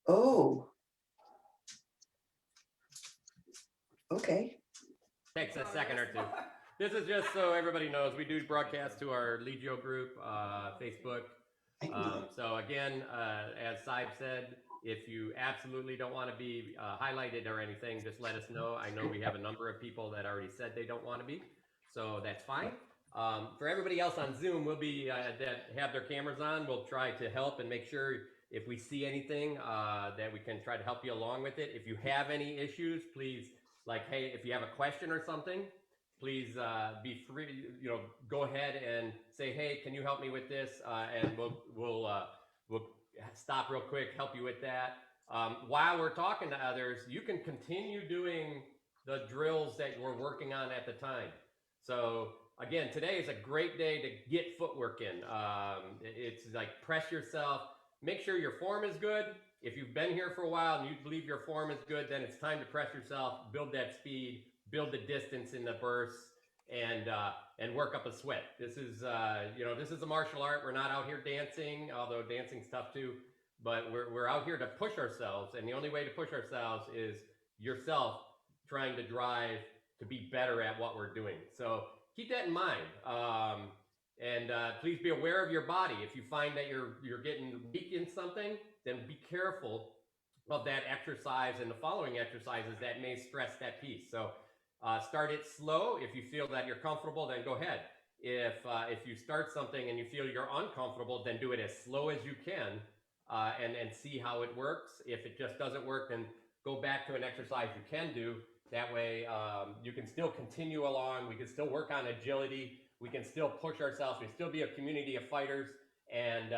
Oh. Okay. Takes a second or two. This is just so everybody knows, we do broadcast to our Legio group, Facebook. So again, as Saib said, if you absolutely don't want to be highlighted or anything, just let us know. I know we have a number of people that already said they don't want to be, so that's fine. For everybody else on Zoom, we'll be that have their cameras on. We'll try to help and make sure if we see anything that we can try to help you along with it. If you have any issues, please, like, hey, if you have a question or something, please be free. Go ahead and say, hey, can you help me with this? And we'll stop real quick, help you with that. While we're talking to others, you can continue doing the drills that we're working on at the time. So again, today is a great day to get footwork in. It's like press yourself, make sure your form is good. If you've been here for a while and you believe your form is good, then it's time to press yourself, build that speed, build the distance in the bursts, and work up a sweat. This is this is a martial art. We're not out here dancing, although dancing's tough too. But we're out here to push ourselves, and the only way to push ourselves is yourself trying to drive to be better at what we're doing. So keep that in mind. And please be aware of your body. If you find that you're getting weak in something, then be careful of that exercise and the following exercises that may stress that piece. So start it slow. If you feel that you're comfortable, then go ahead. If you start something and you feel you're uncomfortable, then do it as slow as you can and see how it works. If it just doesn't work, then go back to an exercise you can do. That way you can still continue along. We can still work on agility. We can still push ourselves. We still be a community of fighters and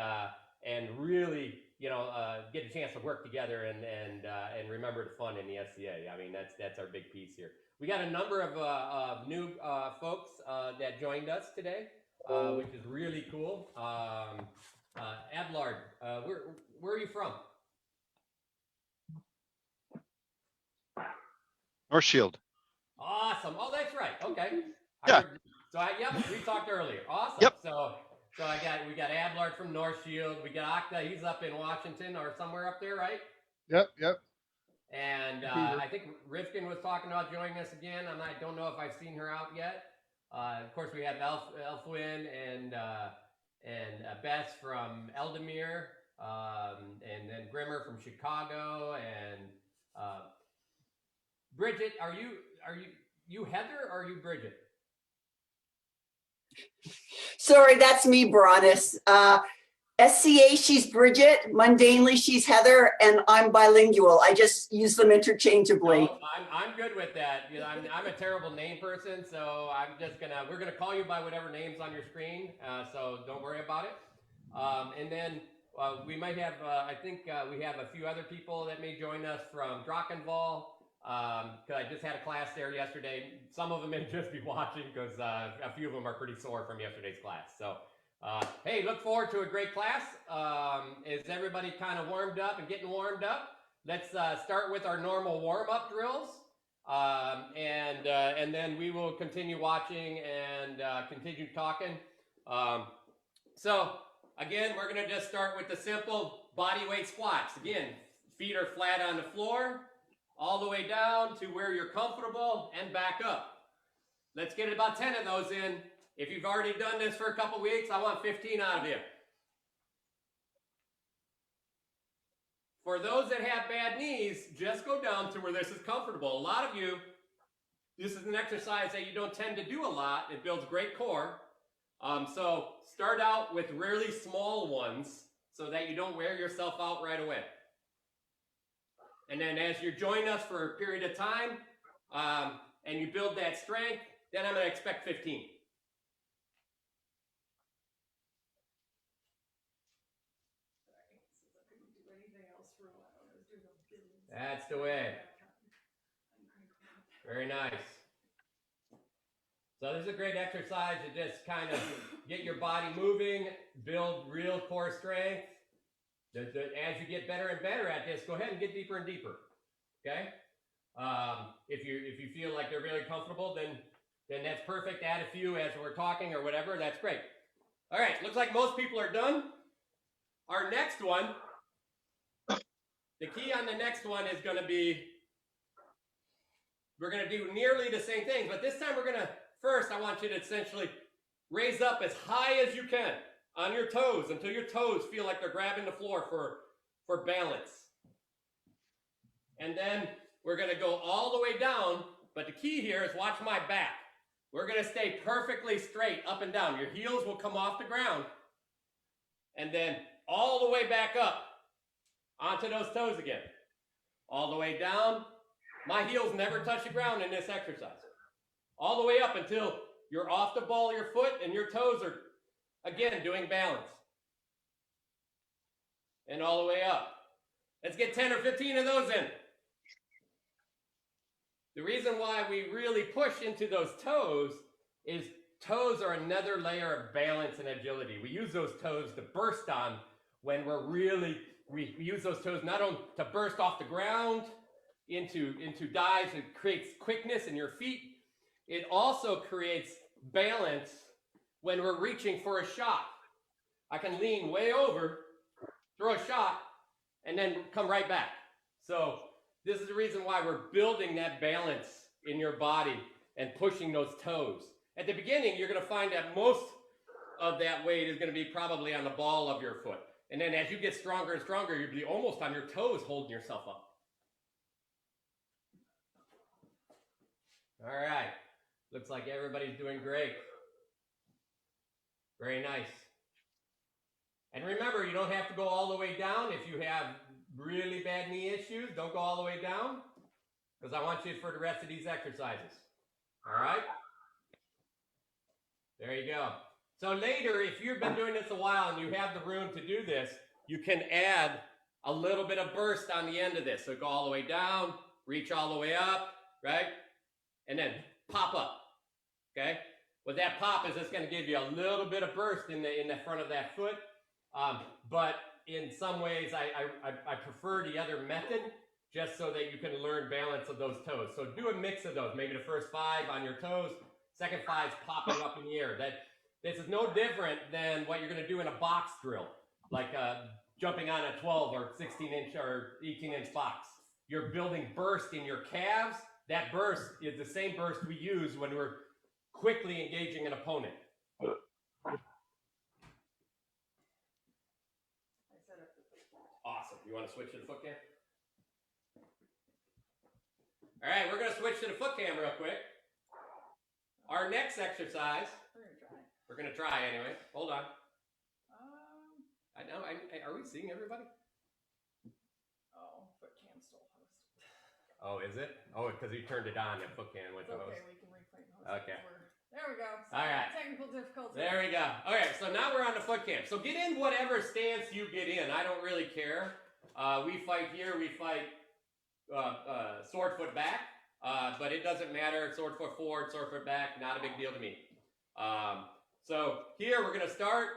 really, get a chance to work together and remember the fun in the SCA. I mean, that's our big piece here. We got a number of new folks that joined us today, which is really cool. Ablard, where are you from? North Shield. Awesome. Oh, that's right. Okay. Yeah. We talked earlier. Awesome. Yep. So we got Ablard from North Shield. We got Akta. He's up in Washington or somewhere up there, right? Yep. And I think Rifkin was talking about joining us again. I don't know if I've seen her out yet. Of course, we have Elfwin and Bess from Eldemir, and then Grimmer from Chicago, and Bridget. Are you Heather or are you Bridget? Sorry, that's me, Bronis. SCA, she's Bridget. Mundanely, she's Heather, and I'm bilingual. I just use them interchangeably. No, I'm good with that. I'm a terrible name person, so we're gonna call you by whatever name's on your screen. So don't worry about it. And then we might have, I think we have a few other people that may join us from Drachenwald. Because I just had a class there yesterday. Some of them may just be watching because a few of them are pretty sore from yesterday's class. So, hey, look forward to a great class. Is everybody kind of warmed up and getting warmed up? Let's start with our normal warm-up drills. And then we will continue watching and continue talking. So, again, we're going to just start with the simple bodyweight squats. Again, feet are flat on the floor, all the way down to where you're comfortable and back up. Let's get about 10 of those in. If you've already done this for a couple weeks, I want 15 out of you. For those that have bad knees, just go down to where this is comfortable. A lot of you, this is an exercise that you don't tend to do a lot. It builds great core. So start out with really small ones so that you don't wear yourself out right away. And then as you're joining us for a period of time, and you build that strength, then I'm going to expect 15. That's the way. Very nice. So this is a great exercise to just kind of get your body moving, build real core strength. As you get better and better at this, go ahead and get deeper and deeper. Okay? If you feel like they're really comfortable, then that's perfect. Add a few as we're talking or whatever. That's great. All right. Looks like most people are done. Our next one The key on the next one is going to be, we're going to do nearly the same thing, but this time we're going to, first I want you to essentially raise up as high as you can on your toes until your toes feel like they're grabbing the floor for balance. And then we're going to go all the way down, but the key here is watch my back. We're going to stay perfectly straight up and down. Your heels will come off the ground and then all the way back up onto those toes again. All the way down. My heels never touch the ground in this exercise. All the way up until you're off the ball of your foot and your toes are, again, doing balance. And all the way up. Let's get 10 or 15 of those in. The reason why we really push into those toes is toes are another layer of balance and agility. We use those toes to burst on when we're really, we use those toes not only to burst off the ground into dives. It creates quickness in your feet. It also creates balance when we're reaching for a shot. I can lean way over, throw a shot, and then come right back. So this is the reason why we're building that balance in your body and pushing those toes. At the beginning, you're going to find that most of that weight is going to be probably on the ball of your foot. And then as you get stronger and stronger, you'll be almost on your toes holding yourself up. All right. Looks like everybody's doing great. Very nice. And remember, you don't have to go all the way down. If you have really bad knee issues, don't go all the way down, because I want you for the rest of these exercises. All right? There you go. So later, if you've been doing this a while and you have the room to do this, you can add a little bit of burst on the end of this. So go all the way down, reach all the way up, right? And then pop up, okay? What that pop is just going to give you a little bit of burst in the front of that foot. But in some ways, I prefer the other method just so that you can learn balance of those toes. So do a mix of those. Maybe the first 5 on your toes, second 5's popping up in the air. This is no different than what you're going to do in a box drill, like jumping on a 12 or 16-inch or 18-inch box. You're building burst in your calves. That burst is the same burst we use when we're quickly engaging an opponent. Awesome. You want to switch to the foot cam? All right, we're going to switch to the foot cam real quick. Our next exercise. We're going to try anyway. Hold on. I know. Are we seeing everybody? Oh, foot cam still host. Oh, is it? Oh, because you turned it on and foot cam went to host. Okay, we can replay host. Okay. There we go. All right. Technical difficulty. There we go. All right, so now we're on the foot cam. So get in whatever stance you get in. I don't really care. We fight here. We fight sword foot back. But it doesn't matter. Sword foot forward, sword foot back. Not a big deal to me. So here we're going to start.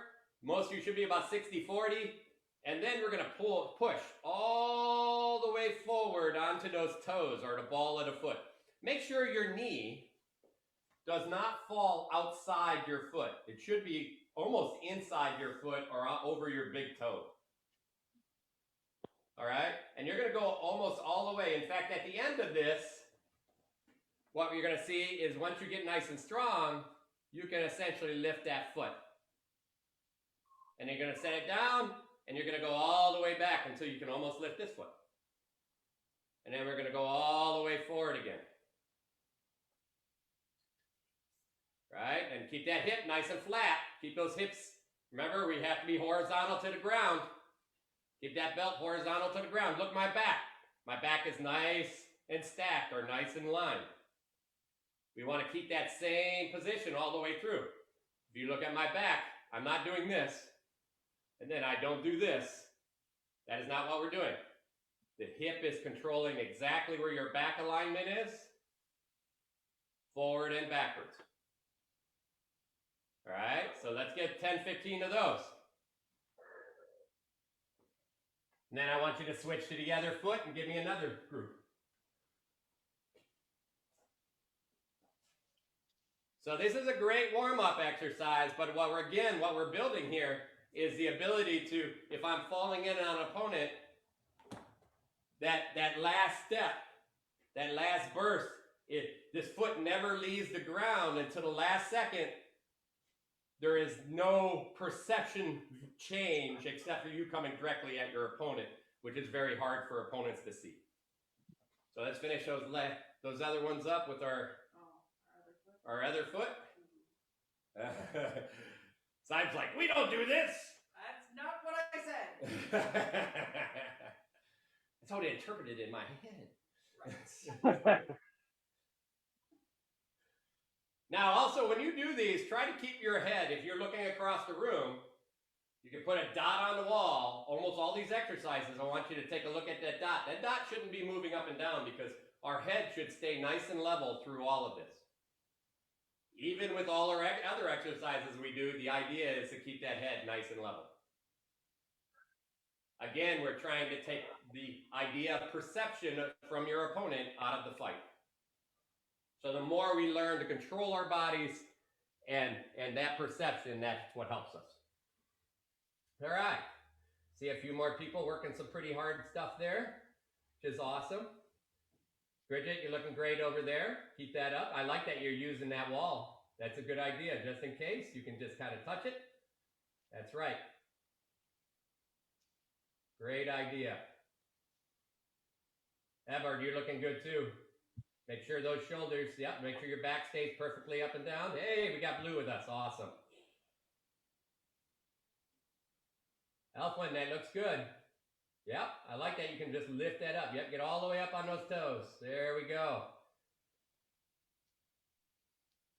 Most of you should be about 60-40. And then we're going to push all the way forward onto those toes or the ball of the foot. Make sure your knee does not fall outside your foot. It should be almost inside your foot or over your big toe. All right? And you're going to go almost all the way. In fact, at the end of this, what you're going to see is once you get nice and strong, you can essentially lift that foot. And you're going to set it down, and you're going to go all the way back until you can almost lift this foot. And then we're going to go all the way forward again. Right? And keep that hip nice and flat. Keep those hips. Remember, we have to be horizontal to the ground. Keep that belt horizontal to the ground. Look at my back. My back is nice and stacked or nice in line. We want to keep that same position all the way through. If you look at my back, I'm not doing this, and then I don't do this. That is not what we're doing. The hip is controlling exactly where your back alignment is, forward and backwards. All right, so let's get 10, 15 of those. And then I want you to switch to the other foot and give me another group. So this is a great warm-up exercise, but what we're building here is the ability to, if I'm falling in on an opponent, that last step, that last burst, this foot never leaves the ground until the last second. There is no perception change except for you coming directly at your opponent, which is very hard for opponents to see. So let's finish those other ones up with our other foot. Simon's like, we don't do this. That's not what I said. That's how they interpreted it in my head. Now, also, when you do these, try to keep your head, if you're looking across the room, you can put a dot on the wall. Almost all these exercises, I want you to take a look at that dot. That dot shouldn't be moving up and down because our head should stay nice and level through all of this. Even with all our other exercises we do, the idea is to keep that head nice and level. Again, we're trying to take the idea of perception from your opponent out of the fight. So the more we learn to control our bodies and that perception, that's what helps us. All right. See a few more people working some pretty hard stuff there, which is awesome. Bridget, you're looking great over there. Keep that up. I like that you're using that wall. That's a good idea. Just in case, you can just kind of touch it. That's right. Great idea. Edward, you're looking good too. Make sure those shoulders, yep, make sure your back stays perfectly up and down. Hey, we got Blue with us. Awesome. Elfwin, that looks good. Yep, I like that. You can just lift that up. Yep, get all the way up on those toes. There we go.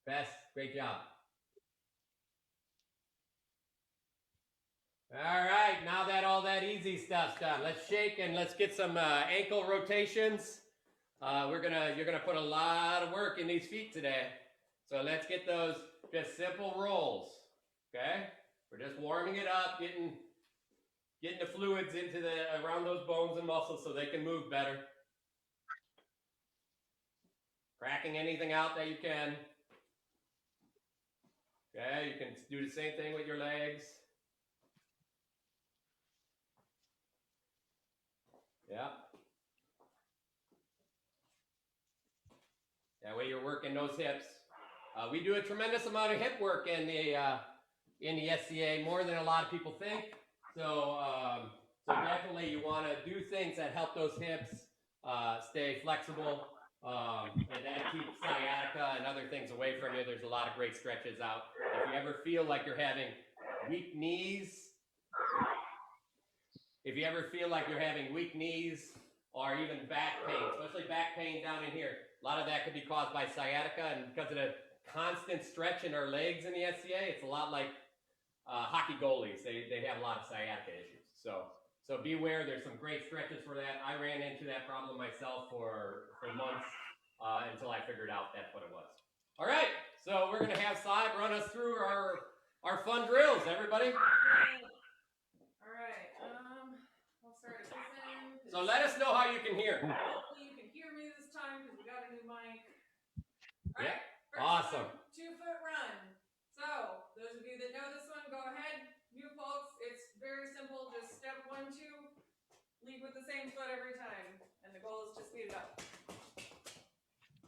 Best, great job. All right, now that all that easy stuff's done, let's shake and let's get some ankle rotations. You're gonna put a lot of work in these feet today. So let's get those just simple rolls. Okay? We're just warming it up, getting the fluids into around those bones and muscles so they can move better. Cracking anything out that you can. Okay, you can do the same thing with your legs. Yeah. That way you're working those hips. We do a tremendous amount of hip work in the SCA, more than a lot of people think. So definitely you want to do things that help those hips stay flexible, and that keeps sciatica and other things away from you. There's a lot of great stretches out. If you ever feel like you're having weak knees, or even back pain, especially back pain down in here, a lot of that could be caused by sciatica, and because of the constant stretch in our legs in the SCA, it's a lot like hockey goalies. They have a lot of sciatica issues. So beware. There's some great stretches for that. I ran into that problem myself for months until I figured out that's what it was. All right, so we're gonna have Saib run us through our fun drills. Everybody. All right. I'll start at this end. So let us know how you can hear. Hopefully you can hear me this time because we got a new mic. All right. Yeah. Awesome. 2-foot run. So those of you that know this one, go ahead. New folks, it's very simple. Just step 1, 2, lead with the same foot every time, and the goal is to speed it up.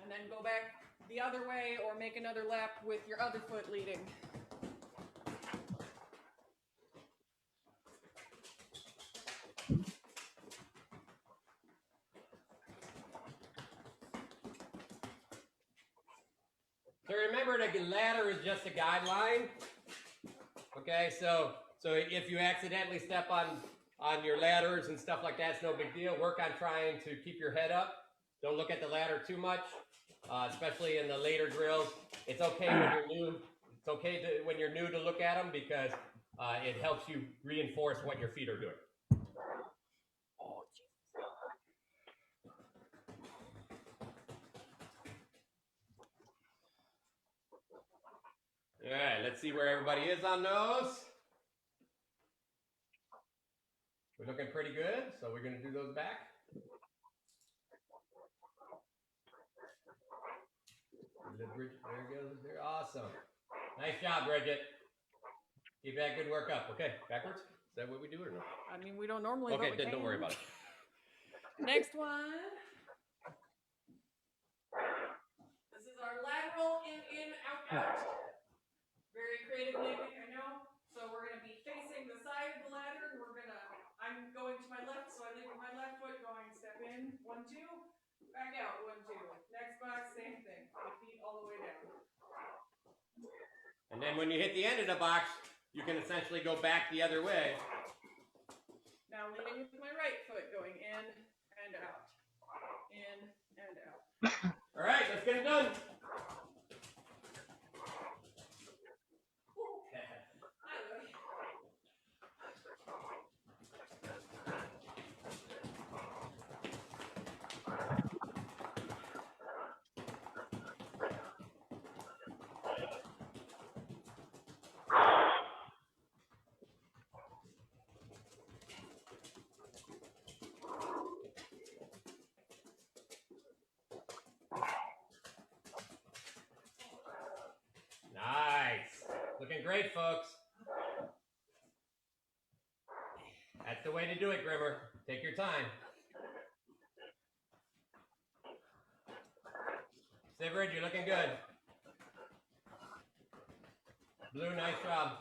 And then go back the other way or make another lap with your other foot leading. So remember, the ladder is just a guideline. Okay, so if you accidentally step on your ladders and stuff like that, it's no big deal. Work on trying to keep your head up. Don't look at the ladder too much, especially in the later drills. It's okay when you're new. It's okay when you're new to look at them because it helps you reinforce what your feet are doing. All right, let's see where everybody is on those. We're looking pretty good, so we're going to do those back. There goes. There, awesome. Nice job, Bridget. Keep that good work up. Okay, backwards. Is that what we do or no? I mean, we don't normally. Okay, but we then can. don't worry about it. Next one. This is our lateral in, out. Very creative naming, I know. So we're gonna be facing the side of the ladder, and I'm going to my left, so I lead with my left foot going, step in, 1, 2, back out, 1, 2. Next box, same thing, feet all the way down. And then when you hit the end of the box, you can essentially go back the other way. Now leading with my right foot, going in and out. In and out. All right, let's get it done. Nice. Looking great, folks. That's the way to do it, Grimmer. Take your time. Sigrid, you're looking good. Blue, nice job.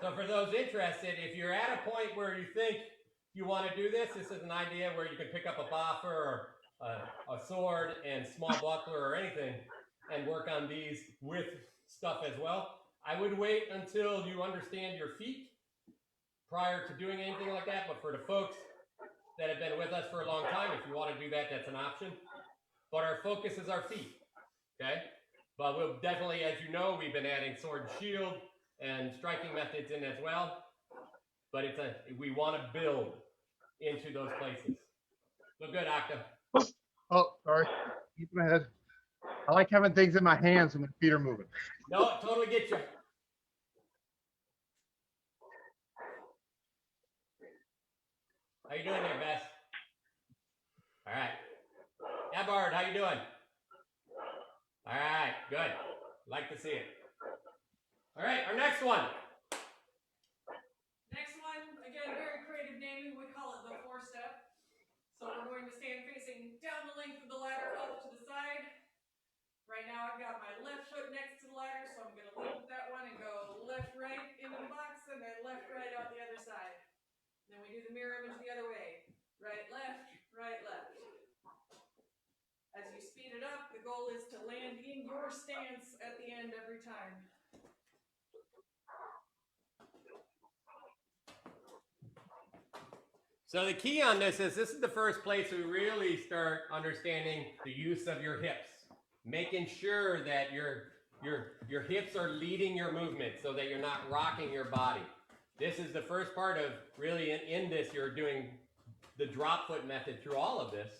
So for those interested, if you're at a point where you think you want to do this, this is an idea where you can pick up a boffer or a sword and small buckler or anything and work on these with stuff as well. I would wait until you understand your feet prior to doing anything like that, but for the folks that have been with us for a long time, if you want to do that, that's an option. But our focus is our feet, okay? But we'll definitely, as you know, we've been adding sword and shield and striking methods in as well. But we want to build into those places. Look good, Octa. Oh, sorry. Keep my head. I like having things in my hands when my feet are moving. No, totally get you. How you doing there, Bess? All right. Ebbard, how you doing? All right, good. Like to see it. All right, our next one. Next one, again, very creative naming. We call it the 4-step. So we're going to stand facing down the length of the ladder, up to the side. Right now I've got my left foot next to the ladder, so I'm going to lead with that one and go left, right into the box, and then left, right out the other side. And then we do the mirror image the other way. Right, left, right, left. As you speed it up, the goal is to land in your stance at the end every time. So the key on this is the first place we really start understanding the use of your hips, making sure that your hips are leading your movement so that you're not rocking your body. This is the first part of really in this, you're doing the drop foot method through all of this.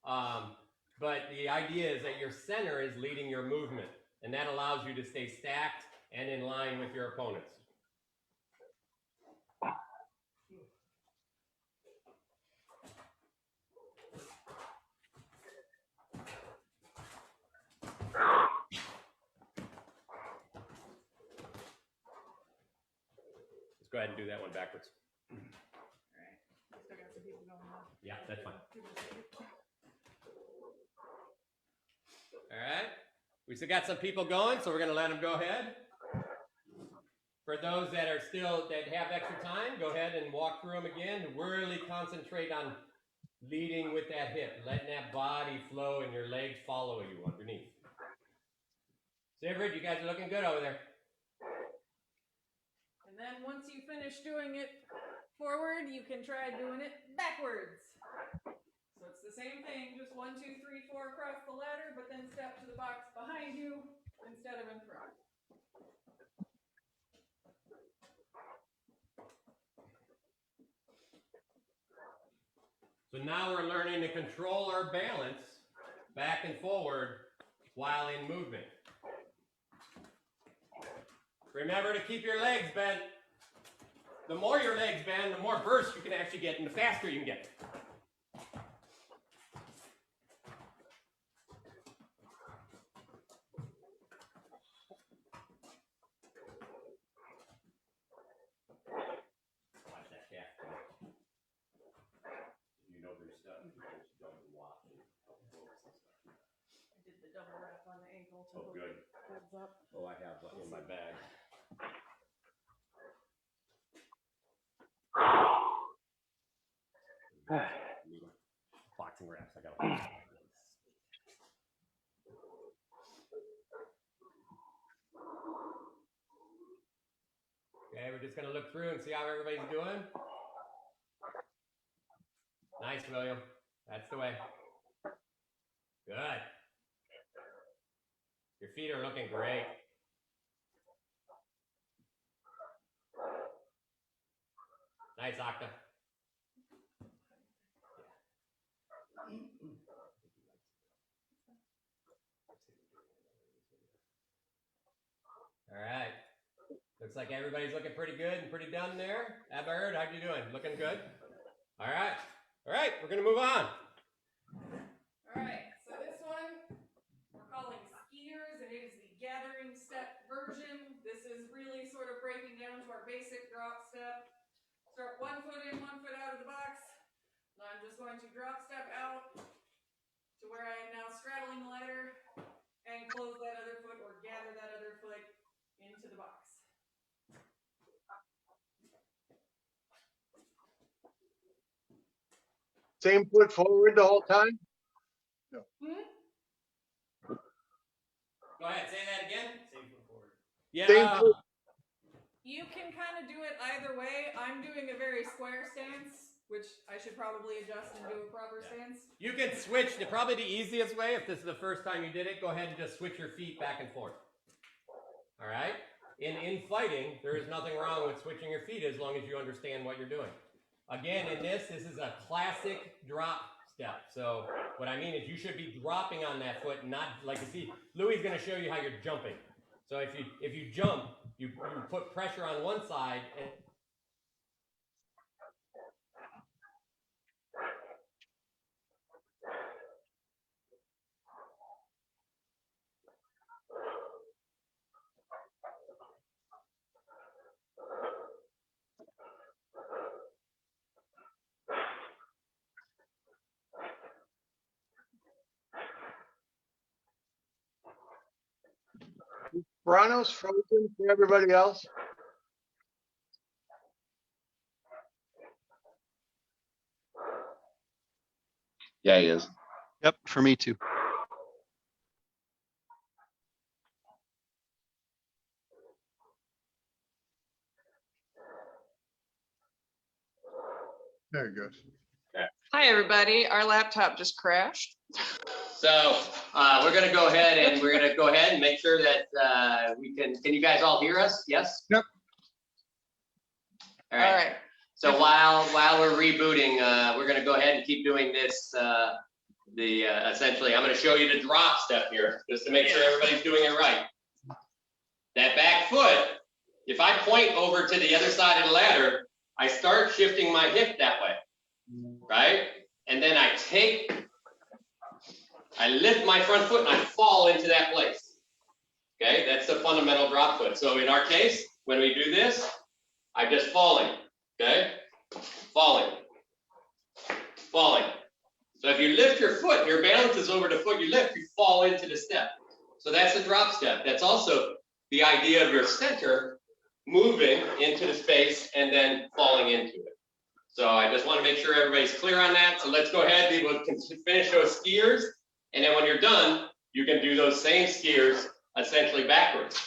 But the idea is that your center is leading your movement, and that allows you to stay stacked and in line with your opponents. Let's go ahead and do that one backwards. All right. Still got some people going on. Yeah, that's fine. All right. We still got some people going, so we're going to let them go ahead. For those that have extra time, go ahead and walk through them again. Really concentrate on leading with that hip, letting that body flow and your legs follow you underneath. Sigrid, you guys are looking good over there. And then once you finish doing it forward, you can try doing it backwards. So it's the same thing, just 1, 2, 3, 4 across the ladder, but then step to the box behind you instead of in front. So now we're learning to control our balance back and forward while in movement. Remember to keep your legs bent. The more your legs bend, the more burst you can actually get, and the faster you can get. stuff. People don't watch and help focus and stuff. I did the double wrap on the ankle to Oh, good. holds up. Oh, I have in my bag. Boxing wraps. I got them. Okay, we're just gonna look through and see how everybody's doing. Nice, William. That's the way. Good. Your feet are looking great. Nice, Octa. All right. Looks like everybody's looking pretty good and pretty done there. Bird, how you doing? Looking good? All right. All right, we're going to move on. All right, so this one we're calling skiers, and it is the gathering step version. This is really sort of breaking down to our basic drop step. Start 1 foot in, 1 foot out of the box. And I'm just going to drop step out to where I am now straddling the ladder and close that other foot or gather that other foot into the box. Same foot forward the whole time? Go ahead, say that again. Same foot forward. Yeah. Same foot. You can kind of do it either way. I'm doing a very square stance, which I should probably adjust and do a proper stance. You can switch. Probably the easiest way, if this is the first time you did it, go ahead and just switch your feet back and forth. All right? In fighting, there is nothing wrong with switching your feet as long as you understand what you're doing. Again, in this is a classic drop step. So what I mean is you should be dropping on that foot, not like you see, Louis is going to show you how you're jumping. So if you jump, you put pressure on one side and Brano's frozen for everybody else? Yeah, he is. Yep, for me too. There it goes. Hi, everybody. Our laptop just crashed. so we're going to go ahead and make sure that we can you guys all hear us? Yes? Yep. All All right. right. So while we're rebooting, we're going to go ahead and keep doing this. Essentially, I'm going to show you the drop step here, just to make sure everybody's doing it right. That back foot, if I point over to the other side of the ladder, I start shifting my hip that way, right? And then I lift my front foot and I fall into that place. Okay, that's the fundamental drop foot. So in our case, when we do this, I'm just falling. Okay, falling. So if you lift your foot, your balance is over the foot you lift, you fall into the step. So that's the drop step. That's also the idea of your center moving into the space and then falling into it. So I just want to make sure everybody's clear on that. So let's go ahead, we'll finish those skiers. And then when you're done, you can do those same skiers essentially backwards.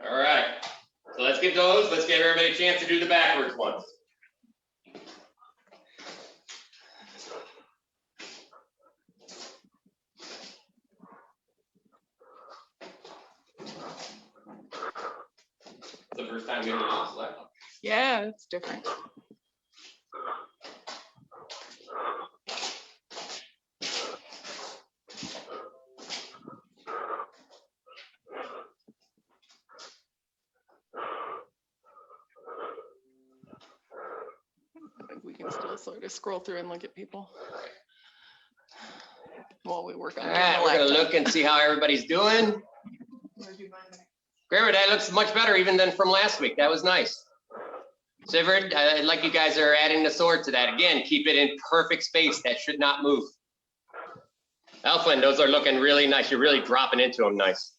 All right, so let's get those. Let's give everybody a chance to do the backwards ones. It's the first time we ever done this. Yeah, it's different. I think we can still sort of scroll through and look at people. while we work on All getting right, the we're gonna laptop. look and see how everybody's doing. Grammer, that looks much better even than from last week. That was nice. Sivert, I like you guys are adding the sword to that. Again, keep it in perfect space. That should not move. Elflin, those are looking really nice. You're really dropping into them nice.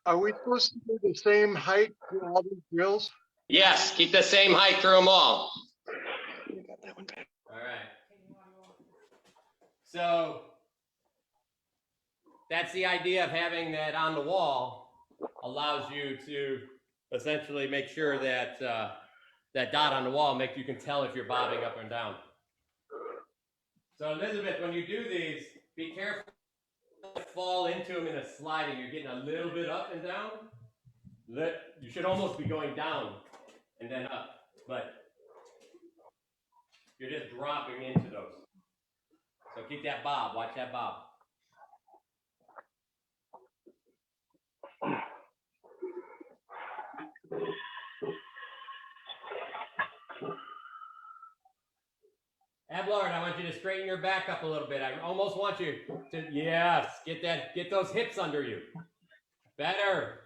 Are we supposed to do the same height for all these drills? Yes, keep the same height through them all. We got that one back. All right. So that's the idea of having that on the wall. Allows you to essentially make sure that that dot on the wall makes you can tell if you're bobbing up and down. So Elizabeth, when you do these, be careful to fall into them in a sliding. You're getting a little bit up and down. You should almost be going down and then up, but you're just dropping into those. So keep that bob. Watch that bob. Ablard, I want you to straighten your back up a little bit. I almost want you to, yes, get those hips under you. Better.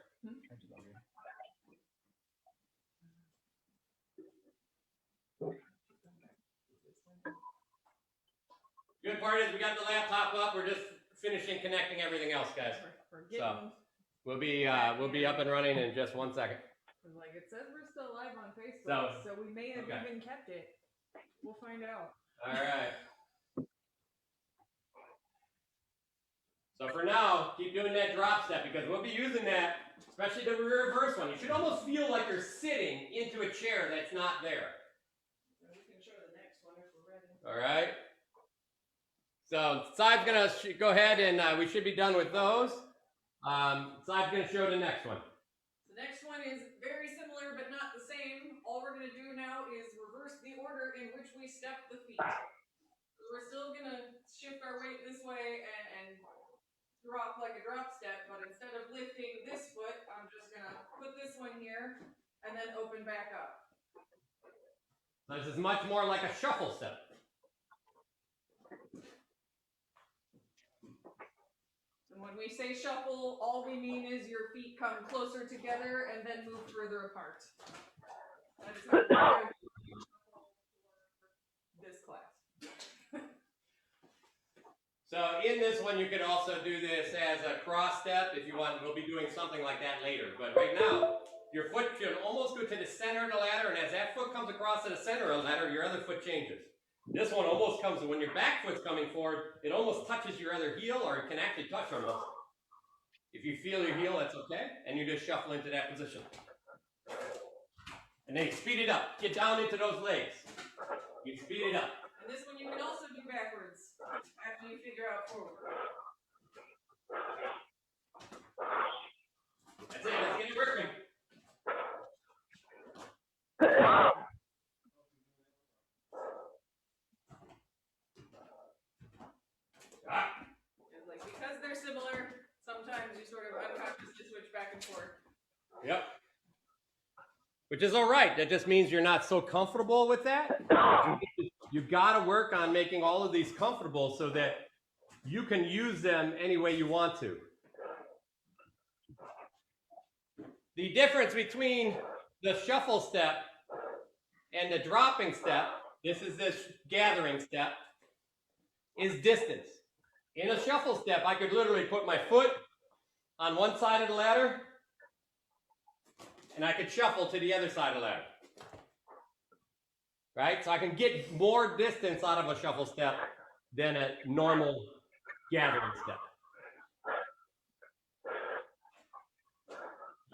Good part is we got the laptop up. We're just finishing connecting everything else, guys. So we'll be up and running in just 1 second. Like it says we're still live on Facebook, so we may have even kept it. We'll find out. All right. So for now, keep doing that drop step because we'll be using that, especially the reverse one. You should almost feel like you're sitting into a chair that's not there. We can show the next one if we're ready. All right. So Saib's gonna go ahead and we should be done with those. Saib's gonna show the next one. The next one is very similar but not the same. All we're going to do now is reverse the order in which we step the feet. We're still going to shift our weight this way and drop like a drop step, but instead of lifting this foot, I'm just going to put this one here and then open back up. This is much more like a shuffle step. And when we say shuffle, all we mean is your feet come closer together and then move further apart. That is not what this class. So in this one, you could also do this as a cross step if you want. We'll be doing something like that later. But right now, your foot should almost go to the center of the ladder. And as that foot comes across to the center of the ladder, your other foot changes. This one almost comes, when your back foot's coming forward, it almost touches your other heel, or it can actually touch almost. If you feel your heel, that's okay. And you just shuffle into that position. And then you speed it up. Get down into those legs. You speed it up. And this one you can also do backwards after you figure out forward. That's it. Let's get it working. Like, because they're similar, sometimes you sort of unconsciously switch back and forth. Yep. Which is all right. That just means you're not so comfortable with that. You got to work on making all of these comfortable so that you can use them any way you want to. The difference between the shuffle step and the dropping step, this is this gathering step, is distance. In a shuffle step, I could literally put my foot on one side of the ladder and I could shuffle to the other side of the ladder. Right? So I can get more distance out of a shuffle step than a normal gathering step.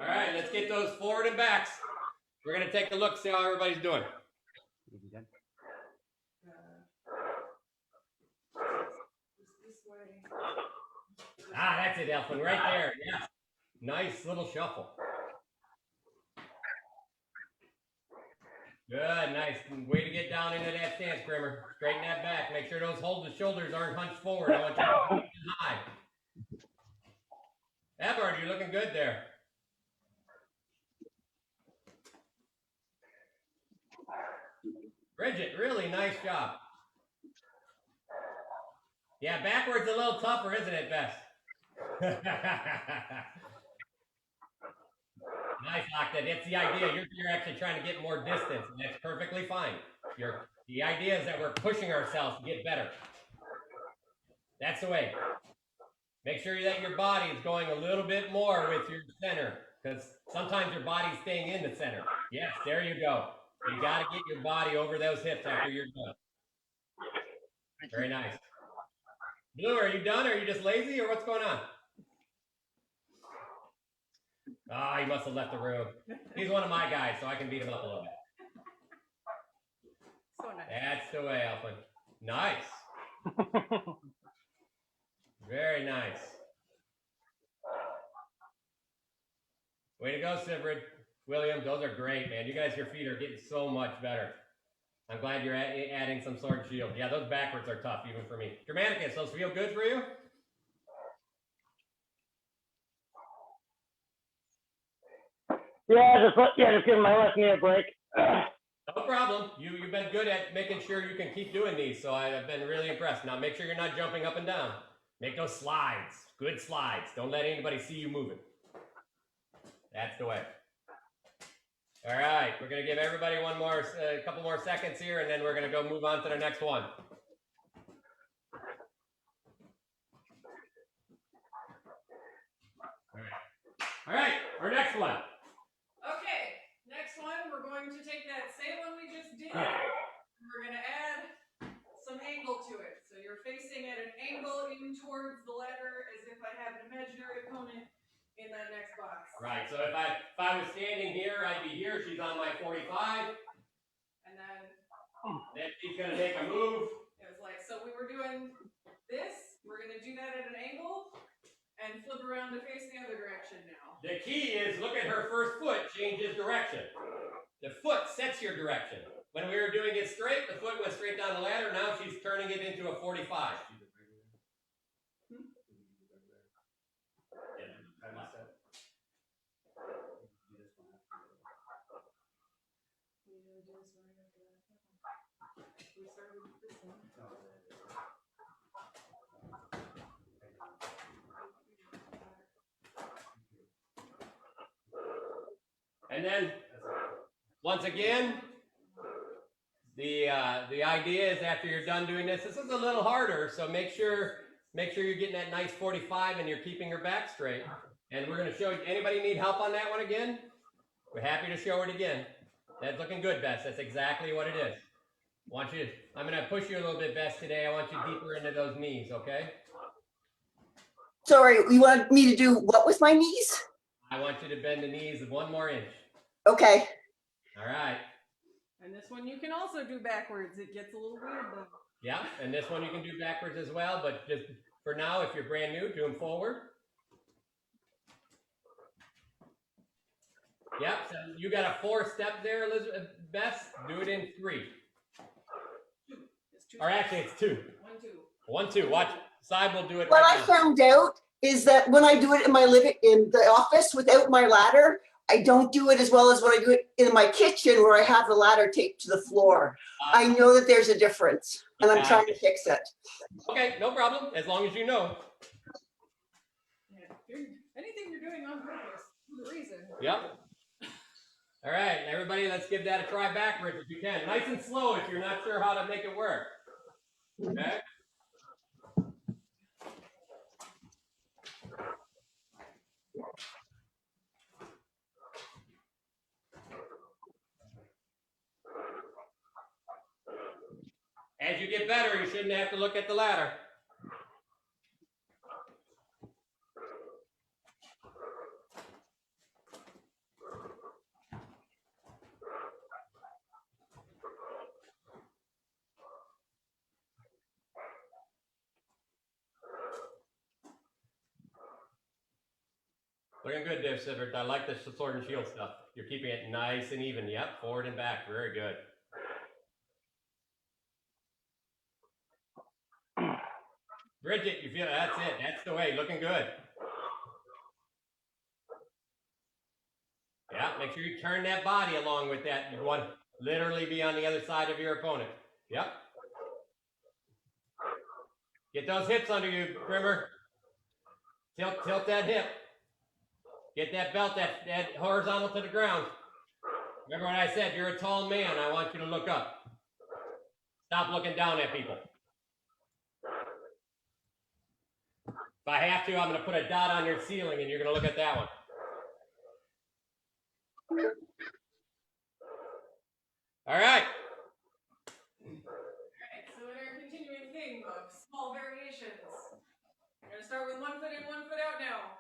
All right, let's get those forward and backs. We're going to take a look, see how everybody's doing. This way. Ah, that's it, Elfin, right there. Yes. Nice little shuffle. Good, nice. Way to get down into that stance, Grimmer. Straighten that back. Make sure those shoulders aren't hunched forward. I want you to hold it high. Edward, you're looking good there. Bridget, really nice job. Yeah, backwards a little tougher, isn't it, Bess? Nice, Octa. That's the idea. You're actually trying to get more distance, and that's perfectly fine. The idea is that we're pushing ourselves to get better. That's the way. Make sure that your body is going a little bit more with your center, because sometimes your body's staying in the center. Yes, there you go. You got to get your body over those hips after you're done. Very nice. Blue, are you done? Or are you just lazy, or what's going on? Ah, he must have left the room. He's one of my guys, so I can beat him up a little bit. So nice. That's the way, Alpha. Nice. Very nice. Way to go, Sibrid. William, those are great, man. You guys, your feet are getting so much better. I'm glad you're adding some sort of shield. Yeah, those backwards are tough, even for me. Germanicus, those feel good for you? Yeah, just giving my left knee a break. No problem. You've been good at making sure you can keep doing these, so I've been really impressed. Now make sure you're not jumping up and down. Make those slides, good slides. Don't let anybody see you moving. That's the way. All right, we're gonna give everybody a couple more seconds here, and then we're gonna go move on to the next one. All right, our next one. Okay, next one, we're going to take that same one we just did. We're going to add some angle to it. So you're facing at an angle in towards the ladder as if I have an imaginary opponent in that next box. Right, so if I was standing here, I'd be here. She's on my 45. And then She's going to make a move. it was like, so we were doing this. We're going to do that at an angle and flip around to face the other direction now. The key is look at her first foot changes direction. The foot sets your direction. When we were doing it straight, the foot went straight down the ladder. Now she's turning it into a 45. And then, once again, the idea is after you're done doing this is a little harder, so make sure you're getting that nice 45 and you're keeping your back straight. And we're going to show you, anybody need help on that one again? We're happy to show it again. That's looking good, Bess. That's exactly what it is. I'm going to push you a little bit, Bess, today. I want you deeper into those knees, okay? Sorry, you want me to do what with my knees? I want you to bend the knees 1 more inch. Okay. All right. And this one you can also do backwards. It gets a little weird though. Yeah, and this one you can do backwards as well, but just for now, if you're brand new, do them forward. Yep, so you got a 4-step there, Elizabeth. Bess, do it in 3. Or actually, it's 2. 1, 2. Watch. Side will do it What right I now. found out is that when I do it in the office without my ladder, I don't do it as well as when I do it in my kitchen where I have the ladder taped to the floor. I know that there's a difference, and I'm trying to fix it. Okay, no problem, as long as you know. Yeah. Anything you're doing on purpose, for a reason. Yep. All right, everybody, let's give that a try backwards if you can. Nice and slow if you're not sure how to make it work. Okay? As you get better, you shouldn't have to look at the ladder. Looking good there, Sivert. I like the sword and shield stuff. You're keeping it nice and even. Yep, forward and back. Very good. Bridget, you feel that's it. That's the way. Looking good. Yeah, make sure you turn that body along with that. Literally be on the other side of your opponent. Yep. Get those hips under you, Grimmer. Tilt that hip. Get that belt that horizontal to the ground. Remember what I said, you're a tall man. I want you to look up. Stop looking down at people. If I have to, I'm going to put a dot on your ceiling and you're going to look at that one. All right. Alright, so in our continuing theme of small variations, we're going to start with 1 foot in, 1 foot out now.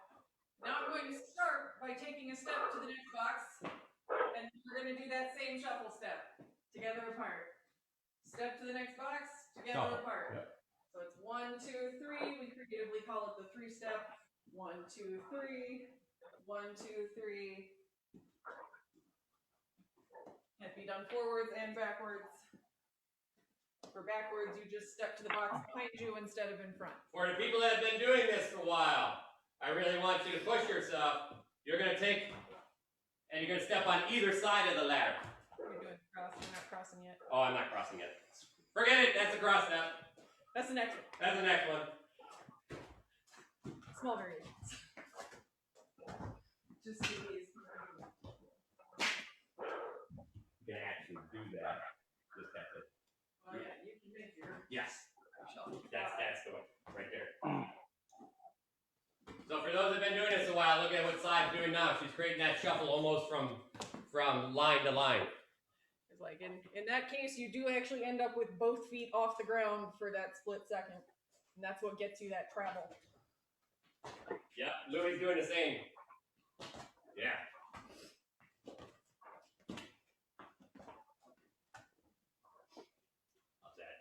Now I'm going to start by taking a step to the next box, and we're going to do that same shuffle step, together apart. Step to the next box, together Shuffle, apart. yep. So it's 1, 2, 3. We creatively call it the 3-step. 1, 2, 3. 1, 2, 3. Can't be done forwards and backwards. For backwards, you just step to the box behind you instead of in front. For the people that have been doing this for a while, I really want you to push yourself. You're going to take, and you're going to step on either side of the ladder. You're doing cross. You're not crossing yet. Oh, I'm not crossing yet. Forget it. That's a cross step. That's the next one. That's the next one. Small variations. Just do these. You can actually do that. Just have to. Oh yeah, you can make your Yes. shuffle. That's the one right there. So for those that have been doing this a while, look at what Side's doing now. She's creating that shuffle almost from line to line. It's like in that case, you do actually end up with both feet off the ground for that split second, and that's what gets you that travel. Yep, Louis doing the same. Yeah. How's that?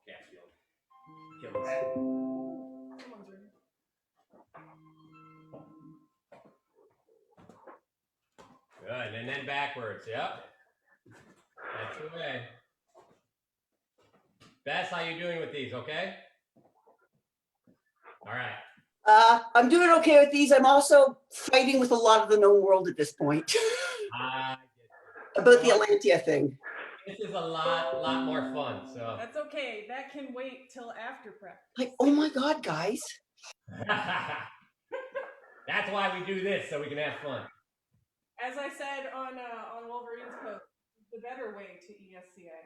Catfield. Killing. Someone's ringing. Good, and then backwards. Yep. That's the way. Bess, how you doing with these? Okay. All right. I'm doing okay with these. I'm also fighting with a lot of the known world at this point I about the Atlantia thing. This is a lot more fun. So That's okay. That can wait till after prep. Like, oh my God, guys. that's why we do this, so we can have fun. As I said on Wolverine's post, the better way to E ESCA.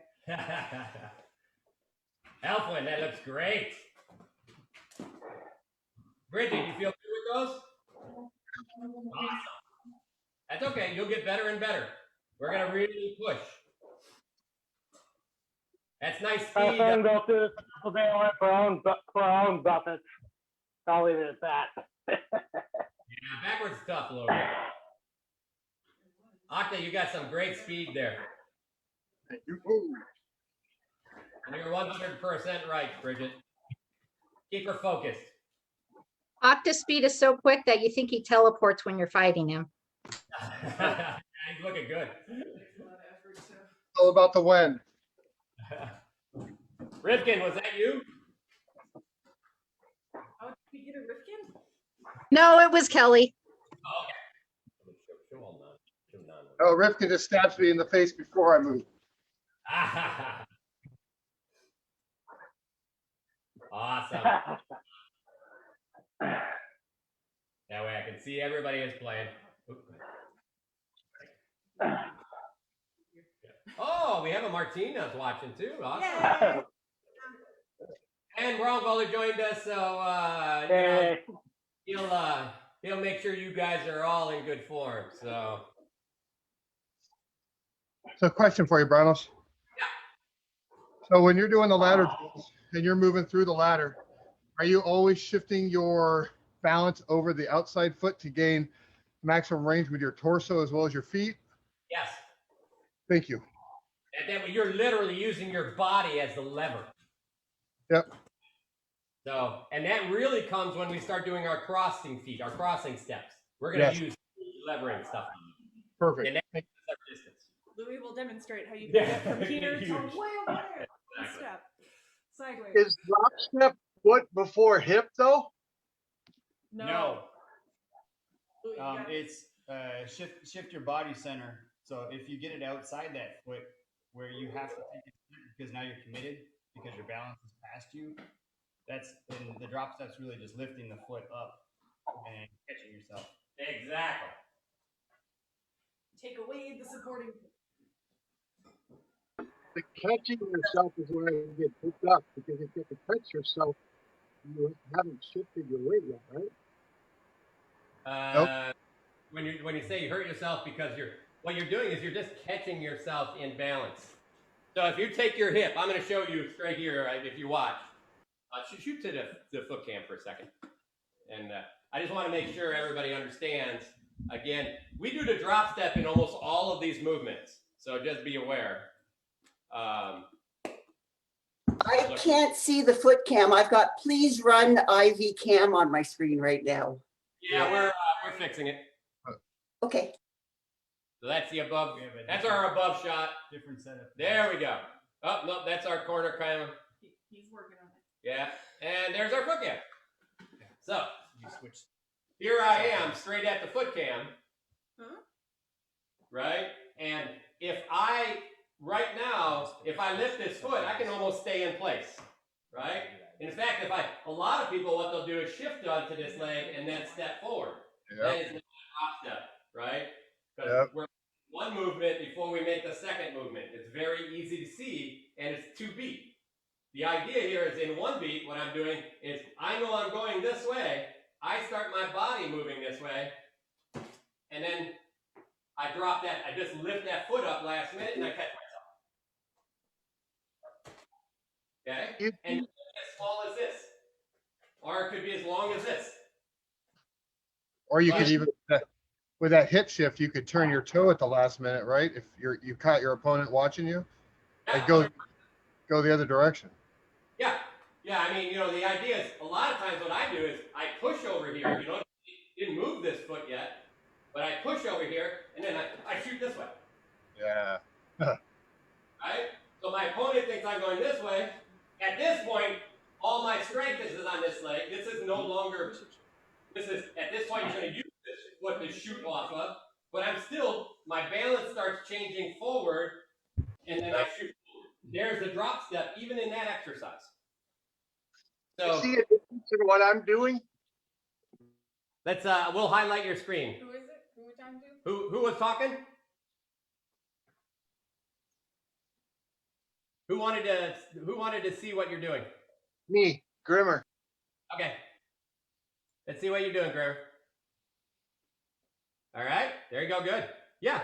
Elfwin, that looks great. Bridget, you feel good with those? Awesome. That's okay. You'll get better and better. We're going to really push. That's nice My speed. friend go through this whole day for our own buffets. I'll leave it at that. Yeah, backwards tough a little bit. Octa, you got some great speed there. You And you're 100% right, Bridget. Keep her focused. Octa speed is so quick that you think he teleports when you're fighting him. He's looking good. Takes a lot of effort to. all about the when. Rivkin, was that you? Oh, did we get a Rifkin? No, it was Kelly. Oh, Rifkin just stabs me in the face before I move. Awesome. That way I can see everybody is playing. Oh, we have a Martina's watching too. Awesome. And Bronweiler joined us, so you know, he'll make sure you guys are all in good form. So Question for you, Bronos. So when you're doing the ladder drills and you're moving through the ladder, are you always shifting your balance over the outside foot to gain maximum range with your torso as well as your feet? yes, Thank you. and then you're literally using your body as the lever. Yep. So, and that really comes when we start doing our crossing feet, our crossing steps. We're going to Yes. use levering stuff. Perfect. And that's our distance. Louis will demonstrate how you can Yeah. get from here to Huge. way over there. One Exactly. step. Sideways. Is drop step foot before hip though? No. Louis, you No, got it. it's shift your body center So if you get it outside that foot where you have to take it because now you're committed because your balance is past you, that's and the drop step's really just lifting the foot up and catching yourself. Exactly. Take away the supporting. The catching yourself is where you get picked up because if you have to catch yourself, you haven't shifted your weight yet, right? Nope. When you say you hurt yourself because what you're doing is you're just catching yourself in balance. So if you take your hip, I'm going to show you straight here. If you watch, shoot to the foot cam for a second, and I just want to make sure everybody understands. Again, we do the drop step in almost all of these movements, so just be aware. I can't see the foot cam. I've got please run IV cam on my screen right now. Yeah, we're fixing it. Okay. So that's the above. That's our above shot. Different setup. There we go. Oh no, that's our corner cam. He's working on it. Yeah, and there's our foot cam. So You switch. here I am, straight at the foot cam. Huh? Right, and if I lift this foot, I can almost stay in place. Right. In fact, a lot of people, what they'll do is shift onto this leg and then step forward. That is not a drop step, right? Because we're one movement before we make the second movement. It's very easy to see, and it's 2 beat. The idea here is in 1 beat, what I'm doing is I know I'm going this way. I start my body moving this way, and then I drop that. I just lift that foot up last minute, and I catch myself. Okay? And as small as this, or it could be as long as this. Or you could even, with that hip shift, you could turn your toe at the last minute, right? If you caught your opponent watching you, and go the other direction. Yeah. I mean, the idea is a lot of times what I do is I push over here. You didn't move this foot yet, but I push over here and then I shoot this way. Yeah. Right? So my opponent thinks I'm going this way. At this point, all my strength is on this leg. This is no longer. At this point, you're going to use this foot to shoot off of, but my balance starts changing forward, and then I shoot forward. There's the drop step, even in that exercise. So See a difference in what I'm doing? let's we'll highlight your screen. Who is it? Who we talking to? Who was talking? Who wanted to see what you're doing? Me, Grimmer. Okay. Let's see what you're doing, Grimmer. All right. There you go. Good. Yeah.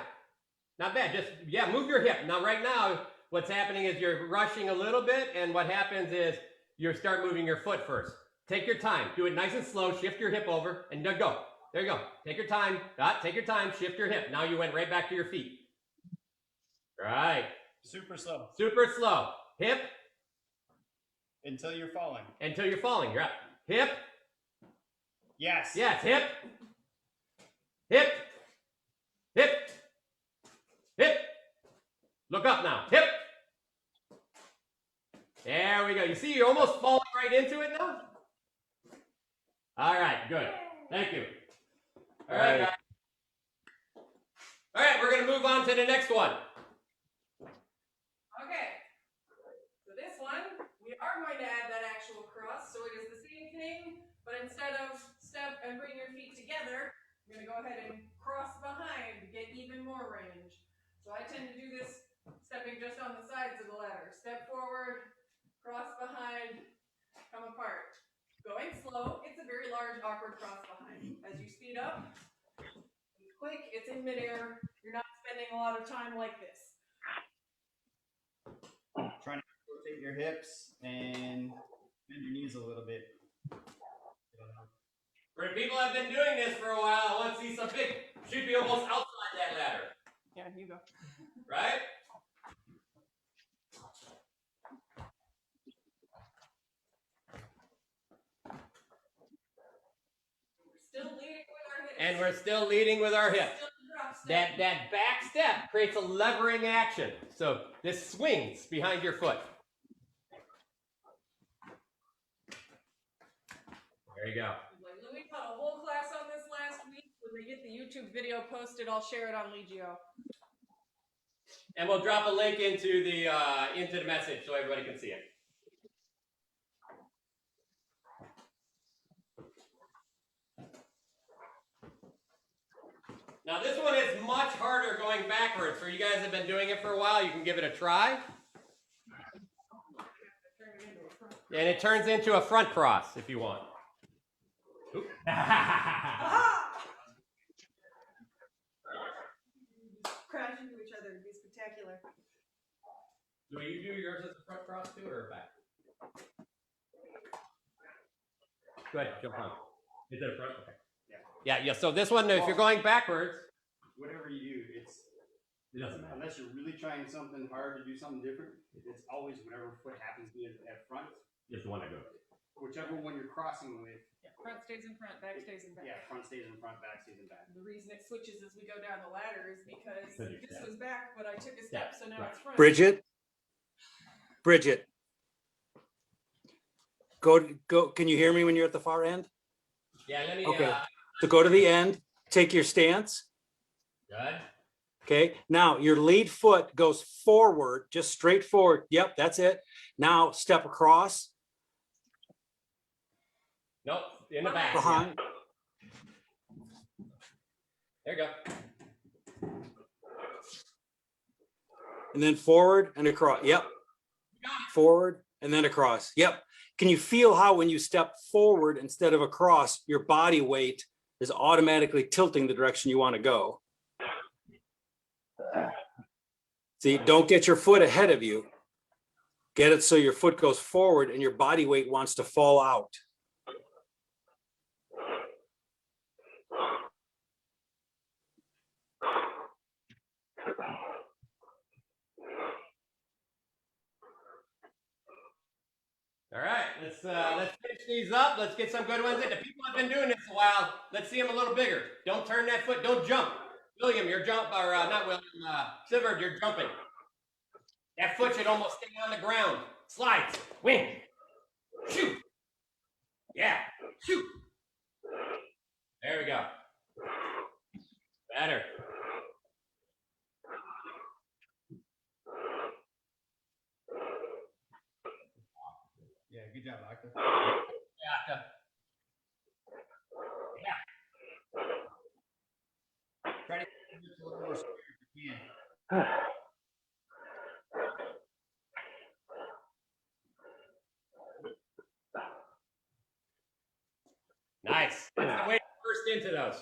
Not bad. Just, move your hip. Now, right now, what's happening is you're rushing a little bit, and what happens is you start moving your foot first. Take your time. Do it nice and slow. Shift your hip over, and go. There you go. Take your time. Take your time. Shift your hip. Now you went right back to your feet. Right. Super slow. Super slow. Hip. Until you're falling. Until you're falling. You're up. Hip. Yes. Yes. Hip. Hip. Hip. Hip. Look up now. Hip. There we go. You see, you're almost falling right into it now. All right. Good. Thank you. All right, guys. All right. We're going to move on to the next one. Okay. So this one, we are going to add that actual cross. So it is the same thing, but instead of step and bring your feet together, I'm going to go ahead and cross behind to get even more range. So I tend to do this stepping just on the sides of the ladder. Step forward, cross behind, come apart. Going slow, it's a very large, awkward cross behind. As you speed up, it's quick, it's in midair. You're not spending a lot of time like this. Trying to rotate your hips and bend your knees a little bit. For people that have been doing this for a while, I want to see some big, should be almost outside that ladder. Yeah, you go. Right? Still leading with our hips. And we're still leading with our hips. That back step creates a levering action. So this swings behind your foot. There you go. We taught a whole class on this last week. When we get the YouTube video posted, I'll share it on Legio. And we'll drop a link into the message so everybody can see it. Now this one is much harder going backwards. For you guys that have been doing it for a while, you can give it a try. And it turns into a front cross if you want. Crash into each other. It'd be spectacular. Do you do yours as a front cross too, or back? Go ahead, jump on. Is it a front? Okay. Yeah. So this one, if you're going backwards, Whatever you do, it doesn't matter. unless you're really trying something hard to do something different, it's always whatever foot happens to be at front, Just the one I go. whichever one you're crossing with. Yeah, front stays in front, back stays in back. Yeah, front stays in front, back stays in back. The reason it switches as we go down the ladder is because Because you this step. was back, but I took a step, so now right. it's front. Bridget, go. Can you hear me when you're at the far end? Yeah, let me. Okay. So go to the end, take your stance. Good. Okay. Now your lead foot goes forward, just straight forward. Yep, that's it. Now step across. Nope, in the back. Behind. Yeah. There you go. And then forward and across. Yep. Forward and then across. Yep. Can you feel how when you step forward instead of across, your body weight is automatically tilting the direction you want to go? See, don't get your foot ahead of you. Get it so your foot goes forward and your body weight wants to fall out. All right, let's finish these up. Let's get some good ones in. The people have been doing this a while. Let's see them a little bigger. Don't turn that foot. Don't jump. William, you're not William. Sivert, you're jumping. That foot should almost stay on the ground. Slides. Wing. Shoot. Yeah. Shoot. There we go. Better. Yeah, good job, Doctor. Yeah. Try to get it a little more square if you can. Nice. That's the way to burst into those.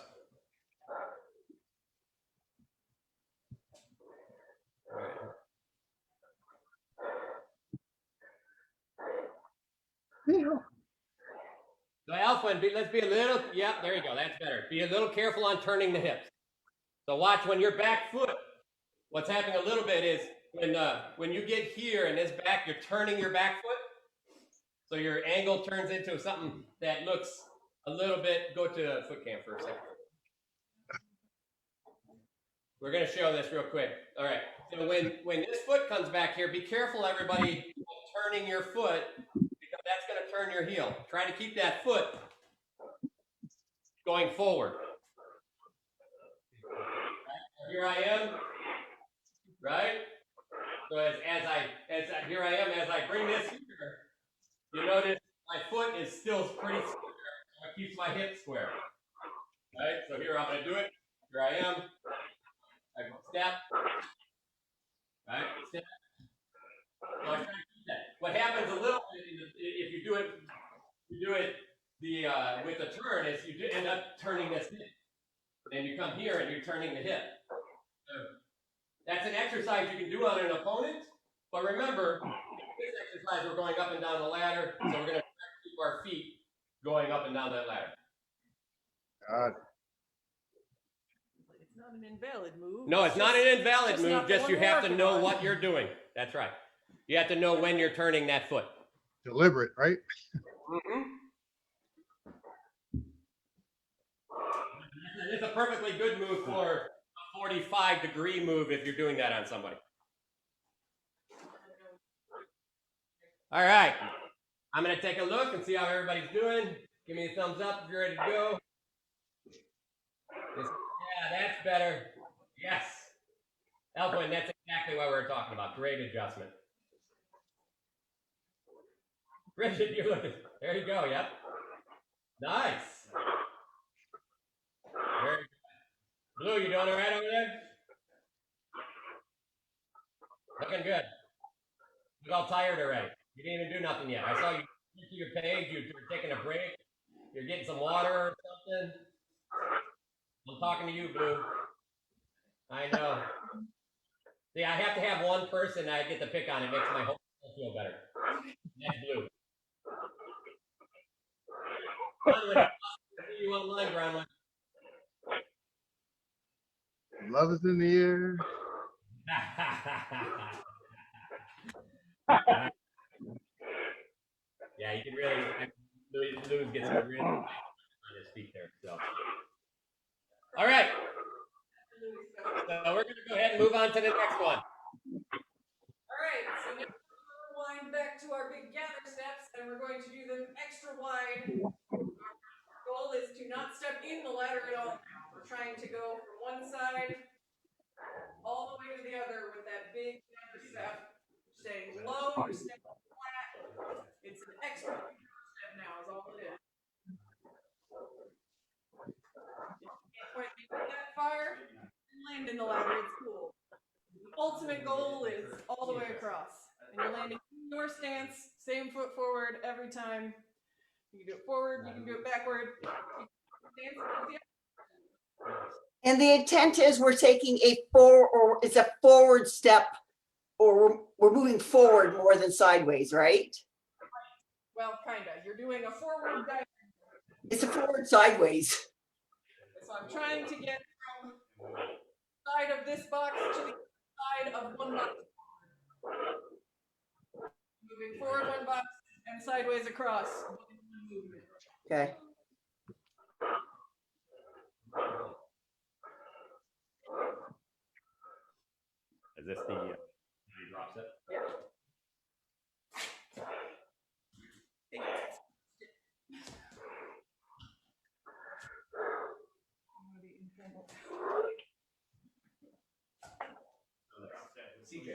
So Alpha, let's be a little, yeah, there you go, that's better. Be a little careful on turning the hips. So watch when your back foot, what's happening a little bit is when you get here and this back, you're turning your back foot. So your angle turns into something that looks a little bit, go to foot cam for a second. We're gonna show this real quick. All right, so when this foot comes back here, be careful everybody turning your foot, because that's going to turn your heel. Try to keep that foot going forward. Right? Here I am, right? So here I am, as I bring this here, you notice my foot is still pretty square, so it keeps my hip square. Right? So here I'm going to do it. Here I am. I go step. Right? Step. So I try to keep that. What happens a little bit if you do it with the turn is you end up turning this hip. And you come here and you're turning the hip. So that's an exercise you can do on an opponent. But remember, this exercise we're going up and down the ladder, so we're going to keep our feet going up and down that ladder. God. It's not an invalid move. No, it's not an invalid just move. not the Just one you we're have to working know on. what you're doing. That's right. You have to know when you're turning that foot. Deliberate, right? Mm-hmm. It's a perfectly good move for a 45-degree move if you're doing that on somebody. All right. I'm going to take a look and see how everybody's doing. Give me a thumbs up if you're ready to go. Yeah, that's better. Yes. Elfwin, that's exactly what we were talking about. Great adjustment. Bridget, you're looking. There you go. Yep. Nice. Very good. Blue, you doing all right over there? Looking good. You all tired already. You didn't even do nothing yet. I saw you to your page. You were taking a break. You're getting some water or something. I'm talking to you, Blue. I know. See, I have to have one person I get to pick on. It makes my whole feel better. That's Blue. Bronwyn, see you online, Bronwyn. Love is in the air. Yeah, you can really. Louis gets really on his feet there. So, all right. So we're going to go ahead and move on to the next one. All right, so now we're going to rewind back to our big gather steps, and we're going to do them extra wide. Our goal is to not step in the ladder at all. We're trying to go from one side all the way to the other with that big gather step. Staying low, you're staying flat. It's an extra step now is all it is. If you can't quite make it that far, land in the ladder, it's cool. The ultimate goal is all the way across. And you're landing in your stance, same foot forward every time. You can do it forward, you can do it backward. And the intent is we're taking it's a forward step, or we're moving forward more than sideways, right? Well, kinda. You're doing a forward dive. It's a forward sideways. So I'm trying to get from the side of this box to the side of one box. Moving forward one box and sideways across. Okay. Is this the drop set? Yeah. CJ.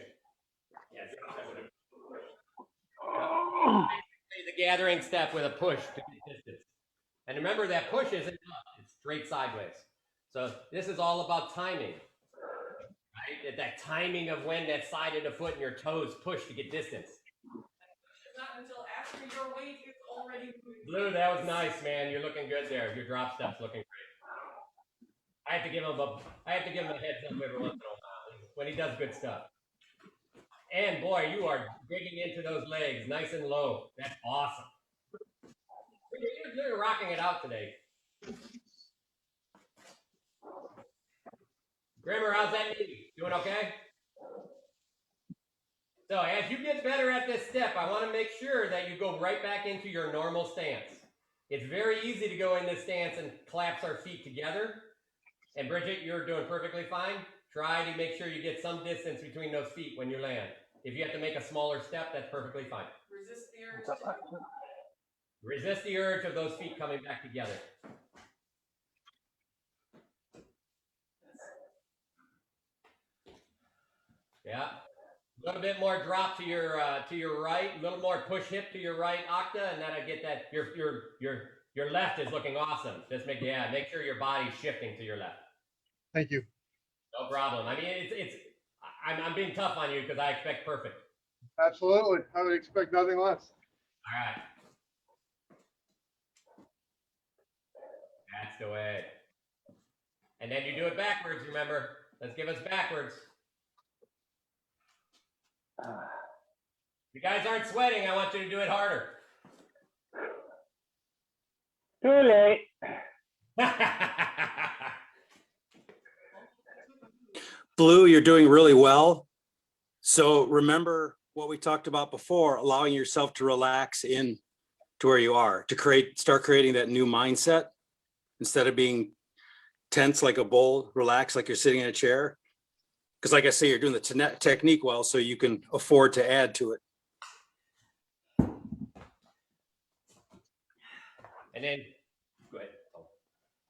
Yeah, the gathering step with a push to get distance. And remember that push isn't up, it's straight sideways. So this is all about timing. Right? That timing of when that side of the foot and your toes push to get distance. Not until after your weight is already moving. Blue, that was nice, man. You're looking good there. Your drop step's looking great. I have to give him a heads up every once in a while when he does good stuff. And boy, you are digging into those legs nice and low. That's awesome. You're rocking it out today. Grimmer, how's that knee? Doing okay? So as you get better at this step, I want to make sure that you go right back into your normal stance. It's very easy to go in this stance and collapse our feet together. And Bridget, you're doing perfectly fine. Try to make sure you get some distance between those feet when you land. If you have to make a smaller step, that's perfectly fine. Resist the urge. Resist the urge of those feet coming back together. Yeah. A little bit more drop to your right, a little more push hip to your right, Octa, and then I get that your left is looking awesome. Just make sure your body's shifting to your left. Thank you. No problem. I mean, I'm being tough on you because I expect perfect. Absolutely. I would expect nothing less. All right. That's the way. And then you do it backwards, remember. Let's give us backwards. If you guys aren't sweating, I want you to do it harder. Too late. Blue, you're doing really well. So remember what we talked about before, allowing yourself to relax in to where you are, to start creating that new mindset instead of being tense like a bull, relax like you're sitting in a chair. Because like I say, you're doing the technique well, so you can afford to add to it. And then, go ahead.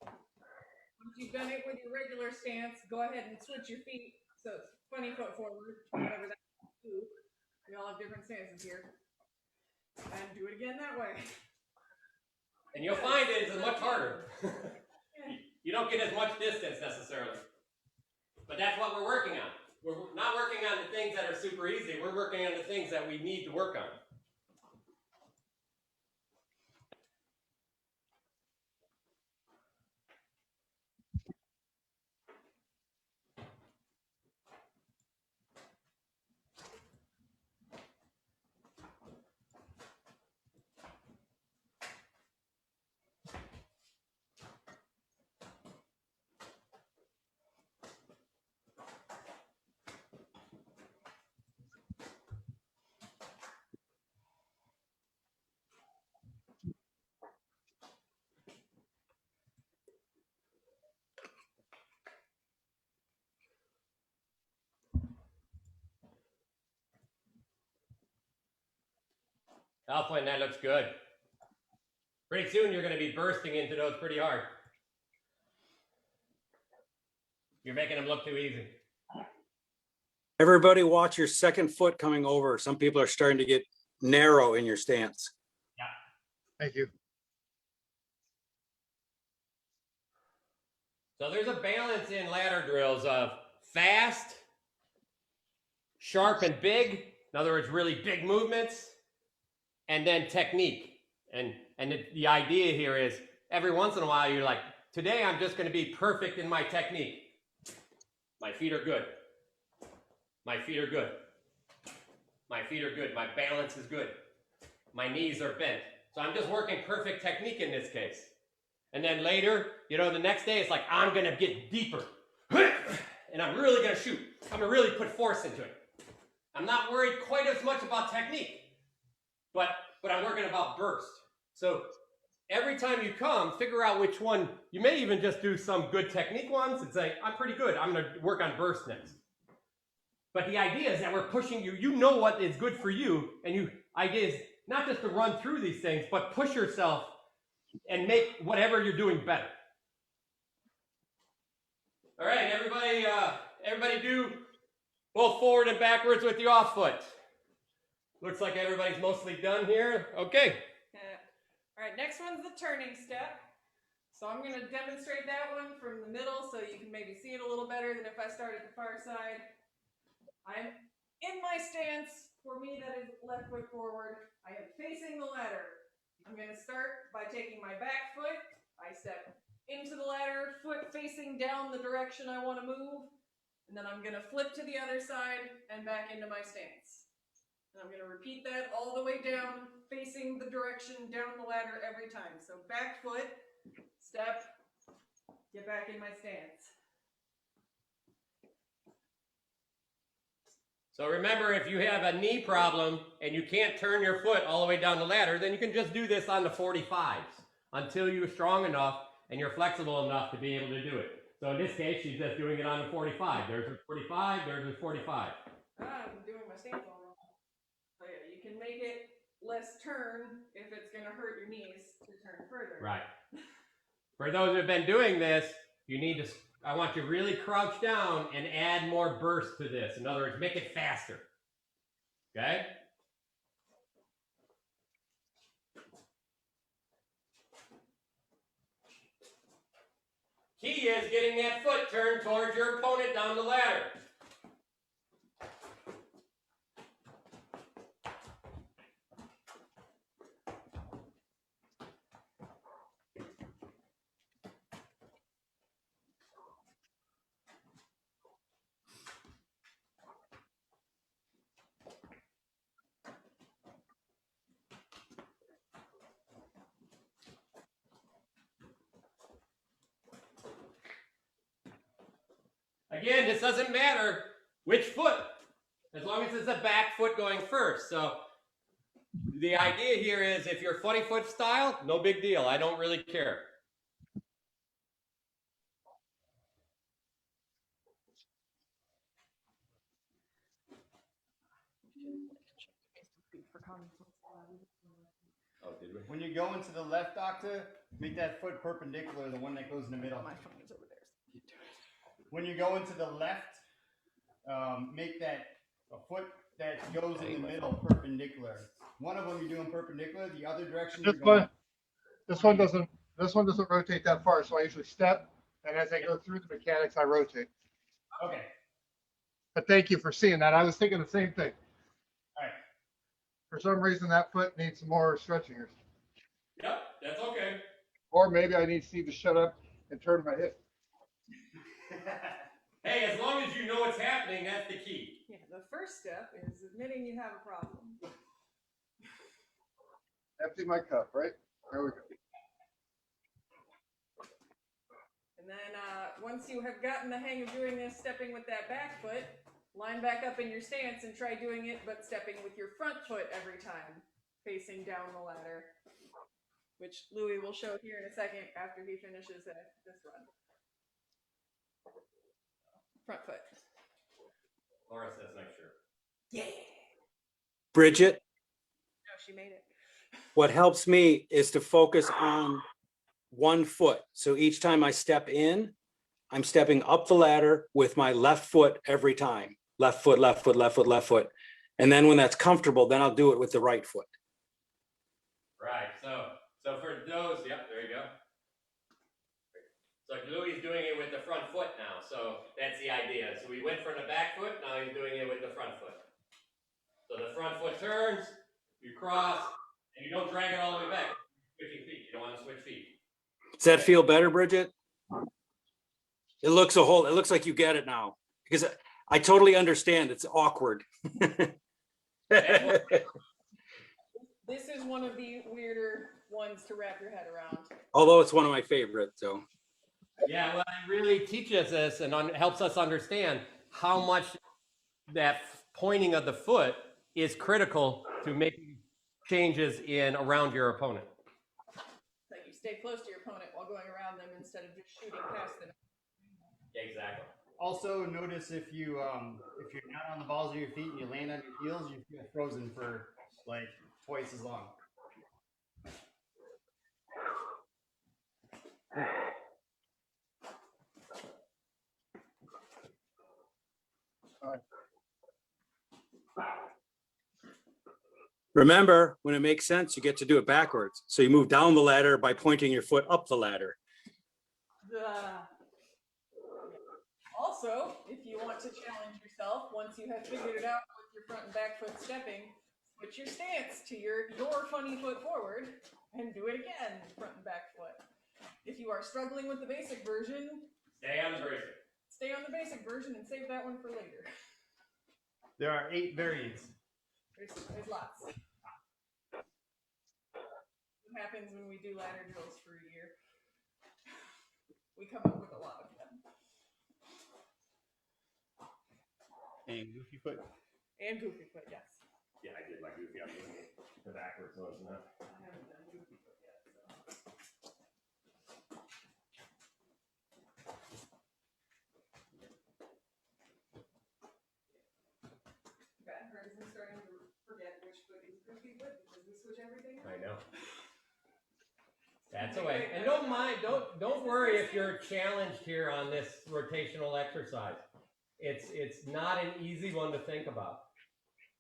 Once you've done it with your regular stance, go ahead and switch your feet. So 20 foot forward, whatever that do. We all have different stances here. And do it again that way. And you'll find it's much harder. You don't get as much distance necessarily. But that's what we're working on. We're not working on the things that are super easy. We're working on the things that we need to work on. Alpha, that looks good. Pretty soon you're going to be bursting into those pretty hard. You're making them look too easy. Everybody watch your second foot coming over. Some people are starting to get narrow in your stance. Yeah. Thank you. So there's a balance in ladder drills of fast, sharp and big. In other words, really big movements. And then technique. And the idea here is every once in a while you're like, today I'm just going to be perfect in my technique. My feet are good. My feet are good. My feet are good. My balance is good. My knees are bent. So I'm just working perfect technique in this case. And then later, you know, the next day it's like, I'm going to get deeper. And I'm really going to shoot. I'm going to really put force into it. I'm not worried quite as much about technique. But I'm working about burst. So every time you come, figure out which one. You may even just do some good technique ones and say, I'm pretty good. I'm going to work on burst next. But the idea is that we're pushing you. You know what is good for you. And idea is not just to run through these things, but push yourself and make whatever you're doing better. All right, everybody do both forward and backwards with the off foot. Looks like everybody's mostly done here. Okay. All right, next one's the turning step. So I'm going to demonstrate that one from the middle so you can maybe see it a little better than if I start at the far side. I'm in my stance. For me, that is left foot forward. I am facing the ladder. I'm going to start by taking my back foot. I step into the ladder, foot facing down the direction I want to move. And then I'm going to flip to the other side and back into my stance. And I'm going to repeat that all the way down, facing the direction down the ladder every time. So back foot, step, get back in my stance. So remember, if you have a knee problem and you can't turn your foot all the way down the ladder, then you can just do this on the 45s until you're strong enough and you're flexible enough to be able to do it. So in this case, she's just doing it on the 45. There's her 45, there's her 45. I'm doing my stance all wrong. So yeah, you can make it less turn if it's going to hurt your knees to turn further. Right. For those who have been doing this, you need to, I want you to really crouch down and add more burst to this. In other words, make it faster. Okay? Key is getting that foot turned towards your opponent down the ladder. Again, this doesn't matter which foot, as long as it's the back foot going first. So the idea here is if you're 40-foot style, no big deal. I don't really care. Oh, did we? When you go into the left octa, make that foot perpendicular, the one that goes in the middle. My phone is over there. When you go into the left make that a foot that goes in the middle perpendicular. One of them you're doing perpendicular, the other direction you're This going. one, this one doesn't rotate that far. So I usually step, and as I go through the mechanics, I rotate. Okay. But thank you for seeing that. I was thinking the same thing. All right. For some reason, that foot needs some more stretching here. Yep, that's okay. Or maybe I need Steve to shut up and turn my hip. Hey, as long as you know what's happening, that's the key. Yeah, the first step is admitting you have a problem. Empty my cup, right? There we go. And then once you have gotten the hang of doing this, stepping with that back foot, line back up in your stance and try doing it, but stepping with your front foot every time, facing down the ladder, which Louis will show here in a second after he finishes this run. Front foot. Laura says nice shirt. Yeah. Bridget, No, she made it. what helps me is to focus on one foot. So each time I step in, I'm stepping up the ladder with my left foot every time. Left foot, left foot, left foot, left foot. And then when that's comfortable, then I'll do it with the right foot. Right. So for those, yep, there you go. So Louis is doing it with the front foot now. So that's the idea. So we went from the back foot, now he's doing it with the front foot. So the front foot turns, you cross, and you don't drag it all the way back. Switching feet. You don't want to switch feet. Does that feel better, Bridget? It looks like you get it now, because I totally understand. It's awkward. This is one of the weirder ones to wrap your head around. Although it's one of my favorites, so. Yeah, well, it really teaches us and helps us understand how much that pointing of the foot is critical to making changes in around your opponent. So you stay close to your opponent while going around them instead of just shooting past them. Exactly. Also, notice if you're not on the balls of your feet and you land on your heels, you feel frozen for like twice as long. Remember, when it makes sense, you get to do it backwards. So you move down the ladder by pointing your foot up the ladder. Also, if you want to challenge yourself, once you have figured it out with your front and back foot stepping, switch your stance to your funny foot forward and do it again, front and back foot. If you are struggling with the basic version, Stay on the basic. Stay on the basic version and save that one for later. There are 8 variants. There's lots. What happens when we do ladder drills for a year? We come up with a lot of them. And goofy foot. And goofy foot, yes. Yeah, I did my goofy. I'm doing it the backwards ones now. I haven't done goofy foot yet, so. Bad Hers is starting to forget which foot is goofy foot because we switch everything. I know. That's the way. And don't mind, don't worry if you're challenged here on this rotational exercise. It's not an easy one to think about.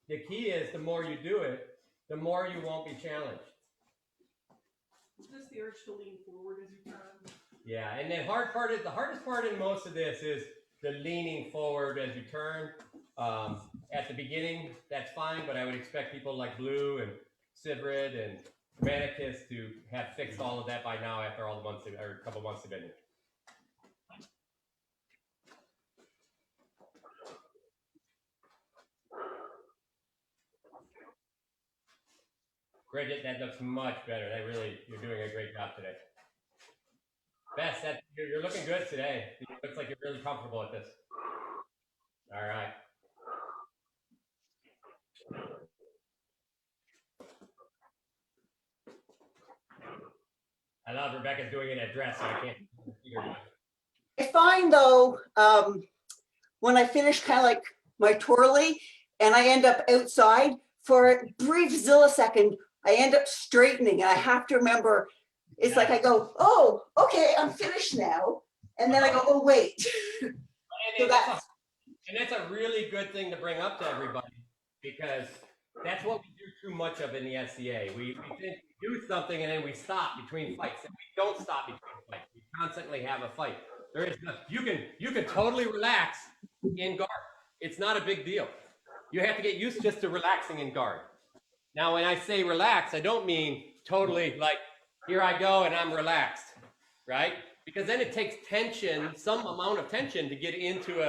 The key is the more you do it, the more you won't be challenged. It's just the urge to lean forward as you turn. Yeah, and the hardest part in most of this is the leaning forward as you turn. At the beginning, that's fine, but I would expect people like Blue and Sidrid and Manicus to have fixed all of that by now after all the months or a couple months they've been here. Bridget, that looks much better. You're doing a great job today. Bess, you're looking good today. It looks like you're really comfortable at this. All right. I love Rebecca's doing it at dress, so I can't figure it out. I find though, when I finish kind of like my twirly and I end up outside for a brief zillisecond, I end up straightening and I have to remember, it's like I go, oh, okay, I'm finished now. And then I go, oh, wait. And And that's a really good thing to bring up to everybody, because that's what we do too much of in the SCA. We think we do something and then we stop between fights. And we don't stop between fights. We constantly have a fight. There is no, you can totally relax in guard. It's not a big deal. You have to get used just to relaxing in guard. Now, when I say relax, I don't mean totally like, here I go and I'm relaxed, right? Because then it takes tension, some amount of tension, to get into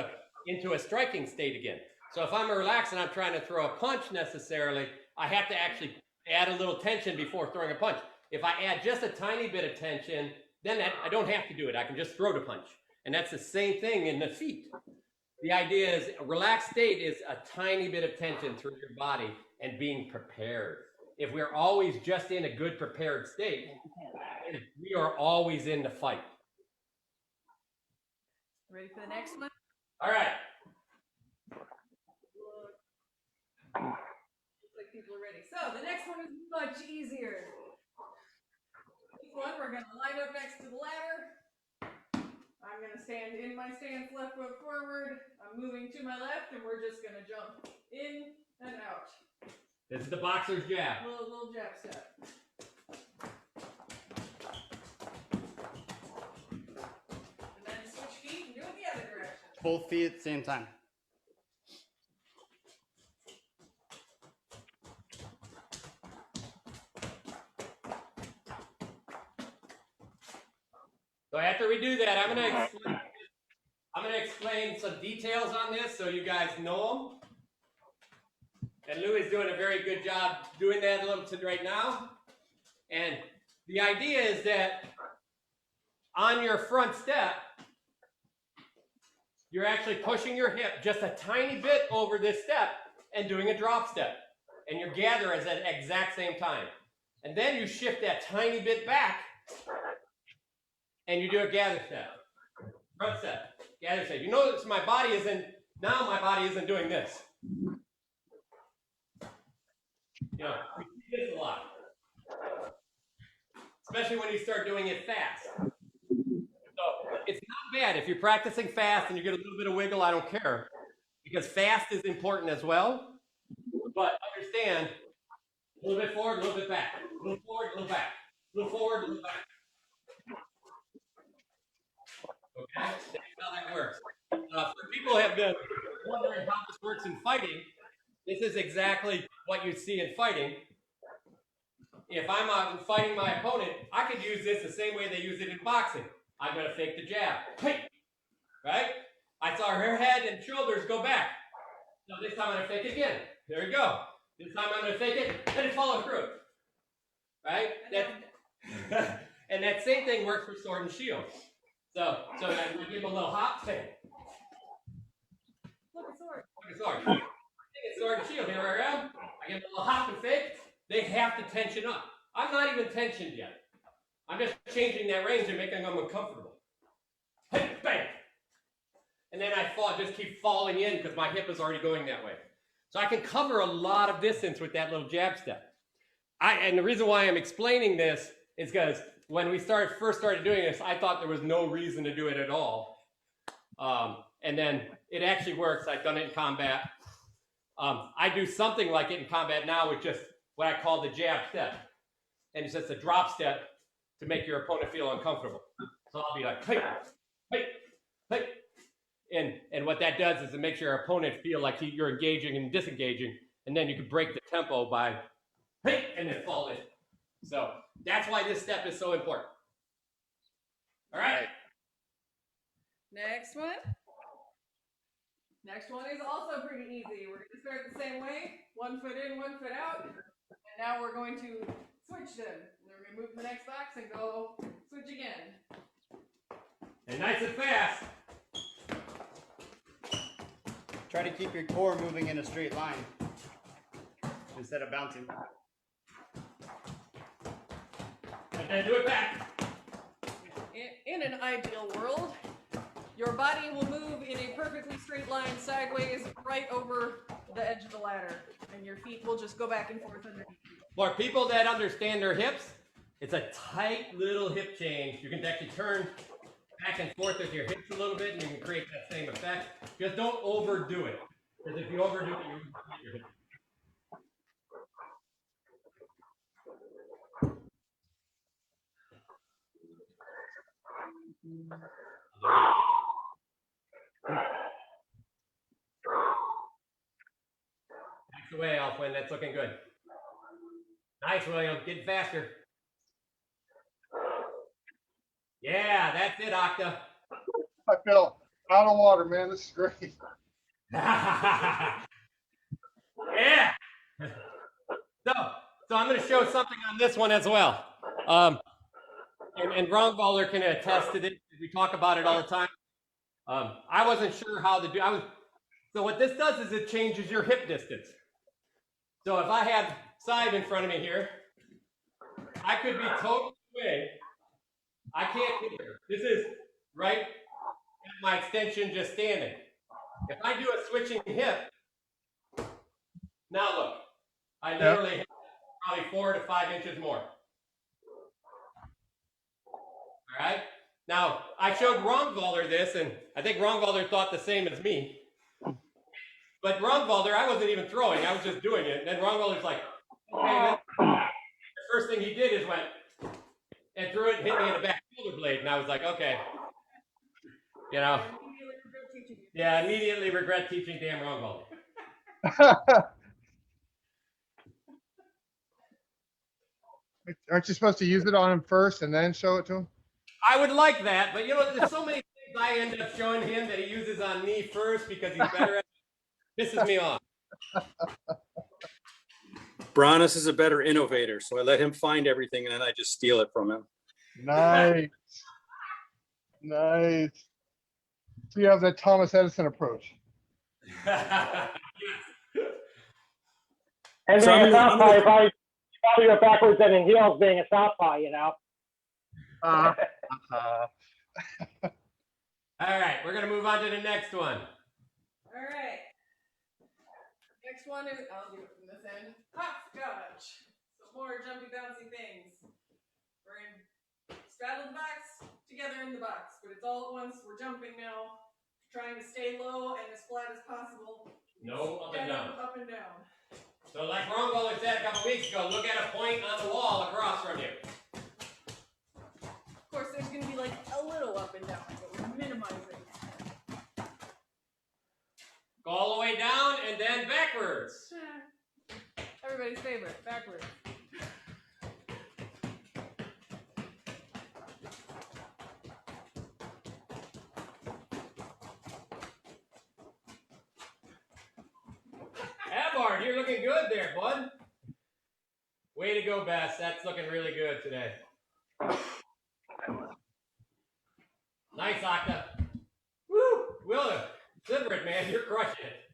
a striking state again. So if I'm relaxed and I'm trying to throw a punch necessarily, I have to actually add a little tension before throwing a punch. If I add just a tiny bit of tension, then I don't have to do it. I can just throw the punch. And that's the same thing in the feet. The idea is a relaxed state is a tiny bit of tension through your body and being prepared. If we're always just in a good prepared state, we are always in the fight. Ready for the next one? All right. Looks like people are ready. So the next one is much easier. This one, we're going to line up next to the ladder. I'm going to stand in my stance, left foot forward. I'm moving to my left, and we're just going to jump in and out. This is the boxer's jab. Little jab step. And then switch feet and do it the other direction. Both feet at the same time. So after we do that, I'm gonna explain some details on this so you guys know them. And Louis is doing a very good job doing that a little bit right now. And the idea is that on your front step, you're actually pushing your hip just a tiny bit over this step and doing a drop step. And your gather is at the exact same time. And then you shift that tiny bit back and you do a gather step. Front step, gather step. You notice my body isn't doing this. You know, we see this a lot. Especially when you start doing it fast. So it's not bad if you're practicing fast and you get a little bit of wiggle, I don't care. Because fast is important as well. But understand, a little bit forward, a little bit back. A little forward, a little back. A little forward, a little back. Okay, that's how that works. For people who have been wondering how this works in fighting, this is exactly what you see in fighting. If I'm fighting my opponent, I could use this the same way they use it in boxing. I'm going to fake the jab. Hey! Right? I saw her head and shoulders go back. Now this time I'm going to fake it again. There we go. This time I'm going to fake it and follow through. Right? And that same thing works for sword and shield. So I give him a little hop, say, Look at sword. look at sword. I think it's sword and shield. Here I am. I give him a little hop and fake. They have to tension up. I'm not even tensioned yet. I'm just changing that range and making them uncomfortable. Hey, bang! And then I just keep falling in because my hip is already going that way. So I can cover a lot of distance with that little jab step. And the reason why I'm explaining this is because when we first started doing this, I thought there was no reason to do it at all. And then it actually works. I've done it in combat. I do something like it in combat now with just what I call the jab step. And it's just a drop step to make your opponent feel uncomfortable. So I'll be like, hey, hey, hey. And what that does is it makes your opponent feel like you're engaging and disengaging. And then you can break the tempo by, hey, and then fall in. So that's why this step is so important. All right. Next one. Next one is also pretty easy. We're going to start the same way. 1 foot in, 1 foot out. And now we're going to switch them. We're going to move to the next box and go switch again. And nice and fast. Try to keep your core moving in a straight line instead of bouncing. And then do it back. In an ideal world, your body will move in a perfectly straight line sideways right over the edge of the ladder, and your feet will just go back and forth underneath you. For people that understand their hips, it's a tight little hip change. You can actually turn back and forth with your hips a little bit, and you can create that same effect. Just don't overdo it, because if you overdo it, you hit your hip. That's away, Alfwin. That's looking good. Nice, William. Getting faster. Yeah, that's it, Octa. I feel out of water, man. This is great. Yeah. So I'm going to show something on this one as well. And Ronvaler can attest to this. We talk about it all the time. I wasn't sure how to do. So what this does is it changes your hip distance. So if I have Sive in front of me here, I could be totally away. I can't get here. This is right at my extension just standing. If I do a switching hip, now look, I literally have probably 4 to 5 inches more. All right. Now I showed Ronvaler this, and I think Ronvaler thought the same as me. But Ronvaler, I wasn't even throwing; I was just doing it. And then Ronvaler's like, "Okay." The first thing he did is went and threw it and hit me in the back shoulder blade, and I was like, "Okay." You know. Yeah, immediately regret teaching damn Ronvaler. Aren't you supposed to use it on him first and then show it to him? I would like that, but you know, there's so many things I end up showing him that he uses on me first because he's better at it. Pisses me off. Bronis is a better innovator, so I let him find everything and then I just steal it from him. Nice. Nice. So you have the Thomas Edison approach. And So then I'm a gonna- southpaw, you probably go backwards and in heels being a southpaw, you know. All right, we're gonna move on to the next one. All right. Next one is, I'll do it from this end. Hopscotch. So more jumpy, bouncy things. We're in straddle the box, together in the box, but it's all at once. We're jumping now, trying to stay low and as flat as possible. No up and down. Up and down. So like Ronvaler said a couple weeks ago, look at a point on the wall across from you. Of course, there's going to be like a little up and down, but we're minimizing. Go all the way down and then backwards. Everybody's favorite, backwards. Abard, you're looking good there, bud. Way to go, Bess. That's looking really good today. Nice, Octa. Woo! William, deliver it, man. You're crushing it.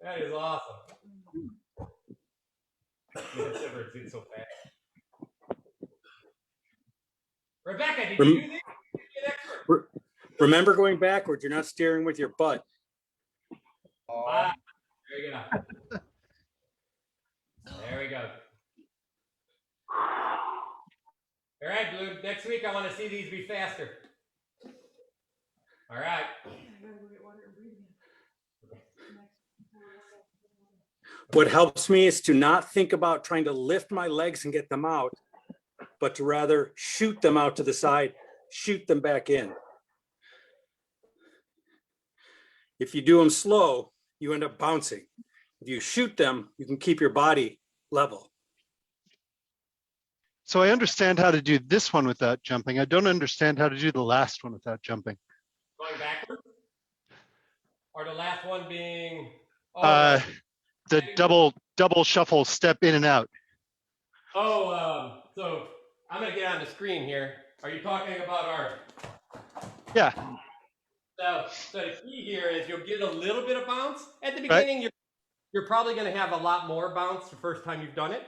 That is awesome. Yeah, Silver's doing so fast. Rebecca, did you do this? Remember going backwards. You're not steering with your butt. There you go. There we go. All right, Blue. Next week, I want to see these be faster. All right. What helps me is to not think about trying to lift my legs and get them out, but to rather shoot them out to the side, shoot them back in. If you do them slow, you end up bouncing. If you shoot them, you can keep your body level. So I understand how to do this one without jumping. I don't understand how to do the last one without jumping. Going backwards? Or the last one being... The double shuffle step in and out. So I'm going to get on the screen here. Are you talking about our... Yeah. So the key here is you'll get a little bit of bounce. At the beginning, right. You're probably going to have a lot more bounce the first time you've done it.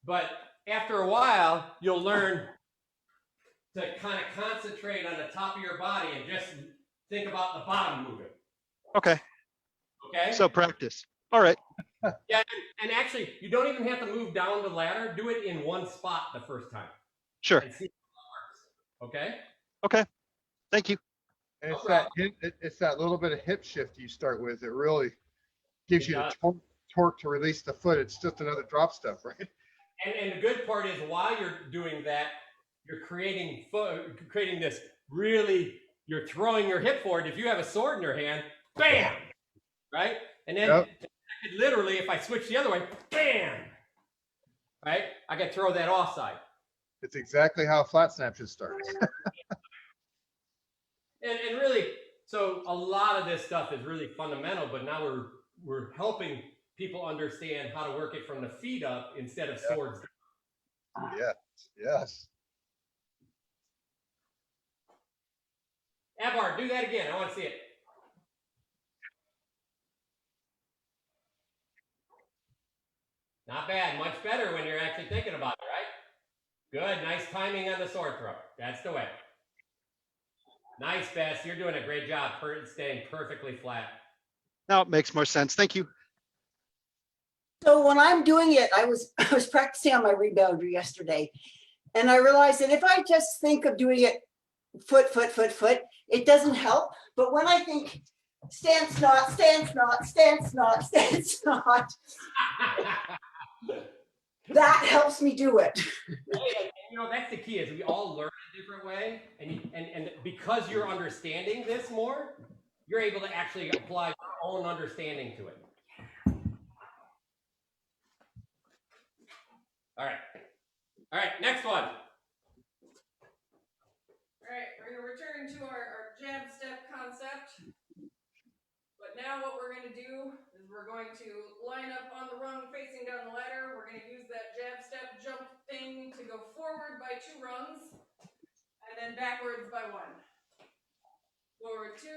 But after a while, you'll learn to kind of concentrate on the top of your body and just think about the bottom moving. Okay. Okay? So practice. All right. Yeah, and actually, you don't even have to move down the ladder. Do it in one spot the first time. Sure. And see how it works. Okay? Okay. Thank you. And it's that little bit of hip shift you start with. It really gives you the torque to release the foot. It's just another drop step, right? And the good part is while you're doing that, you're creating this really, you're throwing your hip forward. If you have a sword in your hand, bam, right? And then I could literally, if I switch the other way, bam, right? I can throw that offside. It's exactly how a flat snap should start. And really, so a lot of this stuff is really fundamental, but now we're helping people understand how to work it from the feet up instead of swords. Yes, yes. Abar, do that again. I want to see it. Not bad. Much better when you're actually thinking about it, right? Good. Nice timing on the sword throw. That's the way. Nice, Bess. You're doing a great job staying perfectly flat. Now it makes more sense. Thank you. So when I'm doing it, I was practicing on my rebounder yesterday, and I realized that if I just think of doing it foot, it doesn't help. But when I think stance not, stance not, stance not, stance not, that helps me do it. Hey, you know, that's the key is we all learn a different way. And because you're understanding this more, you're able to actually apply your own understanding to it. All right, next one. All right, we're going to return to our jab step concept. But now what we're going to do is we're going to line up on the rung facing down the ladder. We're going to use that jab step jump thing to go forward by 2 rungs and then backwards by 1. Forward 2,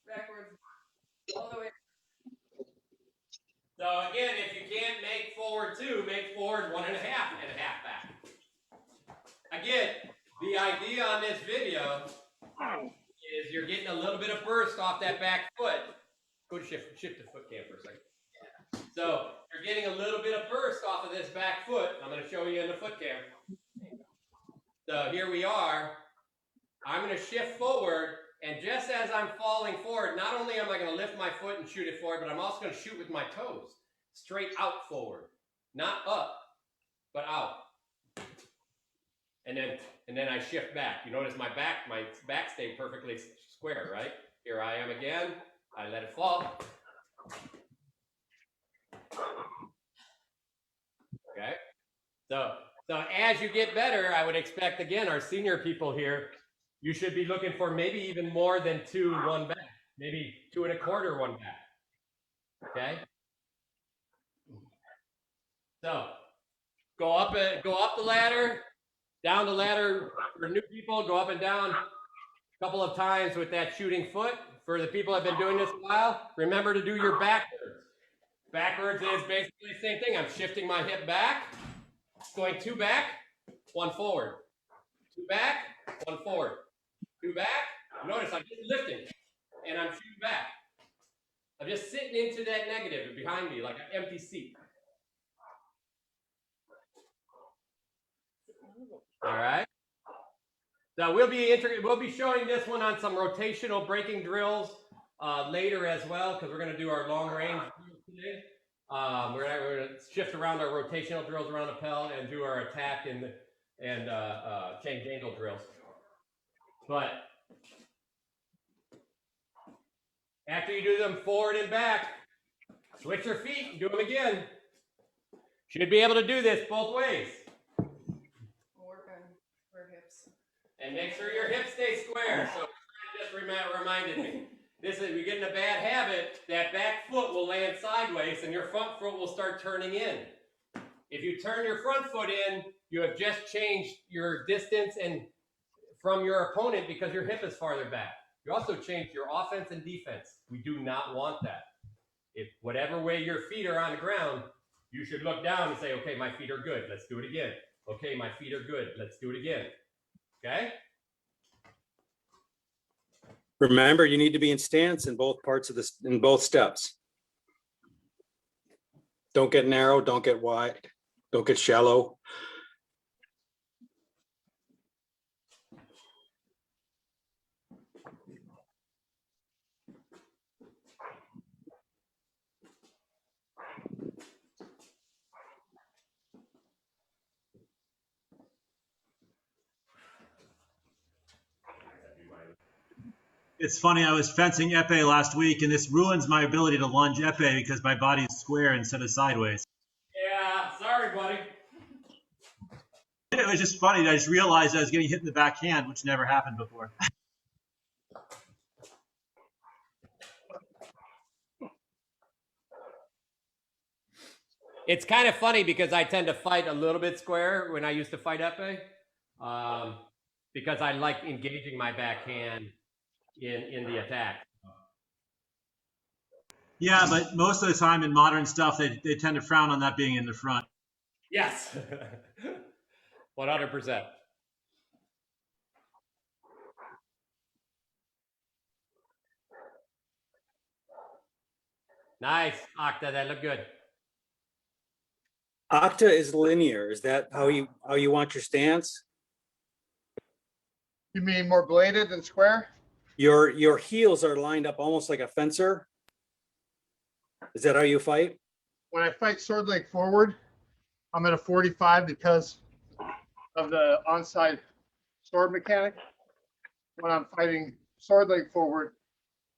backwards 1. All the way. So again, if you can't make forward 2, make forward 1.5 and a half back. Again, the idea on this video is you're getting a little bit of burst off that back foot. Go to shift the foot cam for a second. So you're getting a little bit of burst off of this back foot. I'm going to show you in the foot cam. So here we are. I'm going to shift forward, and just as I'm falling forward, not only am I going to lift my foot and shoot it forward, but I'm also going to shoot with my toes straight out forward, not up, but out. And then I shift back. You notice my back stayed perfectly square, right? Here I am again. I let it fall. Okay. So as you get better, I would expect, again, our senior people here, you should be looking for maybe even more than 2, 1 back, maybe 2 1/4, 1 back. Okay. So go up the ladder, down the ladder for new people. Go up and down a couple of times with that shooting foot. For the people that have been doing this a while, remember to do your backwards. Backwards is basically the same thing. I'm shifting my hip back, going 2 back, 1 forward, 2 back, 1 forward, 2 back. Notice I'm just lifting and I'm shooting back. I'm just sitting into that negative behind me like an empty seat. All right. So we'll be showing this one on some rotational breaking drills later as well, because we're going to do our long range today. We're going to shift around our rotational drills around the pelt and do our attack and change angle drills. But after you do them forward and back, switch your feet and do them again. Should be able to do this both ways. And make sure your hips stay square. So just reminded me. We get in a bad habit, that back foot will land sideways and your front foot will start turning in. If you turn your front foot in, you have just changed your distance and from your opponent because your hip is farther back. You also changed your offense and defense. We do not want that. If whatever way your feet are on the ground, you should look down and say, okay, my feet are good. Let's do it again. Okay, my feet are good. Let's do it again. Okay. Remember, you need to be in stance in both parts of this, in both steps. Don't get narrow, don't get wide, don't get shallow. It's funny, I was fencing epee last week, and this ruins my ability to lunge epee because my body is square instead of sideways. Yeah, sorry, buddy. It was just funny. I just realized I was getting hit in the backhand, which never happened before. It's kind of funny because I tend to fight a little bit square when I used to fight epee, because I like engaging my backhand in the attack. Yeah, but most of the time in modern stuff, they tend to frown on that being in the front. Yes, 100%. Nice, Octa. That looked good. Octa is linear. Is that how you want your stance? You mean more bladed than square? Your heels are lined up almost like a fencer. Is that how you fight? When I fight sword leg forward, I'm at a 45 because of the onside sword mechanic. When I'm fighting sword leg forward,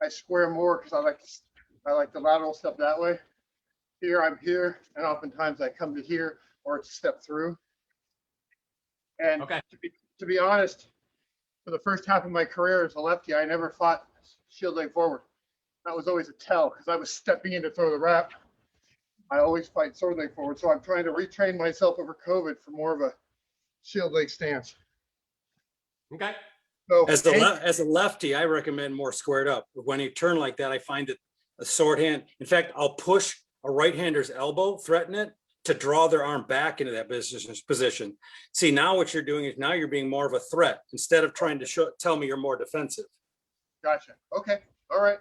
I square more because I like the lateral step that way. Here I'm here, and oftentimes I come to here or it's a step through. And okay. To be honest, for the first half of my career as a lefty, I never fought shield leg forward. That was always a tell because I was stepping in to throw the wrap. I always fight sword leg forward, so I'm trying to retrain myself over COVID for more of a shield leg stance. Okay. So as a lefty, I recommend more squared up. When you turn like that, I find it a sword hand. In fact, I'll push a right-hander's elbow, threaten it to draw their arm back into that position. See, now what you're doing is now you're being more of a threat instead of trying to tell me you're more defensive. Gotcha. Okay. All right.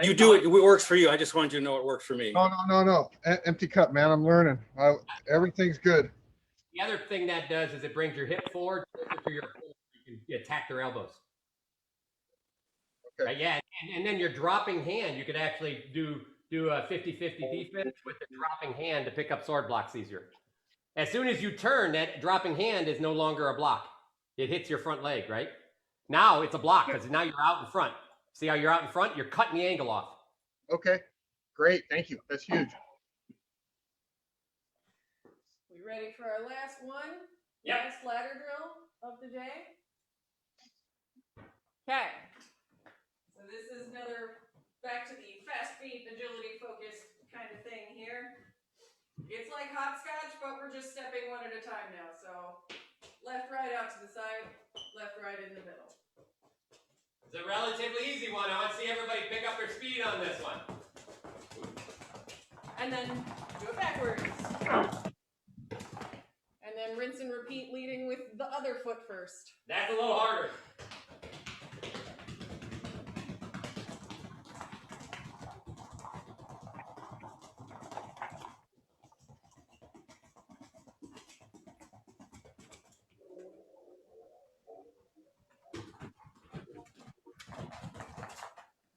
You do it. It works for you. I just wanted you to know it works for me. No. Empty cup, man. I'm learning. Everything's good. The other thing that does is it brings your hip forward to your opponent. You can attack their elbows. Okay. Yeah, and then your dropping hand, you could actually do a 50-50 defense with the dropping hand to pick up sword blocks easier. As soon as you turn, that dropping hand is no longer a block. It hits your front leg, right? Now it's a block because now you're out in front. See how you're out in front? You're cutting the angle off. Okay. Great. Thank you. That's huge. We ready for our last one? Yep. Last ladder drill of the day? Okay. So this is another back to the fast feet, agility focused kind of thing here. It's like hopscotch, but we're just stepping one at a time now. So left, right, out to the side, left, right in the middle. It's a relatively easy one. I want to see everybody pick up their speed on this one. And then do it backwards. And then rinse and repeat, leading with the other foot first. That's a little harder.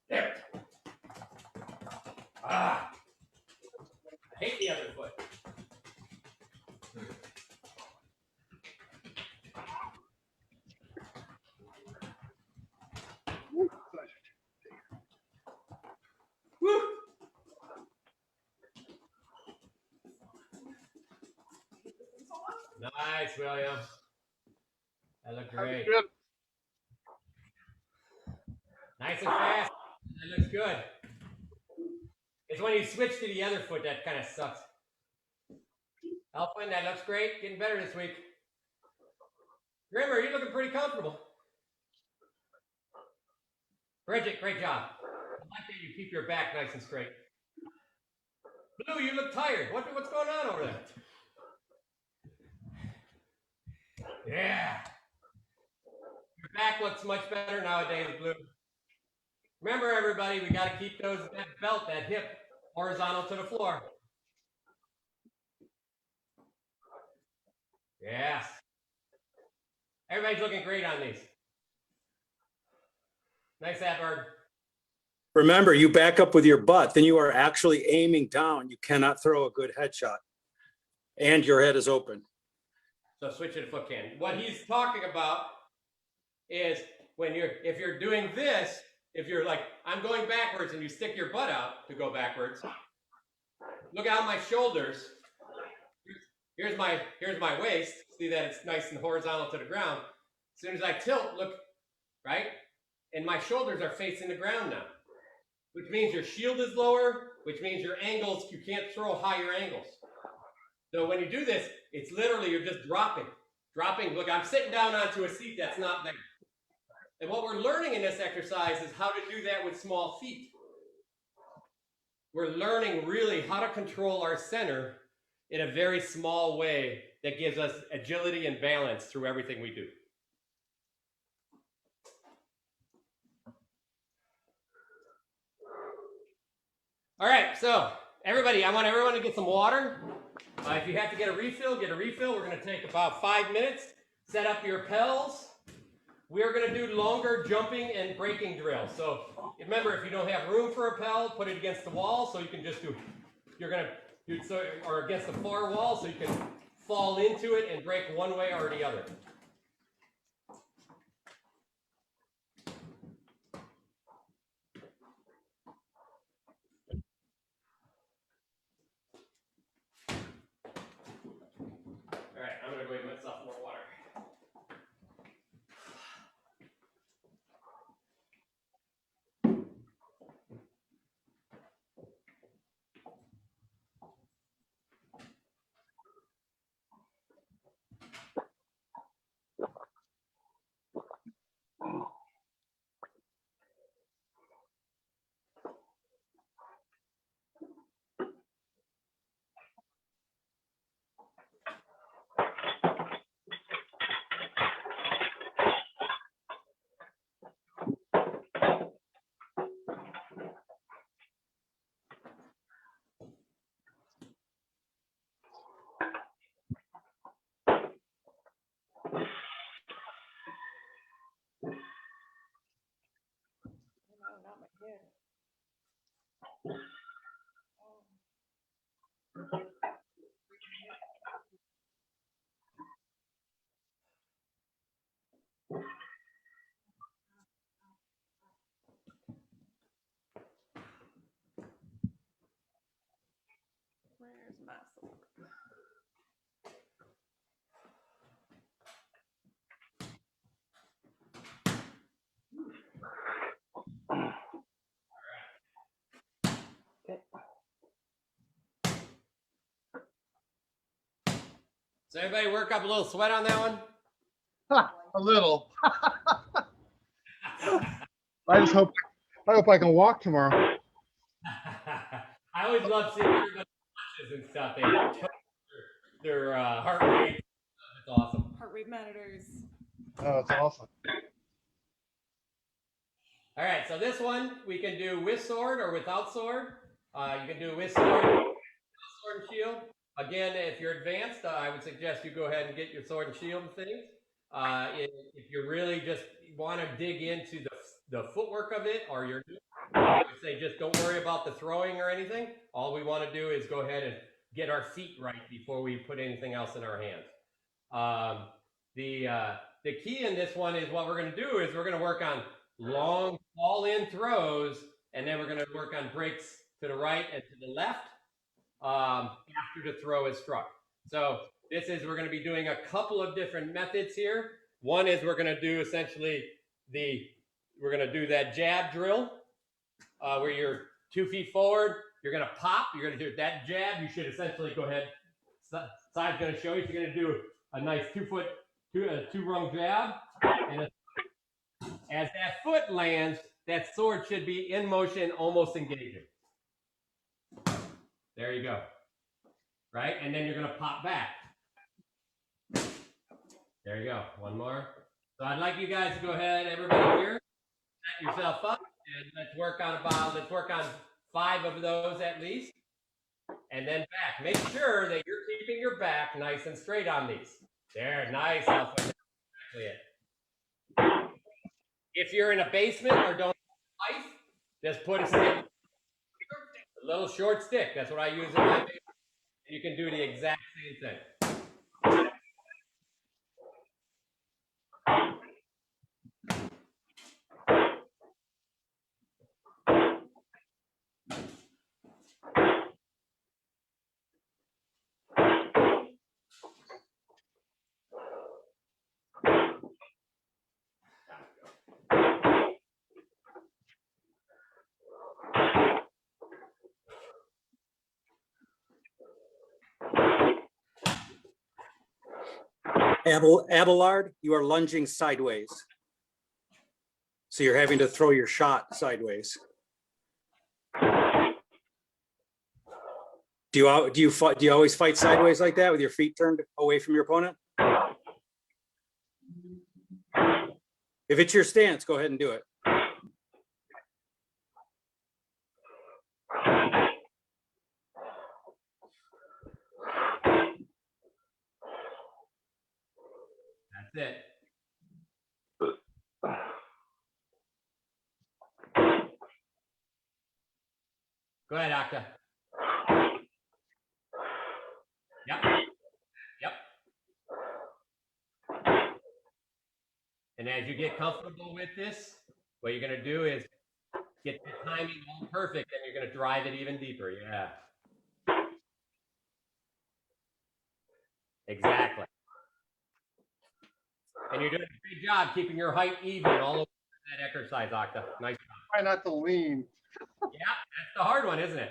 There. I hate the other foot. Woo! Nice, William. That looked great. Good. Nice and fast. That looks good. It's when you switch to the other foot that kind of sucks. Alpine, that looks great. Getting better this week. Grimmer, you're looking pretty comfortable. Bridget, great job. I like that you keep your back nice and straight. Blue, you look tired. What's going on over there? Yeah. Your back looks much better nowadays, Blue. Remember, everybody, we got to keep that belt, that hip, horizontal to the floor. Yes. Everybody's looking great on these. Nice that bird. Remember, you back up with your butt, then you are actually aiming down. You cannot throw a good headshot. And your head is open. So switch it to foot can. What he's talking about is if you're doing this, if you're like, I'm going backwards and you stick your butt out to go backwards, look out my shoulders. Here's my waist. See that it's nice and horizontal to the ground. As soon as I tilt, look, right? And my shoulders are facing the ground now, which means your shield is lower, which means your angles, you can't throw higher angles. So when you do this, it's literally, you're just dropping. Look, I'm sitting down onto a seat that's not there. And what we're learning in this exercise is how to do that with small feet. We're learning really how to control our center in a very small way that gives us agility and balance through everything we do. All right, so everybody, I want everyone to get some water. If you have to get a refill, get a refill. We're going to take about 5 minutes. Set up your pels. We're going to do longer jumping and braking drills. So remember, if you don't have room for a pel, put it against the wall so you can just do, you're going to do so, or against the far wall so you can fall into it and break one way or the other. All right, I'm going to go get myself more water. Where's my sword? So everybody work up a little sweat on that one? A little. I hope I can walk tomorrow. I always love seeing everybody watches and stuff. They check their heart rate. It's awesome. Heart rate monitors. Oh, it's awesome. All right, so this one we can do with sword or without sword. You can do with sword, without sword and shield. Again, if you're advanced, I would suggest you go ahead and get your sword and shield and things. If you really just want to dig into the footwork of it, or you're new, I would say just don't worry about the throwing or anything. All we want to do is go ahead and get our feet right before we put anything else in our hands. The key in this one is what we're going to do is we're going to work on long fall-in throws, and then we're going to work on breaks to the right and to the left after the throw is struck. So we're going to be doing a couple of different methods here. One is we're going to do essentially we're going to do that jab drill where you're 2 feet forward, you're going to pop, you're going to do that jab. You should essentially go ahead. Side's going to show you. You're going to do a nice 2-rung jab, and as that foot lands, that sword should be in motion, almost engaging. There you go. Right? And then you're going to pop back. There you go. One more. So I'd like you guys to go ahead, everybody here, set yourself up, and let's work on 5 of those at least. And then back. Make sure that you're keeping your back nice and straight on these. There, nice. That's exactly it. If you're in a basement or don't have ice, just put a stick, a little short stick. That's what I use in my basement. You can do the exact same thing. Abelard, you are lunging sideways. So you're having to throw your shot sideways. Do you always fight sideways like that with your feet turned away from your opponent? If it's your stance, go ahead and do it. That's it. Go ahead, Octa. Yep. Yep. And as you get comfortable with this, what you're going to do is get the timing all perfect, and you're going to drive it even deeper. Yeah. Exactly. And you're doing a great job keeping your height even all over that exercise, Octa. Nice job. Try not to lean. Yeah, that's the hard one, isn't it?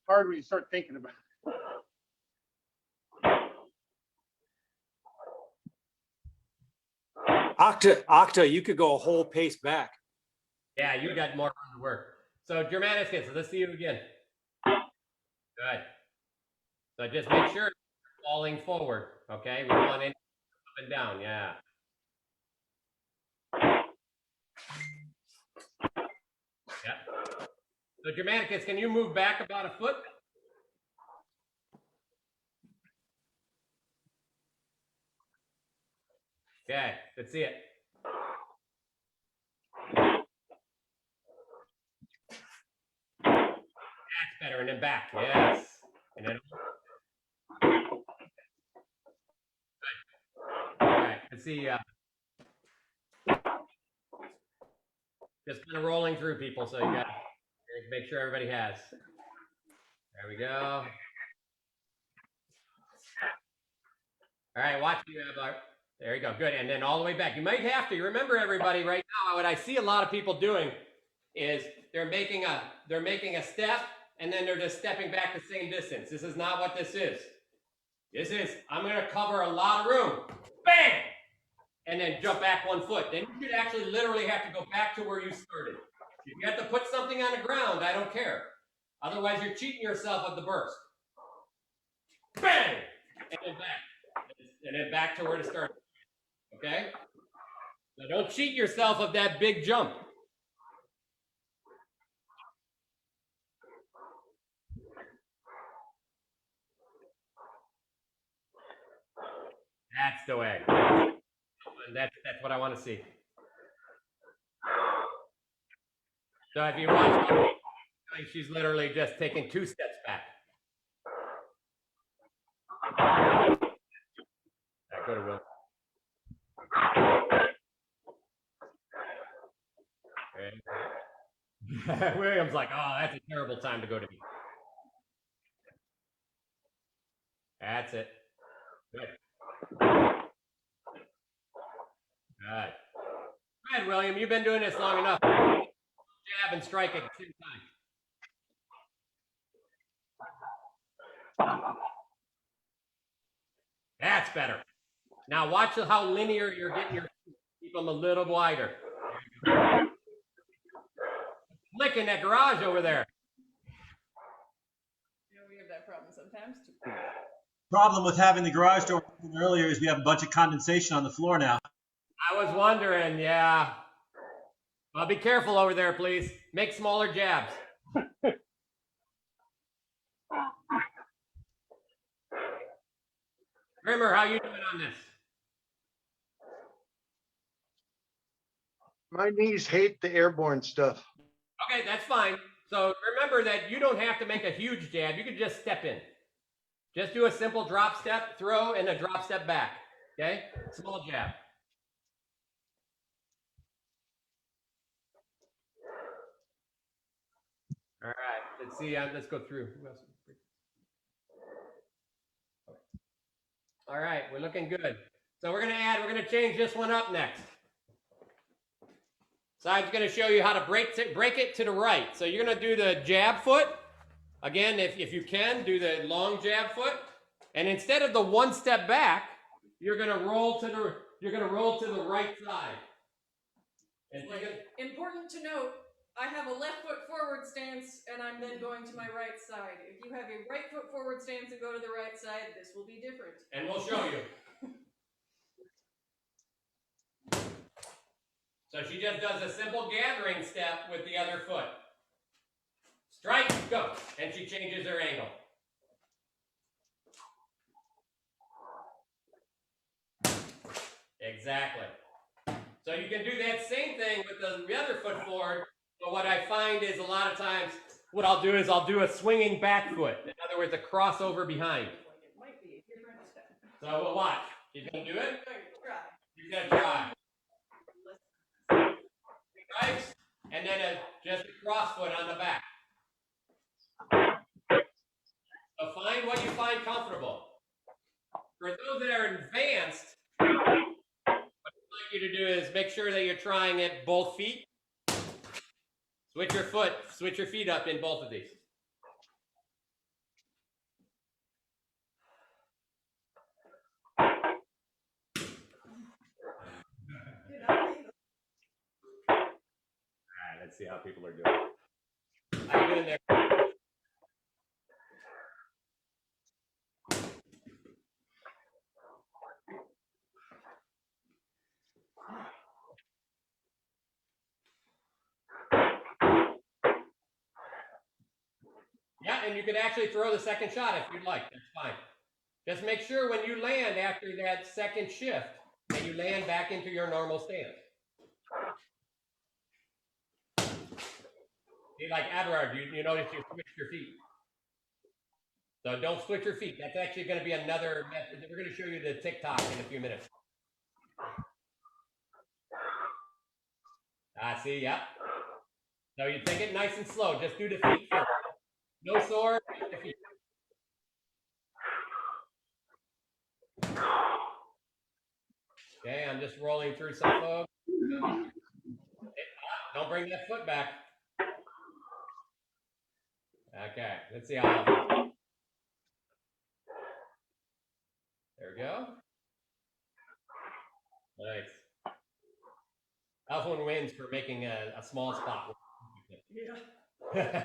Hard when you start thinking about it. Octa, you could go a whole pace back. Yeah, you got more room to work. So Germanicus, let's see you again. Good. So just make sure you're falling forward, okay? We want it up and down, yeah. Yep. So Germanicus, can you move back about a foot? Okay, let's see it. That's better, and then back, yes. And then good. All right, let's see. Just kind of rolling through people, so you got to make sure everybody has. There we go. All right, watch you, Ablar. There you go, good. And then all the way back. You might have to. You remember, everybody, right now, what I see a lot of people doing is they're making a step, and then they're just stepping back the same distance. This is not what this is. This is, I'm going to cover a lot of room. Bang! And then jump back 1 foot. Then you should actually literally have to go back to where you started. If you have to put something on the ground, I don't care. Otherwise, you're cheating yourself of the burst. Bang! And then back. And then back to where to start. Okay? So don't cheat yourself of that big jump. That's the way. That's what I want to see. So if you watch, she's literally just taking 2 steps back. Right, go to Will. Okay. William's like, oh, that's a terrible time to go to me. That's it. Good. Good. Good, William. You've been doing this long enough. Jab and strike at the same time. That's better. Now watch how linear you're getting your feet. Keep them a little wider. Flicking that garage over there. You know, we have that problem sometimes too. Problem with having the garage door open earlier is we have a bunch of condensation on the floor now. I was wondering, yeah. Well, be careful over there, please. Make smaller jabs. Grimmer, how you doing on this? My knees hate the airborne stuff. Okay, that's fine. So remember that you don't have to make a huge jab. You can just step in. Just do a simple drop step, throw, and a drop step back. Okay? Small jab. All right, let's see. Let's go through. Who else? All right, we're looking good. So we're gonna change this one up next. So I'm going to show you how to break it to the right. So you're going to do the jab foot. Again, if you can, do the long jab foot. And instead of the one step back, you're going to roll to the right side. And Important to note, I have a left foot forward stance and I'm then going to my right side. If you have a right foot forward stance and go to the right side, this will be different. And we'll show you. So she just does a simple gathering step with the other foot. Strike, go. And she changes her angle. Exactly. So you can do that same thing with the other foot forward, but what I find is a lot of times what I'll do is I'll do a swinging back foot. In other words, a crossover behind. It might be a different step. So we'll watch. She's going to do it? She's going to try. Strikes, and then just a cross foot on the back. So find what you find comfortable. For those that are advanced, what I'd like you to do is make sure that you're trying it both feet. Switch your feet up in both of these. All right, let's see how people are doing. How you doing there? Yeah, and you can actually throw the second shot if you'd like. That's fine. Just make sure when you land after that second shift, that you land back into your normal stance. See, like Aberard, you notice you switched your feet. So don't switch your feet. That's actually going to be another method. We're going to show you the TikTok in a few minutes. See, yeah. So you take it nice and slow. Just do the feet first. No sword, just the feet. Okay, I'm just rolling through some folks. Don't bring that foot back. Okay, let's see how. There we go. Nice. That one wins for making a small spot. Yeah.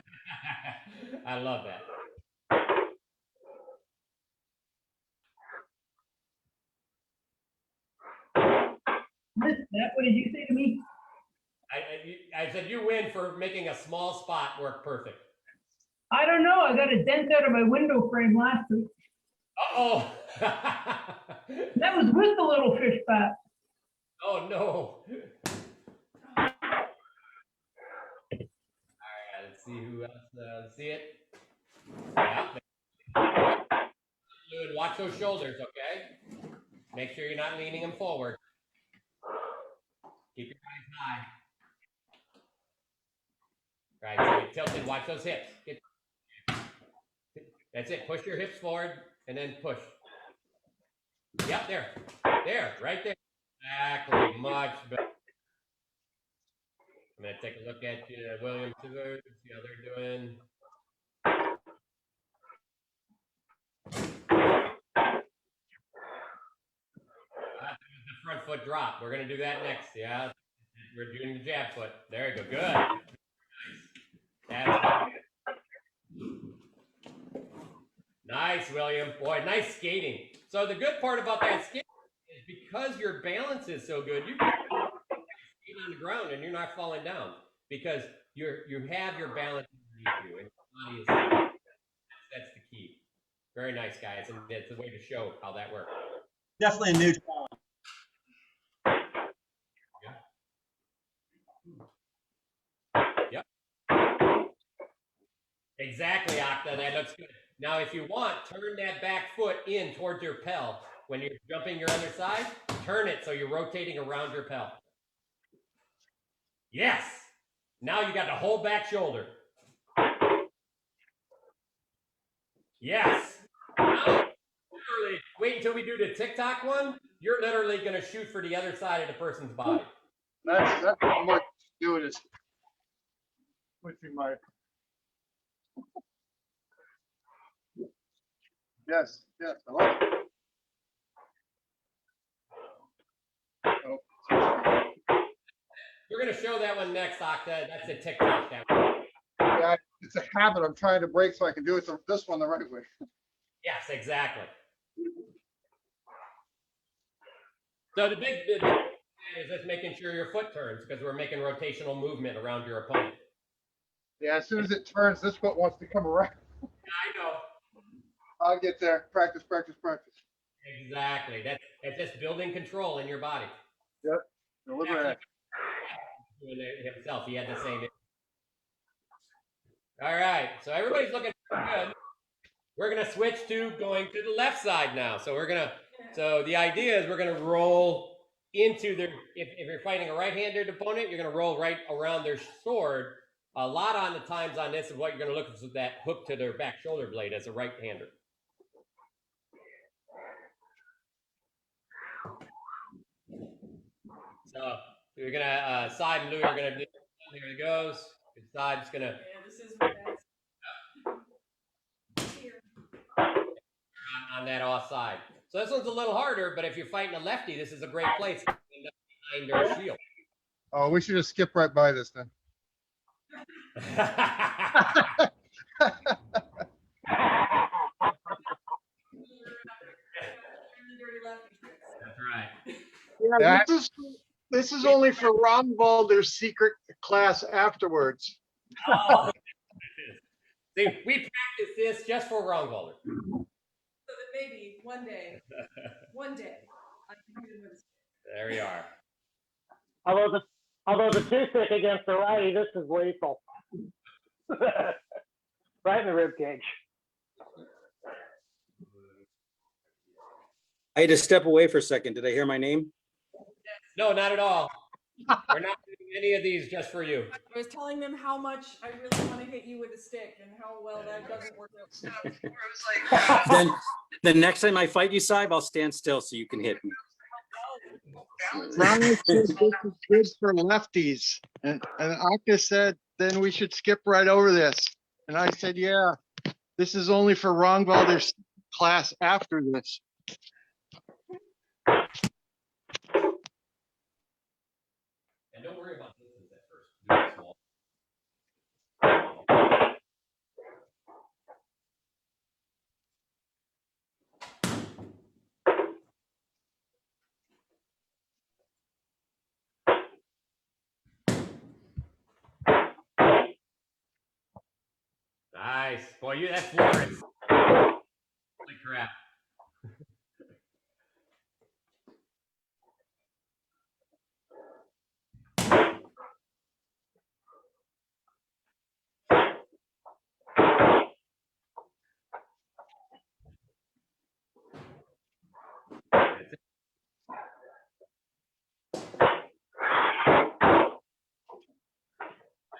I love that. What did you say to me? I said you win for making a small spot work perfect. I don't know. I got a dent out of my window frame last week. Uh-oh. That was with the little fish bat. Oh, no. All right, let's see who else see it. Yeah. Watch those shoulders, okay? Make sure you're not leaning them forward. Keep your eyes high. Right, so tilted. Watch those hips. That's it. Push your hips forward and then push. Yep, there. There, right there. Exactly. Much better. I'm going to take a look at William Stewart, see how they're doing. The front foot drop. We're going to do that next. Yeah. We're doing the jab foot. There you go. Good. That's nice, William. Boy, nice skating. So the good part about that skating is because your balance is so good, you can skate on the ground and you're not falling down because you have your balance underneath you and your body is that's the key. Very nice, guys, and it's a way to show how that works. Definitely a new challenge. Exactly, Akta. That looks good. Now, if you want, turn that back foot in towards your pel. When you're jumping your underside, turn it so you're rotating around your pel. Yes. Now you got the whole back shoulder. Yes. Now, literally, wait until we do the TikTok one. You're literally going to shoot for the other side of the person's body. That's what I'm going to do. It is switching my. Yes, yes, I love it. Oh, We're going to show that one next, Akta. That's a TikTok. That one. yeah, it's a habit I'm trying to break so I can do it this one the right way. Yes, exactly. So the big thing is just making sure your foot turns because we're making rotational movement around your opponent. Yeah, as soon as it turns, this foot wants to come around. I know. I'll get there. Practice, practice, practice. Exactly. That's just building control in your body. Yep. Deliberate. Doing it himself, he had the same. All right. So everybody's looking good. We're gonna switch to going to the left side now. So So the idea is we're gonna roll into their. If you're fighting a right-handed opponent, you're gonna roll right around their sword. A lot on the times on this is what you're gonna look for that hook to their back shoulder blade as a right-hander. So you're gonna side and Louis are gonna do. Here it goes. Good side. Just gonna. Yeah, this is my bad. Here. On that offside. So this one's a little harder, but if you're fighting a lefty, this is a great place to end up behind their shield. Oh, we should just skip right by this then. That's right. Yeah, this is only for Ronwalder's secret class afterwards. Oh, see, we practice this just for Ronwalder. So that maybe one day, I can do this. There we are. Although the toothpick against the righty, this is lethal. Right in the rib cage. I had to step away for a second. Did I hear my name? No, not at all. We're not doing any of these just for you. I was telling them how much I really want to hit you with a stick and how well that doesn't work out. Then the next time I fight you, Saib, I'll stand still so you can hit me. Ronald said this is good for lefties. And Akta said, then we should skip right over this. And I said, yeah, this is only for Ronwalder's class after this. And don't worry about distance at first. Do it small. Nice. Boy, that's Florence. Holy crap.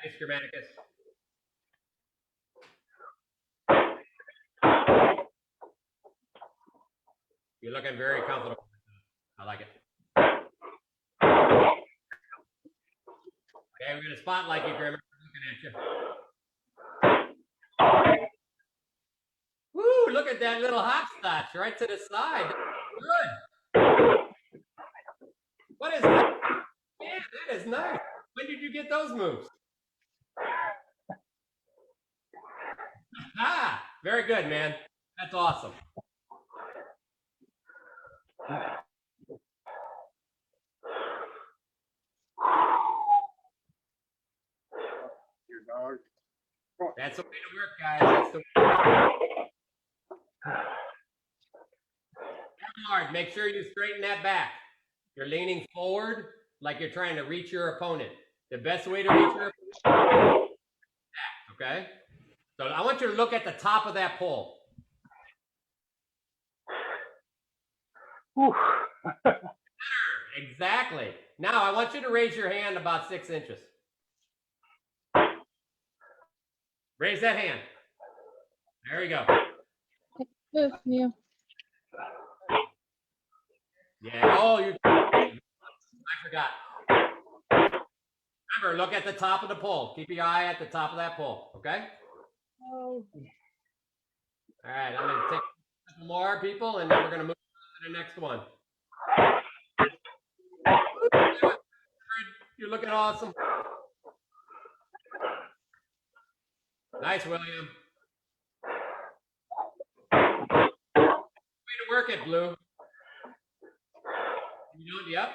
Nice, Grammaticus. You're looking very comfortable. I like it. Okay, we're going to spotlight you, Grammer. Looking at you. Woo, look at that little hopscotch right to the side. Good. What is that? Man, that is nice. When did you get those moves? Ah, very good, man. That's awesome. That's the way to work, guys. That's the way. Hard. Make sure you straighten that back. You're leaning forward like you're trying to reach your opponent. The best way to reach your opponent is back, okay? So I want you to look at the top of that pole. Exactly. Now I want you to raise your hand about 6 inches. Raise that hand. There we go. Yeah. Yeah. Oh, I forgot. Remember, look at the top of the pole. Keep your eye at the top of that pole. Okay. Oh. All right. I'm going to take a couple more people, and then we're going to move on to the next one. You're looking awesome. Nice, William. Way to work it, Blue. Yep.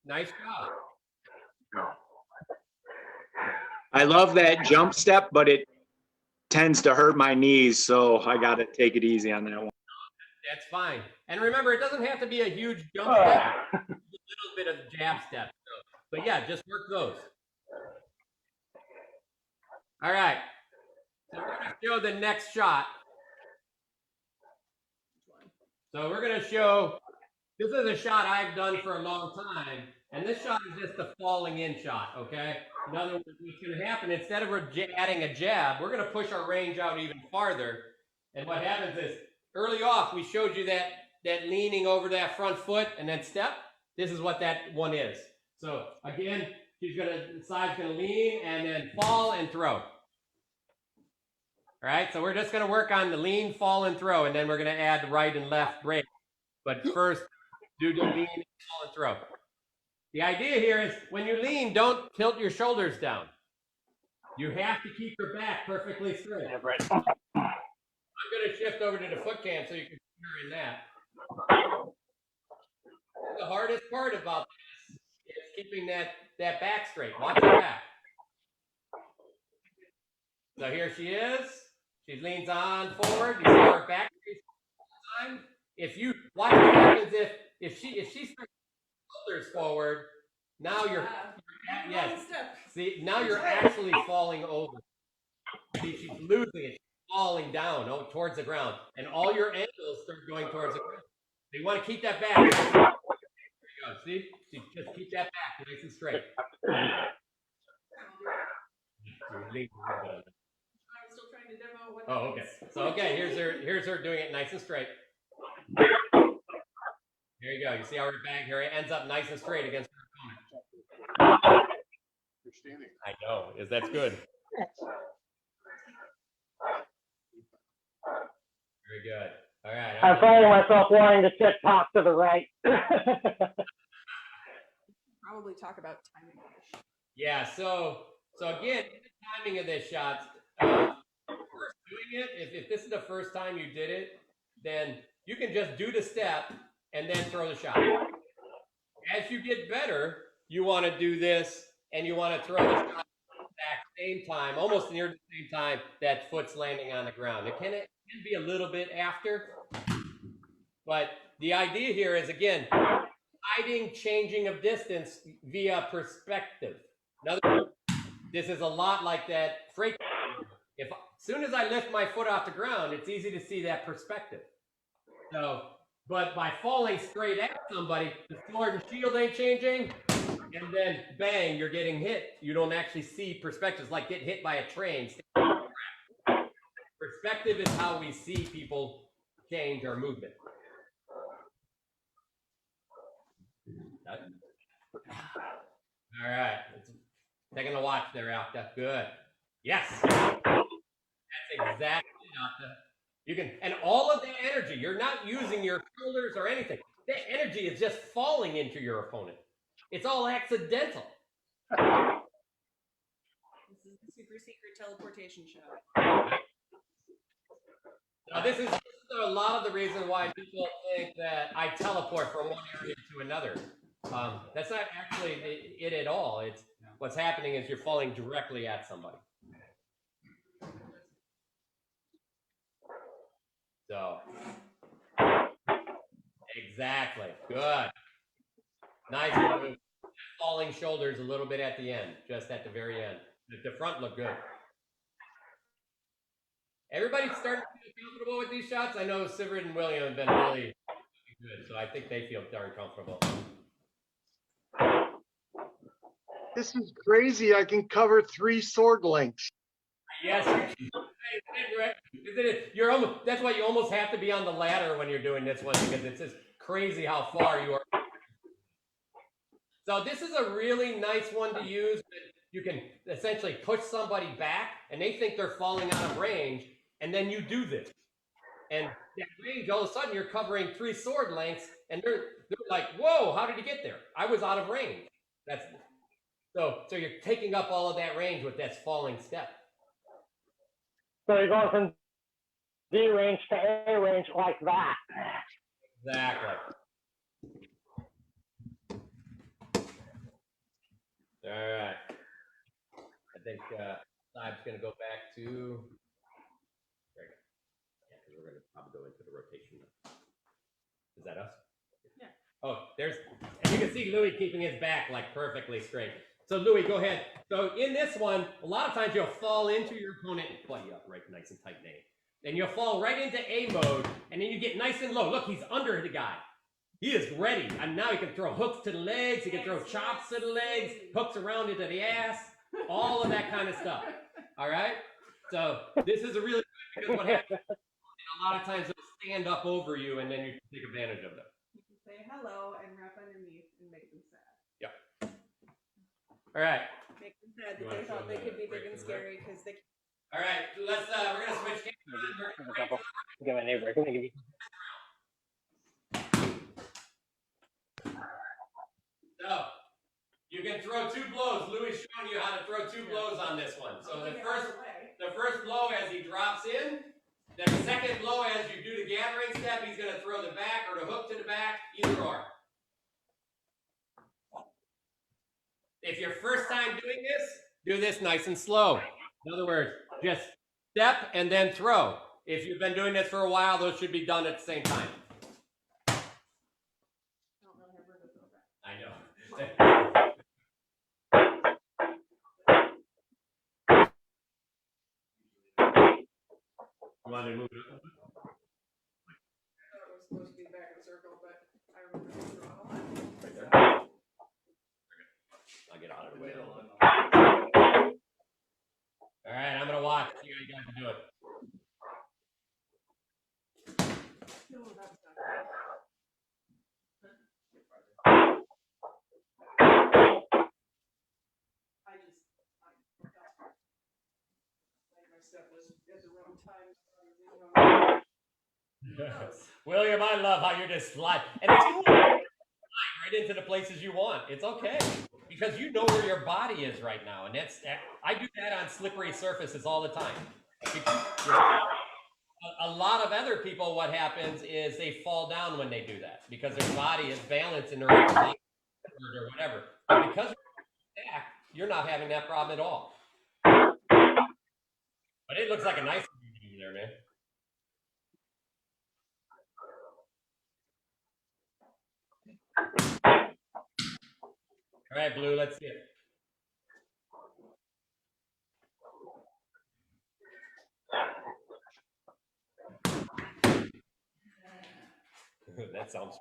Nice job. I love that jump step, but it tends to hurt my knees, so I got to take it easy on that one. That's fine. And remember, it doesn't have to be a huge jump step. A little bit of jab step. But yeah, just work those. All right. So we're going to show the next shot. So we're going to show, this is a shot I've done for a long time. And this shot is just a falling in shot, okay? In other words, what's going to happen, instead of adding a jab, we're going to push our range out even farther. And what happens is, early off, we showed you that leaning over that front foot and then step. This is what that one is. So again, Sai's going to lean and then fall and throw. All right, so we're just going to work on the lean, fall, and throw, and then we're going to add the right and left break. But first, do the lean, fall, and throw. The idea here is when you lean, don't tilt your shoulders down. You have to keep your back perfectly straight. Yeah, right. I'm going to shift over to the foot cam so you can see her in that. The hardest part about this is keeping that back straight. Watch your back. So here she is. She leans on forward. You see her back all the time. If you watch what happens if she starts shoulders forward, now you're yes. See, now you're actually falling over. See, she's losing it. She's falling down towards the ground, and all your ankles start going towards the ground. So you want to keep that back. There you go. See, just keep that back nice and straight. Still trying to demo what Oh, okay. So okay, here's her doing it nice and straight. There you go. You see how her back here ends up nice and straight against her opponent. You're standing. I know. That's good. Very good. All right. I'm finding myself wanting to sit top to the right. Probably talk about timing. Yeah. So again, the timing of this shot. First doing it, if this is the first time you did it, then you can just do the step and then throw the shot. As you get better, you want to do this and you want to throw the shot at the same time, almost near the same time that foot's landing on the ground. It can be a little bit after, but the idea here is, again, hiding changing of distance via perspective. In other words, this is a lot like that freight. As soon as I lift my foot off the ground, it's easy to see that perspective. So, but by falling straight at somebody, the sword and shield ain't changing, and then bang, you're getting hit. You don't actually see perspectives, like get hit by a train. Perspective is how we see people change our movement. All right, taking a watch there, Alta. Good. Yes. That's exactly it, Alta. You can, and all of that energy, you're not using your shoulders or anything. That energy is just falling into your opponent. It's all accidental. This is the super secret teleportation shot. Now, this is a lot of the reason why people think that I teleport from one area to another. That's not actually it at all. It's what's happening is you're falling directly at somebody. So, exactly. Good. Nice move. Falling shoulders a little bit at the end, just at the very end. The front looked good. Everybody starting to feel comfortable with these shots. I know Sivert and William have been really good, so I think they feel darn comfortable. This is crazy. I can cover 3 sword lengths. Yes, you're almost. That's why you almost have to be on the ladder when you're doing this one because it's just crazy how far you are. So this is a really nice one to use. You can essentially push somebody back, and they think they're falling out of range, and then you do this, and that range all of a sudden you're covering 3 sword lengths, and they're like, "Whoa, how did he get there? I was out of range." That's so you're taking up all of that range with that falling step. So you're going from D range to A range like that. Exactly. All right. I think Sibe's going to go back to. There you go. Yeah, because we're going to probably go into the rotation now. Is that us? Yeah. Oh, there's. And you can see Louis keeping his back like perfectly straight. So Louis, go ahead. So in this one, a lot of times you'll fall into your opponent and buddy up right nice and tight and A. And you'll fall right into A mode, and then you get nice and low. Look, he's under the guy. He is ready. And now he can throw hooks to the legs, he can throw chops to the legs, hooks around into the ass, all of that kind of stuff. All right? So this is a really good because what happens a lot of times they'll stand up over you and then you can take advantage of them. You can say hello and wrap underneath and make them sad. Yep. All right. Make them sad that they thought they could be big and scary because they. All right, let's we're gonna switch cameras. Give my neighbor. I'm gonna give you. So you can throw 2 blows. Louis is showing you how to throw 2 blows on this one. So the first blow as he drops in, the second blow as you do the gathering step, he's gonna throw the back or the hook to the back, either or. If your first time doing this, do this nice and slow. In other words, just step and then throw. If you've been doing this for a while, those should be done at the same time. I know. You want to move it up? I thought it was supposed to be back in a circle, but I remember it wrong a lot. Right there. I'll get out of the way. All right, I'm gonna watch. See how you guys do it. No, that's not my stuff was at the wrong time. William, I love how you're just slide, and it's cool. Slide right into the places you want. It's okay because you know where your body is right now, and I do that on slippery surfaces all the time. A lot of other people, what happens is they fall down when they do that because their body is balanced in the right spot or whatever. But because you're back, you're not having that problem at all. But it looks like a nice one there, man. All right, Blue, let's see it. That sounds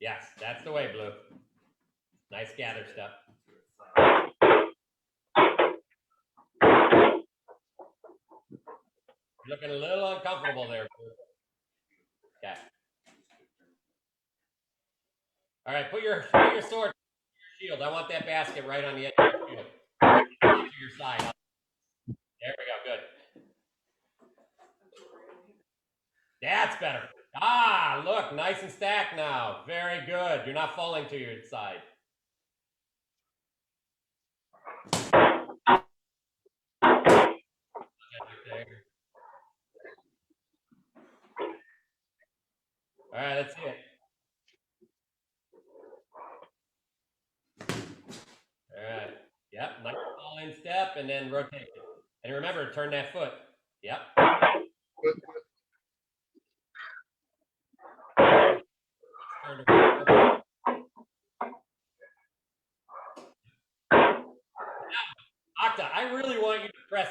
Yes, that's the way, Blue. Nice gather step. You're looking a little uncomfortable there, Blue. Okay. All right, put your sword on your shield. I want that basket right on the edge of your shield. To your side. There we go, good. That's better. Ah, look, nice and stacked now. Very good. You're not falling to your side. All right, let's see it. All right. Yep, nice fall in step and then rotate it. And remember, turn that foot. Yep.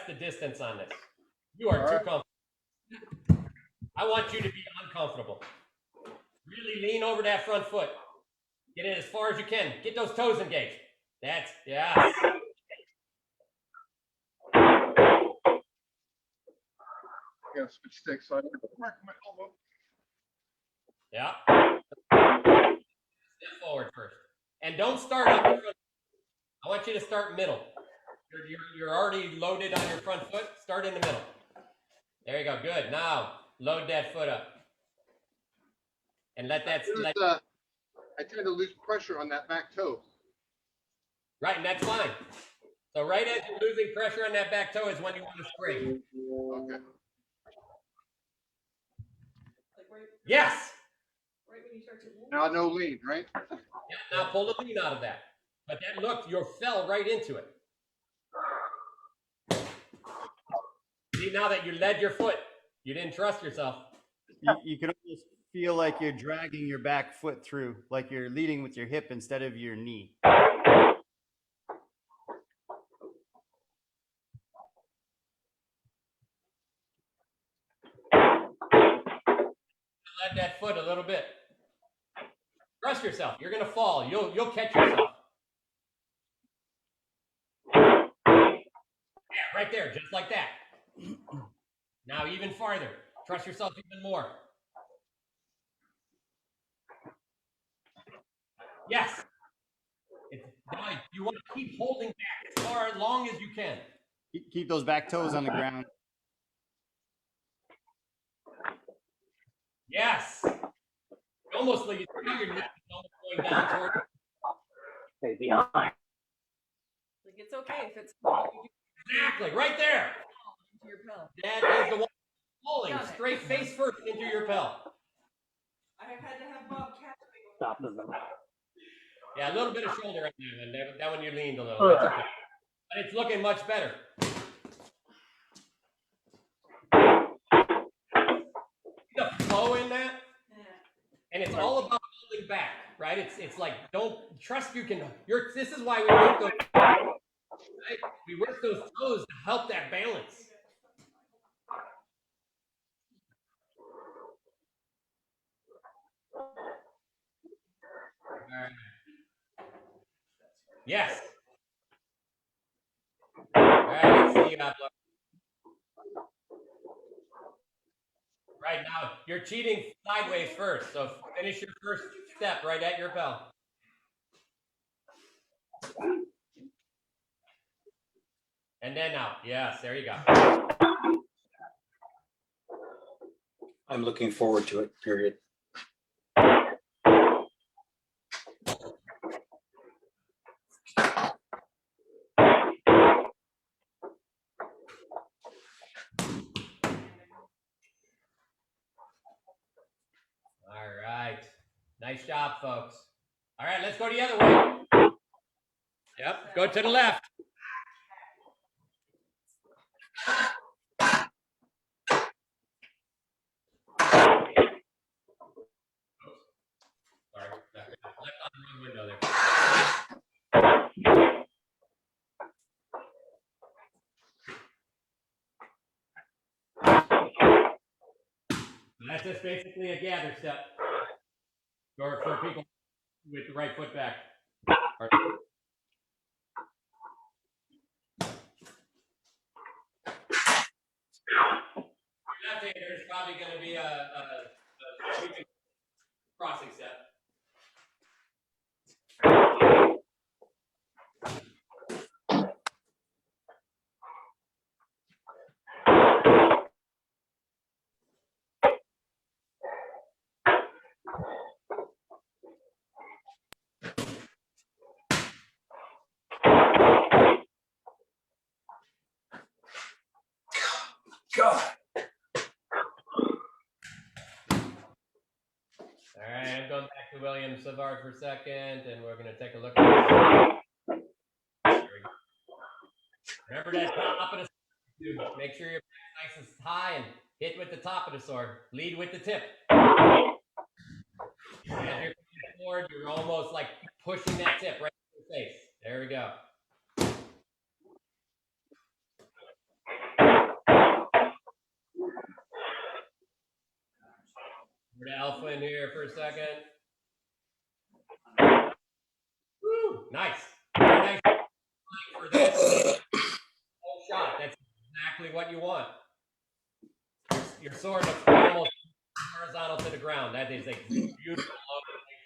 test the distance on this. You are too comfortable. I want you to be uncomfortable. Really lean over that front foot. Get it as far as you can. Get those toes engaged. That's, yeah. Yeah, switch sticks. So I don't crack my elbow. Yeah. Step forward first. And don't start up your front. I want you to start middle. You're already loaded on your front foot. Start in the middle. There you go. Good. Now, load that foot up. And let that... I tend to lose pressure on that back toe. Right, and that's fine. So right as you're losing pressure on that back toe is when you want to spring. Okay. Yes! Right when you start to lean. Now no lean, right? Yeah, now pull the lean out of that. But that, look, you fell right into it. See, now that you led your foot, you didn't trust yourself. You can almost feel like you're dragging your back foot through, like you're leading with your hip instead of your knee. Led that foot a little bit. Trust yourself. You're gonna fall. You'll catch yourself. Yeah, right there, just like that. Now even farther. Trust yourself even more. Yes. Now you want to keep holding back as far long as you can. Keep those back toes on the ground. Yes. Almost like your neck is almost going down toward. Stay behind. Like it's okay if it's Exactly, right there. into your pelvis. That is the one falling straight face first into your pelvis. I have had to have Bob catch me. Stop them. Yeah, a little bit of shoulder right there, and that one you leaned a little. That's okay. But it's looking much better. The flow in that, and it's all about holding back, right? It's like don't trust you can. This is why we work those. Right? We work those toes to help that balance. All right. Yes. All right, let's see. Right now, you're cheating sideways first, so finish your first step right at your bell. And then out. Yes, there you go. I'm looking forward to it, period. All right. Nice job, folks. All right, let's go the other way. Yep, go to the left. Sorry, left on the wrong window there. That's just basically a gather step for people with the right foot back. There's probably going to be a sweeping crossing step. God. All right, I'm going back to William Savard for a second, and we're going to take a look at this. There we go. Remember that top of the sword. Make sure your back's nice and high and hit with the top of the sword. Lead with the tip. As you're coming forward, you're almost like pushing that tip right in your face. There we go. alpha in here for a second. Woo, nice. Very nice for that whole shot. That's exactly what you want. Your sword looks almost horizontal to the ground. That is a beautiful shot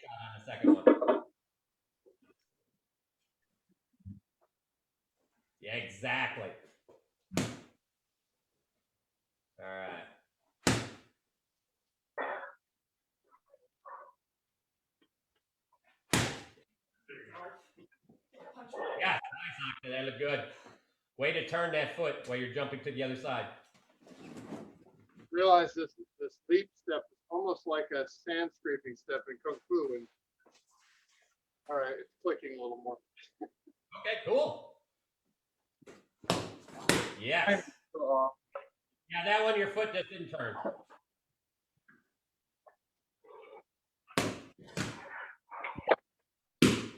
on the second one. Yeah, exactly. All right. Yeah, nice, Octa. That looked good. Way to turn that foot while you're jumping to the other side. Realize this leap step is almost like a sand scraping step in Kung Fu. And all right, it's clicking a little more. Okay, cool. Yes. Yeah, that one, your foot just didn't turn.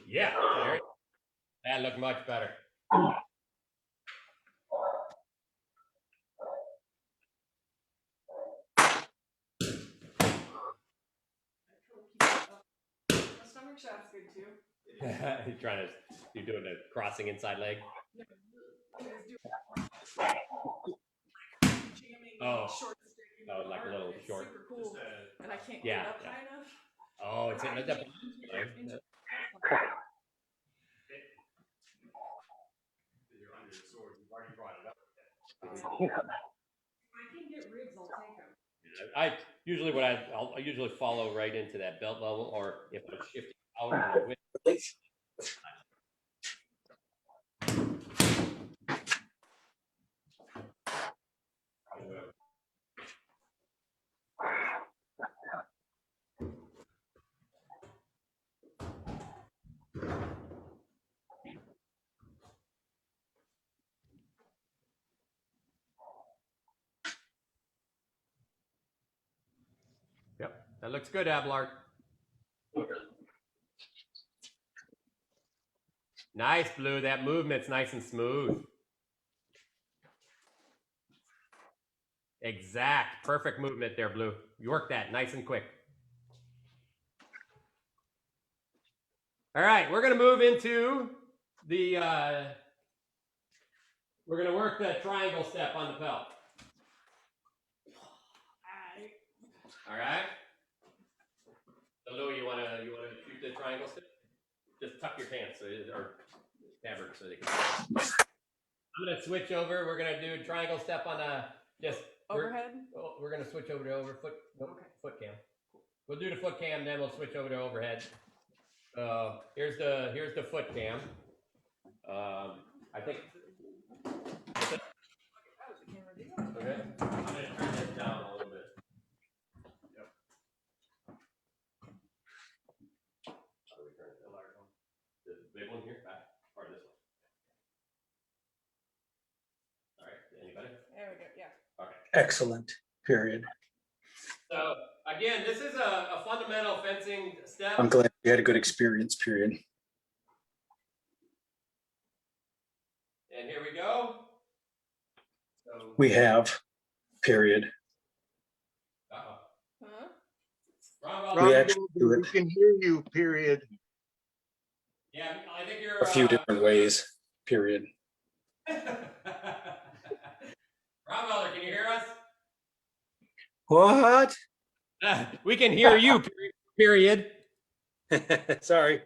Yeah, there. That looked much better. Stomach shot's good too. You're doing the crossing inside leg. Oh, like a little short. Super cool. And I can't Yeah, get up yeah. high enough. Oh, it's in the Into- You're under the sword. You've already brought it up. If I can get ribs, I'll take them. I usually I'll usually follow right into that belt level, or if I'm shifting out of the width. Yep, that looks good, Ablark. Nice, Blue. That movement's nice and smooth. Exact. Perfect movement there, Blue. You work that nice and quick. All right, we're going to move into the, we're going to work the triangle step on the belt. All right. So Louis, you want to shoot the triangle step? Just tuck your pants or tabard so they can. I'm going to switch over. We're going to do a triangle step on just Overhead? We're going to switch over to foot cam. We'll do the foot cam, then we'll switch over to overhead. Here's the foot cam. I think. Okay. I'm going to turn this down a little bit. Yep. How do we turn it? The large one. The big one here, back, or this one. All right. Anybody? There we go. Yeah. Okay. Excellent. Period. So again, this is a fundamental fencing step. I'm glad you had a good experience. Period. And here we go. So, We have. Period. Huh? Wrong We ball. actually do We it can hear you, period. Yeah, I think you're a few different ways. Period. Ron Butler, can you hear us? What? We can hear you. Period. Sorry.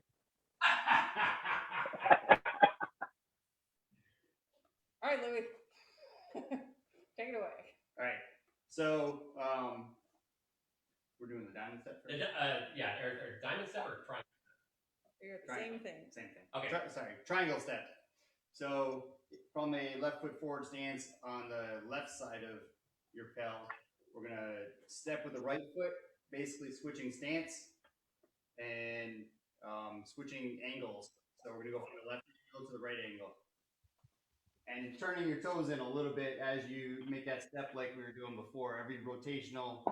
All right, Louis. Take it away. All right. So we're doing the diamond step first? Yeah, or diamond step or triangle? You're the same thing. Same thing. Okay. Sorry, triangle step. So from a left foot forward stance on the left side of your pel, we're gonna step with the right foot, basically switching stance and switching angles. So we're gonna go from the left angle to the right angle. And turning your toes in a little bit as you make that step like we were doing before. Every rotational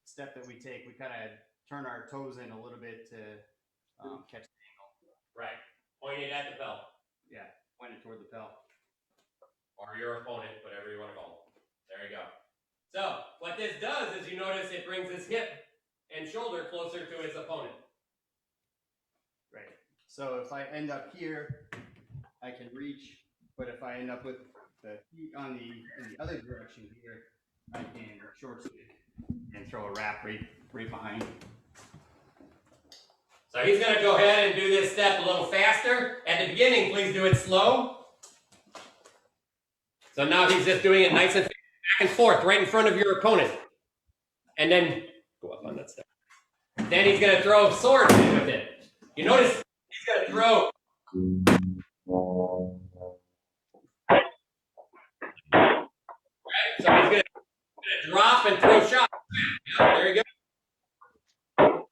step that we take, we kind of turn our toes in a little bit to catch the angle. Right. Pointed at the belt. Yeah, pointed toward the pel. Or your opponent, whatever you want to call them. There you go. So what this does is you notice it brings his hip and shoulder closer to his opponent. Right. So if I end up here, I can reach, but if I end up with the feet on in the other direction here, I can short stick and throw a wrap right behind. So he's going to go ahead and do this step a little faster. At the beginning, please do it slow. So now he's just doing it nice and fast, back and forth right in front of your opponent. And then go up on that step. Then he's going to throw swords in with it. You notice he's going to throw. Right? So he's going to drop and throw shots. Yeah, there you go.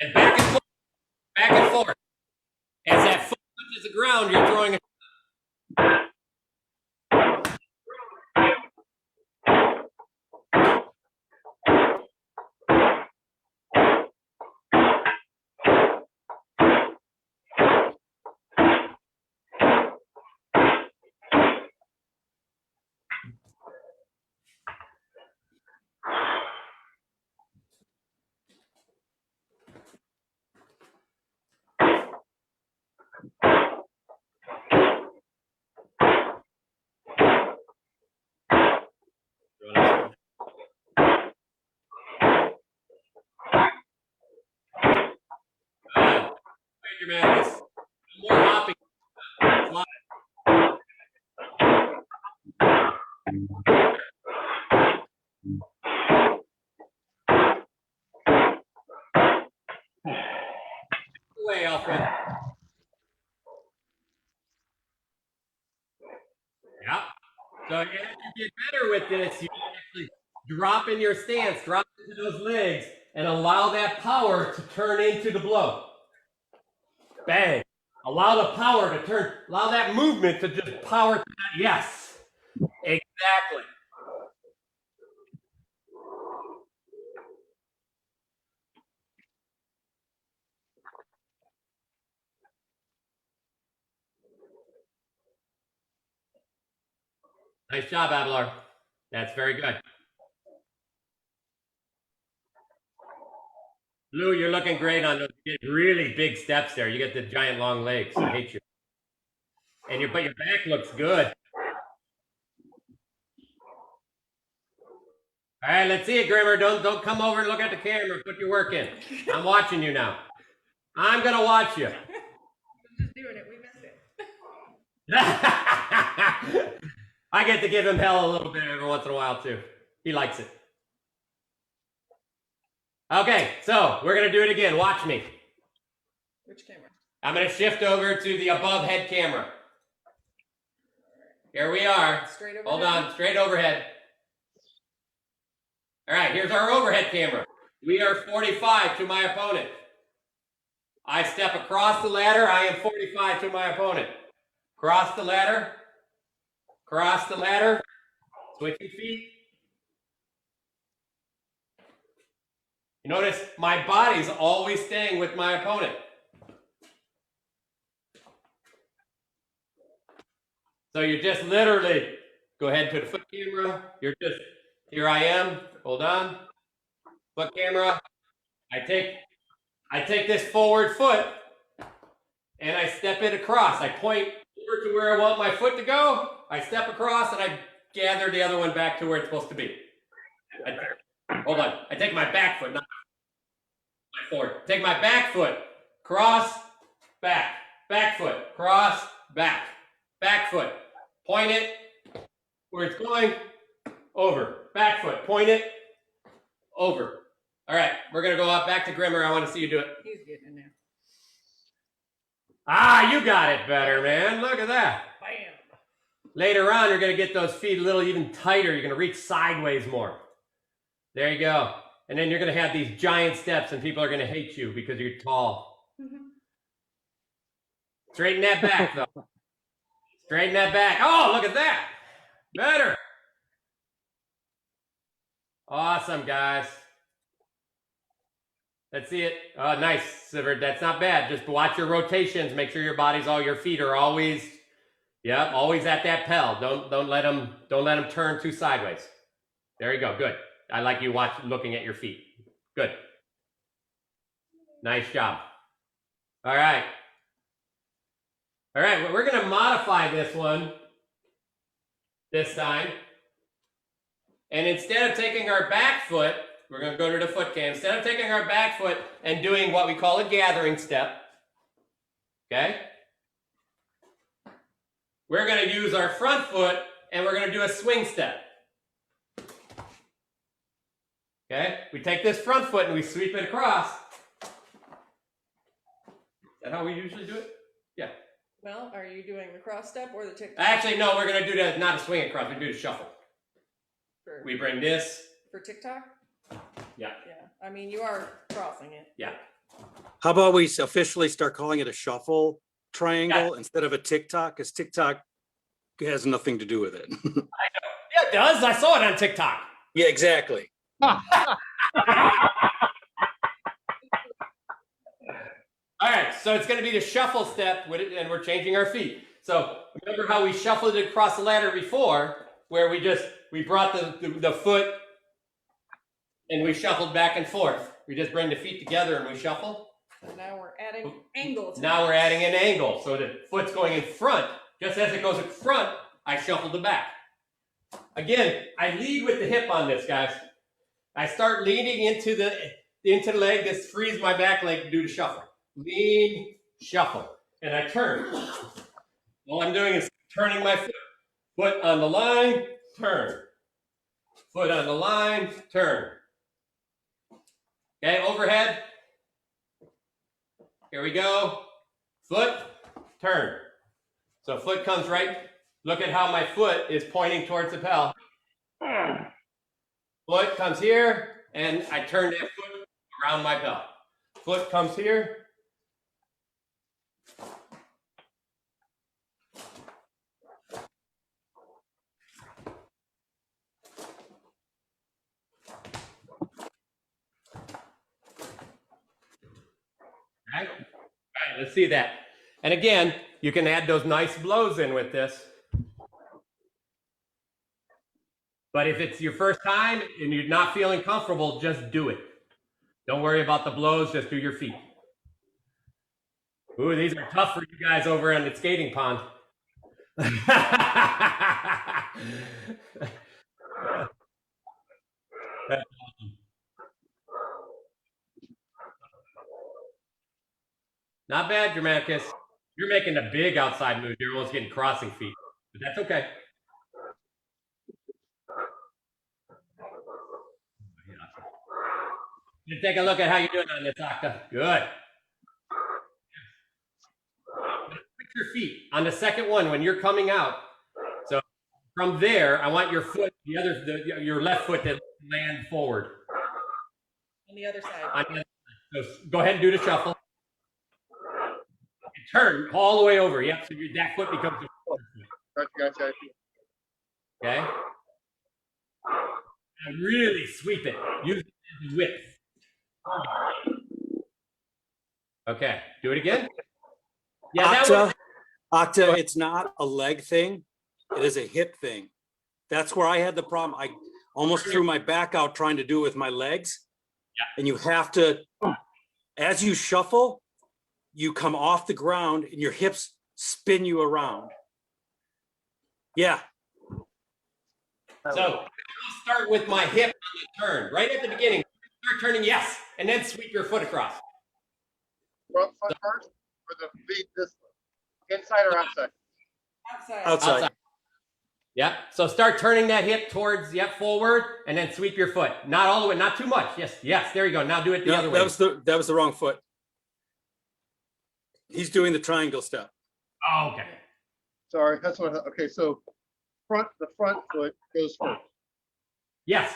And back and forth. Back and forth. As that foot touches the ground, you're throwing a man, this more hopping. Way, Alfred. Yeah. So as you get better with this, you can actually drop in your stance, drop into those legs, and allow that power to turn into the blow. Bang. Allow the power to turn, allow that movement to just power to that. Yes. Exactly. Nice job, Abelard. That's very good. Lou, you're looking great on those. You get really big steps there. You get the giant long legs. I hate you. And but your back looks good. All right, let's see it, Grimmer. Don't come over and look at the camera. Put your work in. I'm watching you now. I'm gonna watch you. Just doing it. We missed it. I get to give him hell a little bit every once in a while too. He likes it. Okay, so we're gonna do it again. Watch me. Which camera? I'm gonna shift over to the above head camera. Here we are. Straight overhead. Hold on, straight overhead. All right, here's our overhead camera. We are 45 to my opponent. I step across the ladder. I am 45 to my opponent. Cross the ladder. Cross the ladder. Switching feet. You notice my body's always staying with my opponent. So you just literally go ahead to the foot camera. You're just, here I am. Hold on. Foot camera. I take this forward foot and I step it across. I point over to where I want my foot to go. I step across and I gather the other one back to where it's supposed to be. Hold on. I take my back foot, not my forward. Take my back foot, cross, back. Back foot, cross, back. Back foot. Point it where it's going. Over. Back foot. Point it. Over. All right. We're going to go up back to Grimmer. I want to see you do it. He's getting in there. Ah, you got it better, man. Look at that. Bam. Later on, you're going to get those feet a little even tighter. You're going to reach sideways more. There you go. And then you're going to have these giant steps and people are going to hate you because you're tall. Straighten that back, though. Straighten that back. Oh, look at that. Better. Awesome, guys. Let's see it. Oh, nice, Sivert. That's not bad. Just watch your rotations. Make sure your your feet are always, always at that pedal. Don't let them turn too sideways. There you go. Good. I like you looking at your feet. Good. Nice job. All right. All right. Well, we're going to modify this one this time. And instead of taking our back foot, we're going to go to the foot cam. Instead of taking our back foot and doing what we call a gathering step, okay? We're going to use our front foot and we're going to do a swing step. Okay? We take this front foot and we sweep it across. Is that how we usually do it? Yeah. Well, are you doing the cross step or the tick? Actually, no, we're going to do that, not a swing across, we do the shuffle. We bring this. For TikTok? Yeah. Yeah. I mean, you are crossing it. Yeah. How about we officially start calling it a shuffle triangle instead of a TikTok? Because TikTok has nothing to do with it. Yeah, it does. I saw it on TikTok. Yeah, exactly. All right, so it's going to be the shuffle step with it, and we're changing our feet. So remember how we shuffled it across the ladder before, where we brought the foot and we shuffled back and forth. We just bring the feet together and we shuffle. And now we're adding angle to Now it. we're adding an angle, so the foot's going in front. Just as it goes in front, I shuffle the back. Again, I lead with the hip on this, guys. I start leaning into the leg. This frees my back leg to do the shuffle. Lean, shuffle, and I turn. All I'm doing is turning my foot. Foot on the line, turn. Foot on the line, turn. Okay, overhead. Here we go. Foot, turn. So foot comes right. Look at how my foot is pointing towards the pedal. Foot comes here, and I turn that foot around my belt. Foot comes here. All right, let's see that. And again, you can add those nice blows in with this. But if it's your first time and you're not feeling comfortable, just do it. Don't worry about the blows, just do your feet. Ooh, these are tough for you guys over on the skating pond. Not bad, Dramaticus. You're making a big outside move. You're almost getting crossing feet, but that's okay. You take a look at how you're doing on this, Octa. Good. Put your feet on the second one when you're coming out. So from there, I want your foot, your left foot to land forward. On the other side. On the other side. So go ahead and do the shuffle. And turn all the way over. Yep. So that foot becomes the foot. Gotcha. Okay. And really sweep it. Use it as a whip. Okay, do it again. Yeah, Octa, it's not a leg thing. It is a hip thing. That's where I had the problem. I almost threw my back out trying to do it with my legs. Yeah. And you have to, as you shuffle, you come off the ground and your hips spin you around. Yeah. So I'll start with my hip on the turn. Right at the beginning, start turning, yes, and then sweep your foot across. Front foot first, or the feet this inside or outside? Outside. Yeah. So start turning that hip towards, forward, and then sweep your foot. Not all the way, not too much. Yes. There you go. Now do it the other way. That was the wrong foot. He's doing the triangle step. Oh, okay. Sorry, that's what. Okay, so the front foot goes first. Yes.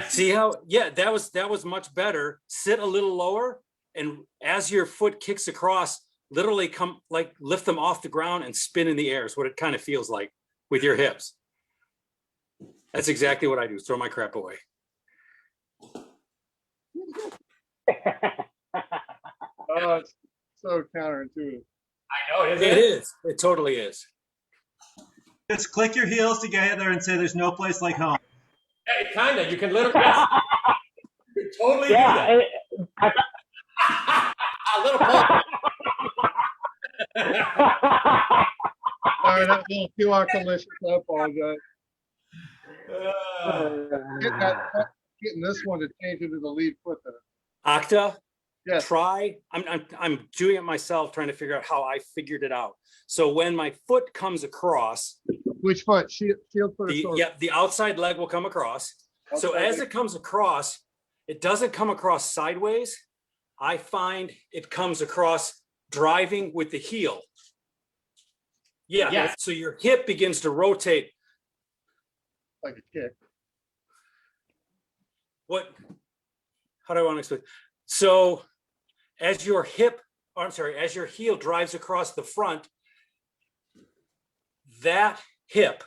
See how? Yeah, that was much better. Sit a little lower, and as your foot kicks across, literally lift them off the ground and spin in the air is what it kind of feels like with your hips. That's exactly what I do. Throw my crap away. Oh, it's so counterintuitive. I know, isn't It is. It totally is. Just click your heels together and say there's no place like home. Hey, kind of. You can literally yes, you can totally do Yeah. that. A little pull. Sorry, that was a little too octolicious. I apologize. Getting this one to change into the lead foot. Then. Octa, Yes. try. I'm doing it myself, trying to figure out how I figured it out. So when my foot comes across, Which foot? Shield foot or sword? the outside leg will come across. So Outside as leg. it comes across, it doesn't come across sideways. I find it comes across driving with the heel. Yeah. Yes. So your hip begins to rotate. Like a kick. How do I want to explain? So as your as your heel drives across the front, that hip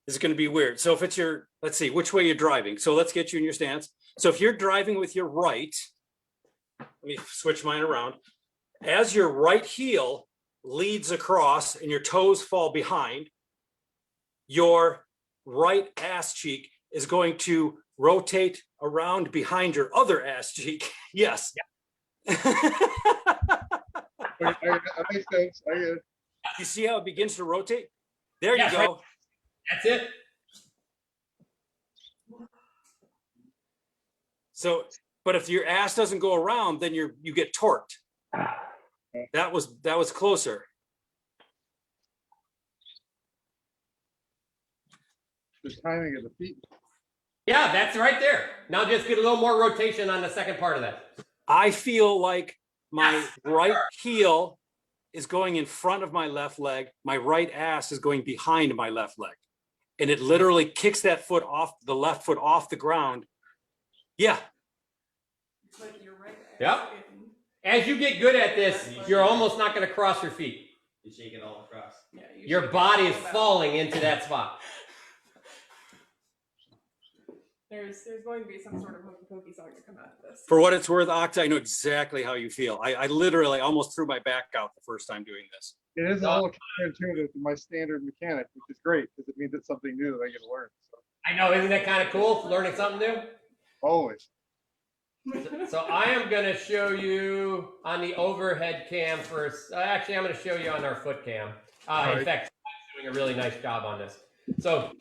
is going to be weird. So if it's let's see which way you're driving. So let's get you in your stance. So if you're driving with your right, let me switch mine around. As your right heel leads across and your toes fall behind, your right ass cheek is going to rotate around behind your other ass cheek. Yes. That makes sense. I get it. You see how it begins to rotate? There Yes, you go. right. That's it. So, but if your ass doesn't go around, then you get torqued. That was closer. The timing of the feet. Yeah, that's right there. Now just get a little more rotation on the second part of that. I feel like my right heel is going in front of my left leg. My right ass is going behind my left leg. And it literally kicks that foot off, the left foot off the ground. Yeah. Yep. As you get good at this, you're almost not going to cross your feet. You shake it all across. Yeah, Your body is falling into that spot. There's going to be some sort of hokey pokey song to come out of this. For what it's worth, Octa, I know exactly how you feel. I literally almost threw my back out the first time doing this. It is a little counterintuitive to my standard mechanic, which is great because it means it's something new that I get to learn. So. I know, isn't that kind of cool? Learning something new? Always. So I am going to show you on the overhead cam first. Actually, I'm going to show you on our foot cam. In fact, I'm doing a really nice job on this. So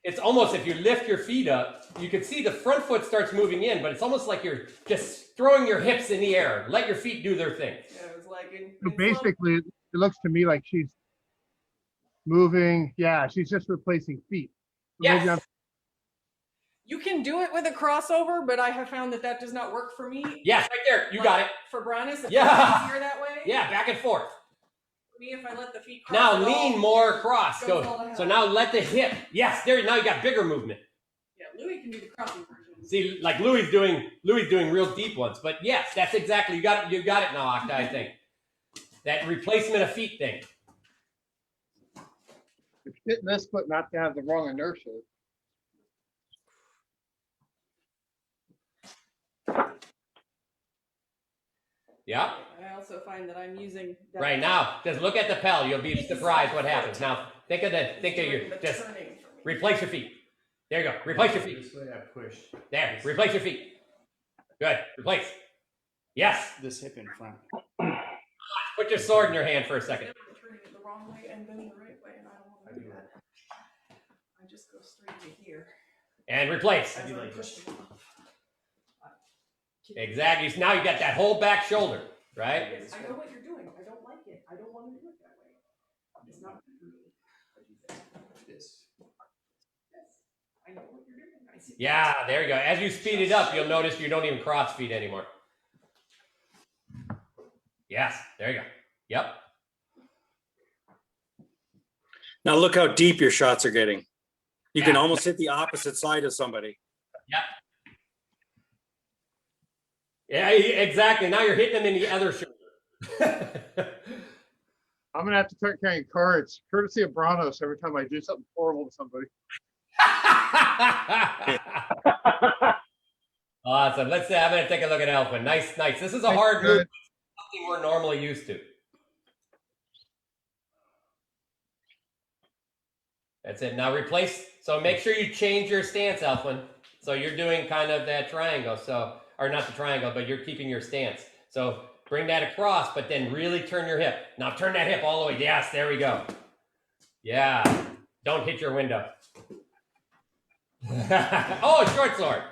it's almost, if you lift your feet up, you can see the front foot starts moving in, but it's almost like you're just throwing your hips in the air. Let your feet do their thing. Yeah, it was like So basically, it looks to me like she's moving. Yeah, she's just replacing feet. So maybe Yes. You can do it with a crossover, but I have found that does not work for me. Yes, right there. You got it. For Brannis, it's Yeah. easier that way. Yeah, back and forth. For me, if I let the feet cross Now at lean all, more across. goes all Go. the hell. So now let the hip. Yes, there. Now you got bigger movement. Yeah, Louis can do the crossing version. See, like Louis doing real deep ones. But yes, that's exactly. You got it now, Octa, I think. That replacement of feet thing. It's getting this foot not to have the wrong inertia. Yeah. I also find that I'm using that Right now, just look at the pedal. You'll be surprised what happens. Now think of your just replace your feet. There you go. Replace your feet. This way I push. There. Replace your feet. Good. Replace. Yes. This hip in front. Put your sword in your hand for a second. turning it the wrong way and then the right way, and I don't want to do that. I just go straight to here. And replace. As I'm pushing off. Exactly. So now you got that whole back shoulder, right? I know what you're doing. I don't like it. I don't want to do it that way. It's not good for me. This. I know what you're doing. I see. Yeah, there you go. As you speed it up, you'll notice you don't even cross feet anymore. Yes, there you go. Yep. Now look how deep your shots are getting. You can almost hit the opposite side of somebody. Yep. Yeah, exactly. Now you're hitting them in the other shoulder. I'm gonna have to start carrying cards, courtesy of Branos, every time I do something horrible to somebody. Awesome. Let's see. I'm going to take a look at Elfin. Nice. This is a hard move. Something we're normally used to. That's it. Now replace, so make sure you change your stance, Elfwin. So you're doing kind of that triangle, so, or not the triangle, but you're keeping your stance. So bring that across, but then really turn your hip. Now turn that hip all the way. Yes, there we go. Yeah, don't hit your window. Oh, short sword.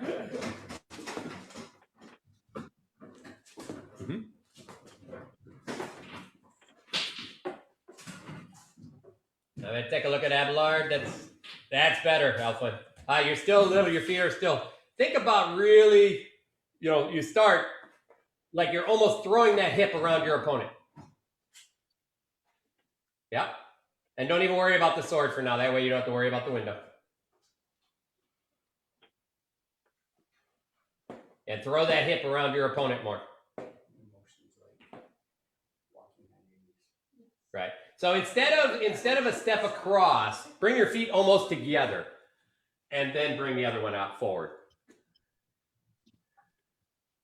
Now let's take a look at Abelard. That's better, Elfwin. You're still a little, your feet are still. Think about really, you start like you're almost throwing that hip around your opponent. Yeah. And don't even worry about the sword for now. That way you don't have to worry about the window. And throw that hip around your opponent more. Right. So instead of a step across, bring your feet almost together and then bring the other one out forward.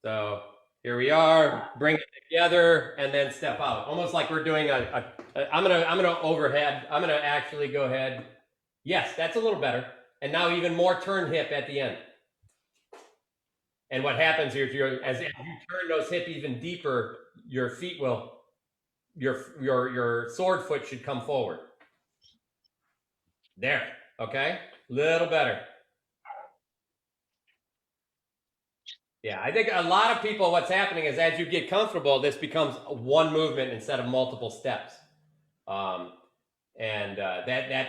So here we are, bring it together and then step out. Almost like we're doing I'm gonna overhead. I'm gonna actually go ahead. Yes, that's a little better. And now even more turn hip at the end. And what happens here is as you turn those hip even deeper, your feet will, your sword foot should come forward. There, okay? Little better. Yeah, I think a lot of people, what's happening is as you get comfortable, this becomes one movement instead of multiple steps. That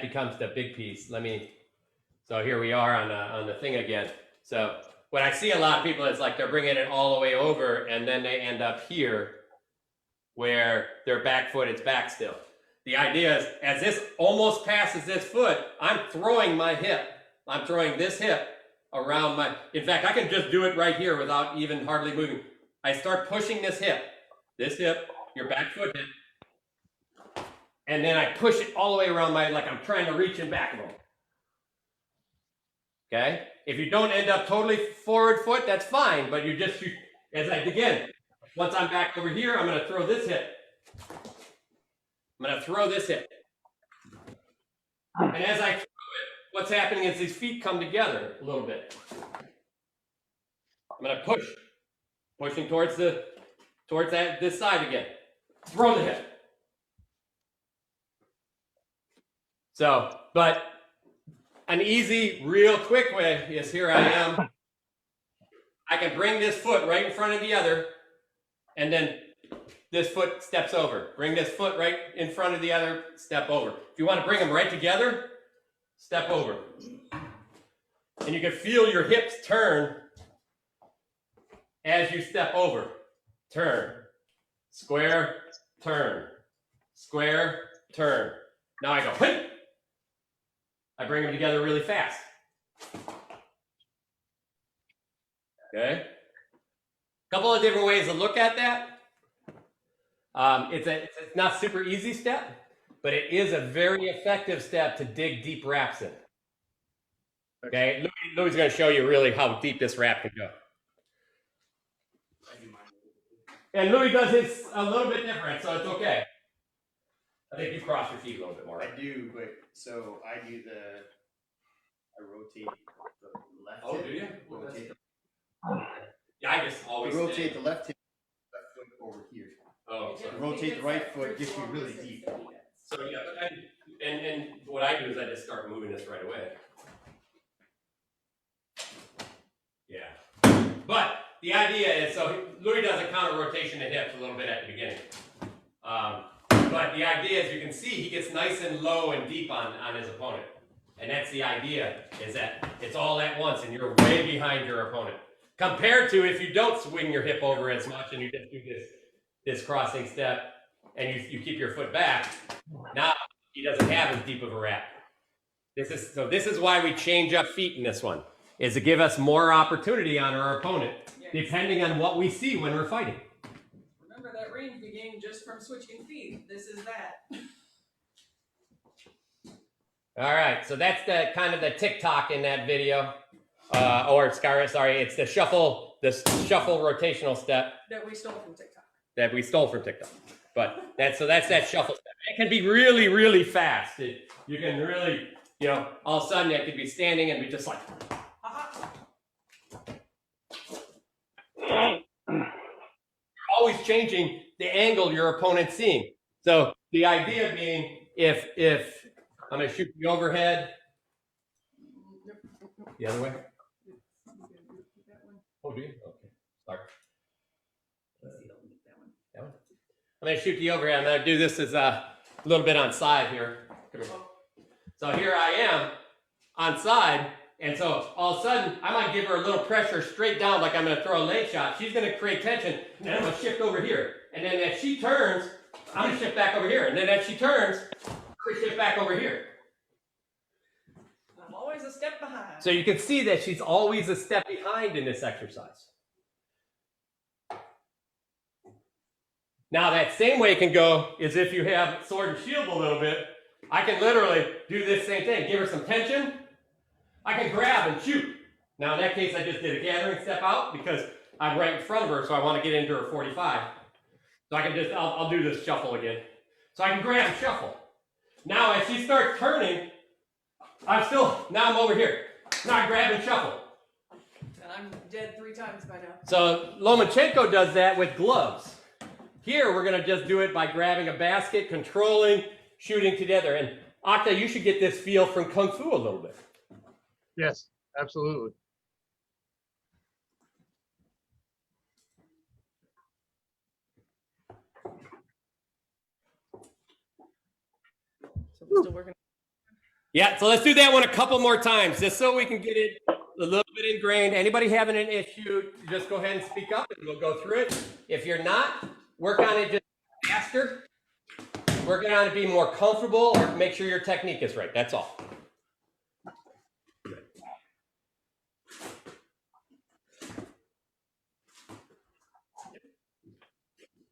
becomes the big piece. So here we are on the thing again. So what I see a lot of people is like they're bringing it all the way over and then they end up here where their back foot is back still. The idea is as this almost passes this foot, I'm throwing my hip. I'm throwing this hip around in fact, I can just do it right here without even hardly moving. I start pushing this hip, your back foot hip, and then I push it all the way around like I'm trying to reach in back of them. Okay? If you don't end up totally forward foot, that's fine, but as I begin, once I'm back over here, I'm gonna throw this hip. And as I throw it, what's happening is these feet come together a little bit. I'm gonna pushing towards this side again. Throw the hip. So, but an easy, real quick way is here I am. I can bring this foot right in front of the other, and then this foot steps over. Bring this foot right in front of the other, step over. If you want to bring them right together, step over. And you can feel your hips turn as you step over. Turn. Square, turn. Square, turn. Now I go, hey! I bring them together really fast. Okay? A couple of different ways to look at that. It's not super easy step, but it is a very effective step to dig deep wraps in. Okay? Louis is going to show you really how deep this wrap can go. And Louis does his a little bit different, so it's okay. I think you cross your feet a little bit more. I do, but so I rotate the left. Oh, hip, do you? Rotate Yeah, I just always rotate the left hip, left foot over here. Oh, So rotate the right foot gets you really deep. So yeah, and what I do is I just start moving this right away. Yeah, but the idea is, so Louis does a counter rotation to hips a little bit at the beginning. But the idea is you can see he gets nice and low and deep on his opponent. And that's the idea, is that it's all at once and you're way behind your opponent. Compared to if you don't swing your hip over as much and you just do this crossing step and you keep your foot back, now he doesn't have as deep of a wrap. This is why we change up feet in this one, is to give us more opportunity on our opponent, depending on what we see when we're fighting. Remember that range began just from switching feet. This is that. All right, so that's the kind of the TikTok in that video, it's the shuffle rotational step That we stole from TikTok. that we stole from TikTok. But that's that shuffle step. It can be really, really fast. You can really, you know, all of a sudden I could be standing and be just like, always changing the angle your opponent's seeing. So the idea being, if I'm going to shoot the overhead, the other way. Oh, do you? Okay. Sorry. That one. I'm going to shoot the overhead. I'm going to do this as a little bit on side here. So here I am on side. And so all of a sudden, I might give her a little pressure straight down like I'm going to throw a leg shot. She's going to create tension, and then I'm going to shift over here. And then as she turns, I'm going to shift back over here. And then as she turns, I'm going to shift back over here. I'm always a step behind. So you can see that she's always a step behind in this exercise. Now that same way can go is if you have sword and shield a little bit. I can literally do this same thing. Give her some tension. I can grab and shoot. Now in that case, I just did a gathering step out because I'm right in front of her, so I want to get into her 45. So I can just, I'll do this shuffle again. So I can grab and shuffle. Now as she starts turning, now I'm over here. Now I grab and shuffle. And I'm dead 3 times by now. So Lomachenko does that with gloves. Here we're going to just do it by grabbing a basket, controlling, shooting together. And Akta, you should get this feel from Kung Fu a little bit. Yes, absolutely. So we're still working. Yeah, so let's do that one a couple more times, just so we can get it a little bit ingrained. Anybody having an issue, just go ahead and speak up and we'll go through it. If you're not, work on it just faster. Work on it being more comfortable, or make sure your technique is right. That's all.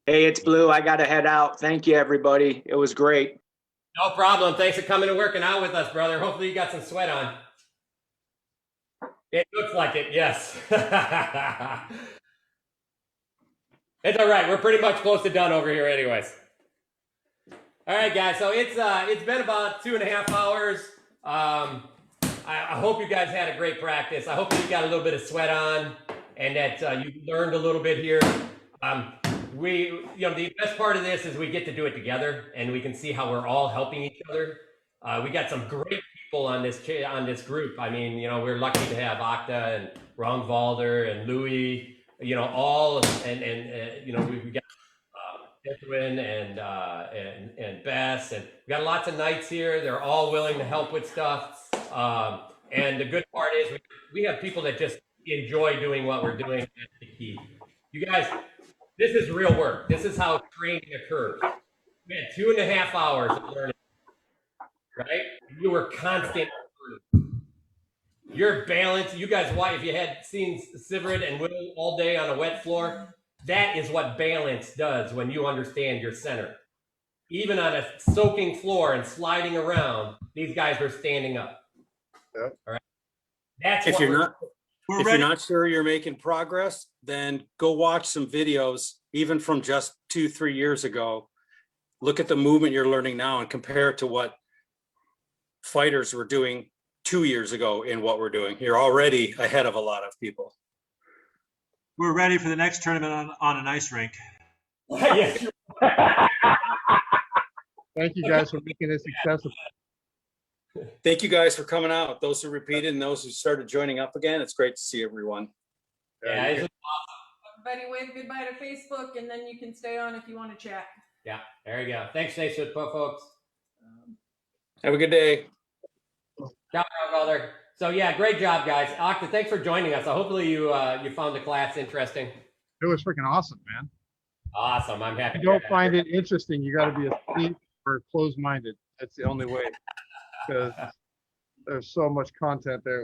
Hey, it's Blue. I got to head out. Thank you, everybody. It was great. No problem. Thanks for coming and working out with us, brother. Hopefully you got some sweat on. It looks like it, yes. It's all right. We're pretty much close to done over here anyways. All right, guys. So it's been about 2.5 hours. I hope you guys had a great practice. I hope you got a little bit of sweat on and that you learned a little bit here. The best part of this is we get to do it together and we can see how we're all helping each other. We got some great people on this group. I mean, we're lucky to have Akta and Ronvalder and Louis, all we got Edwin and Bess, and we got lots of knights here. They're all willing to help with stuff. And the good part is we have people that just enjoy doing what we're doing. That's the key. You guys, this is real work. This is how training occurs. We had 2.5 hours of learning, right? You were constant learning. Your balance, you guys, if you had seen Sivrid and Will all day on a wet floor, that is what balance does when you understand your center. Even on a soaking floor and sliding around, these guys are standing up. Yeah. All right. That's If what you're not sure you're making progress, then go watch some videos, even from just 2-3 years ago. Look at the movement you're learning now and compare it to what fighters were doing 2 years ago in what we're doing. You're already ahead of a lot of people. We're ready for the next tournament on an ice rink. Yes. Thank you guys for making this accessible. Thank you guys for coming out. Those who repeated and those who started joining up again. It's great to see everyone. Yeah, it's Everybody wave goodbye to Facebook, and then you can stay on if you want to chat. Yeah, there you go. Thanks, folks. Have a good day. Ciao, brother. So yeah, great job, guys. Akta, thanks for joining us. Hopefully you found the class interesting. It was freaking awesome, man. Awesome. I'm happy. If you don't find it interesting, you got to be asleep or closed-minded. That's the only way, because there's so much content there.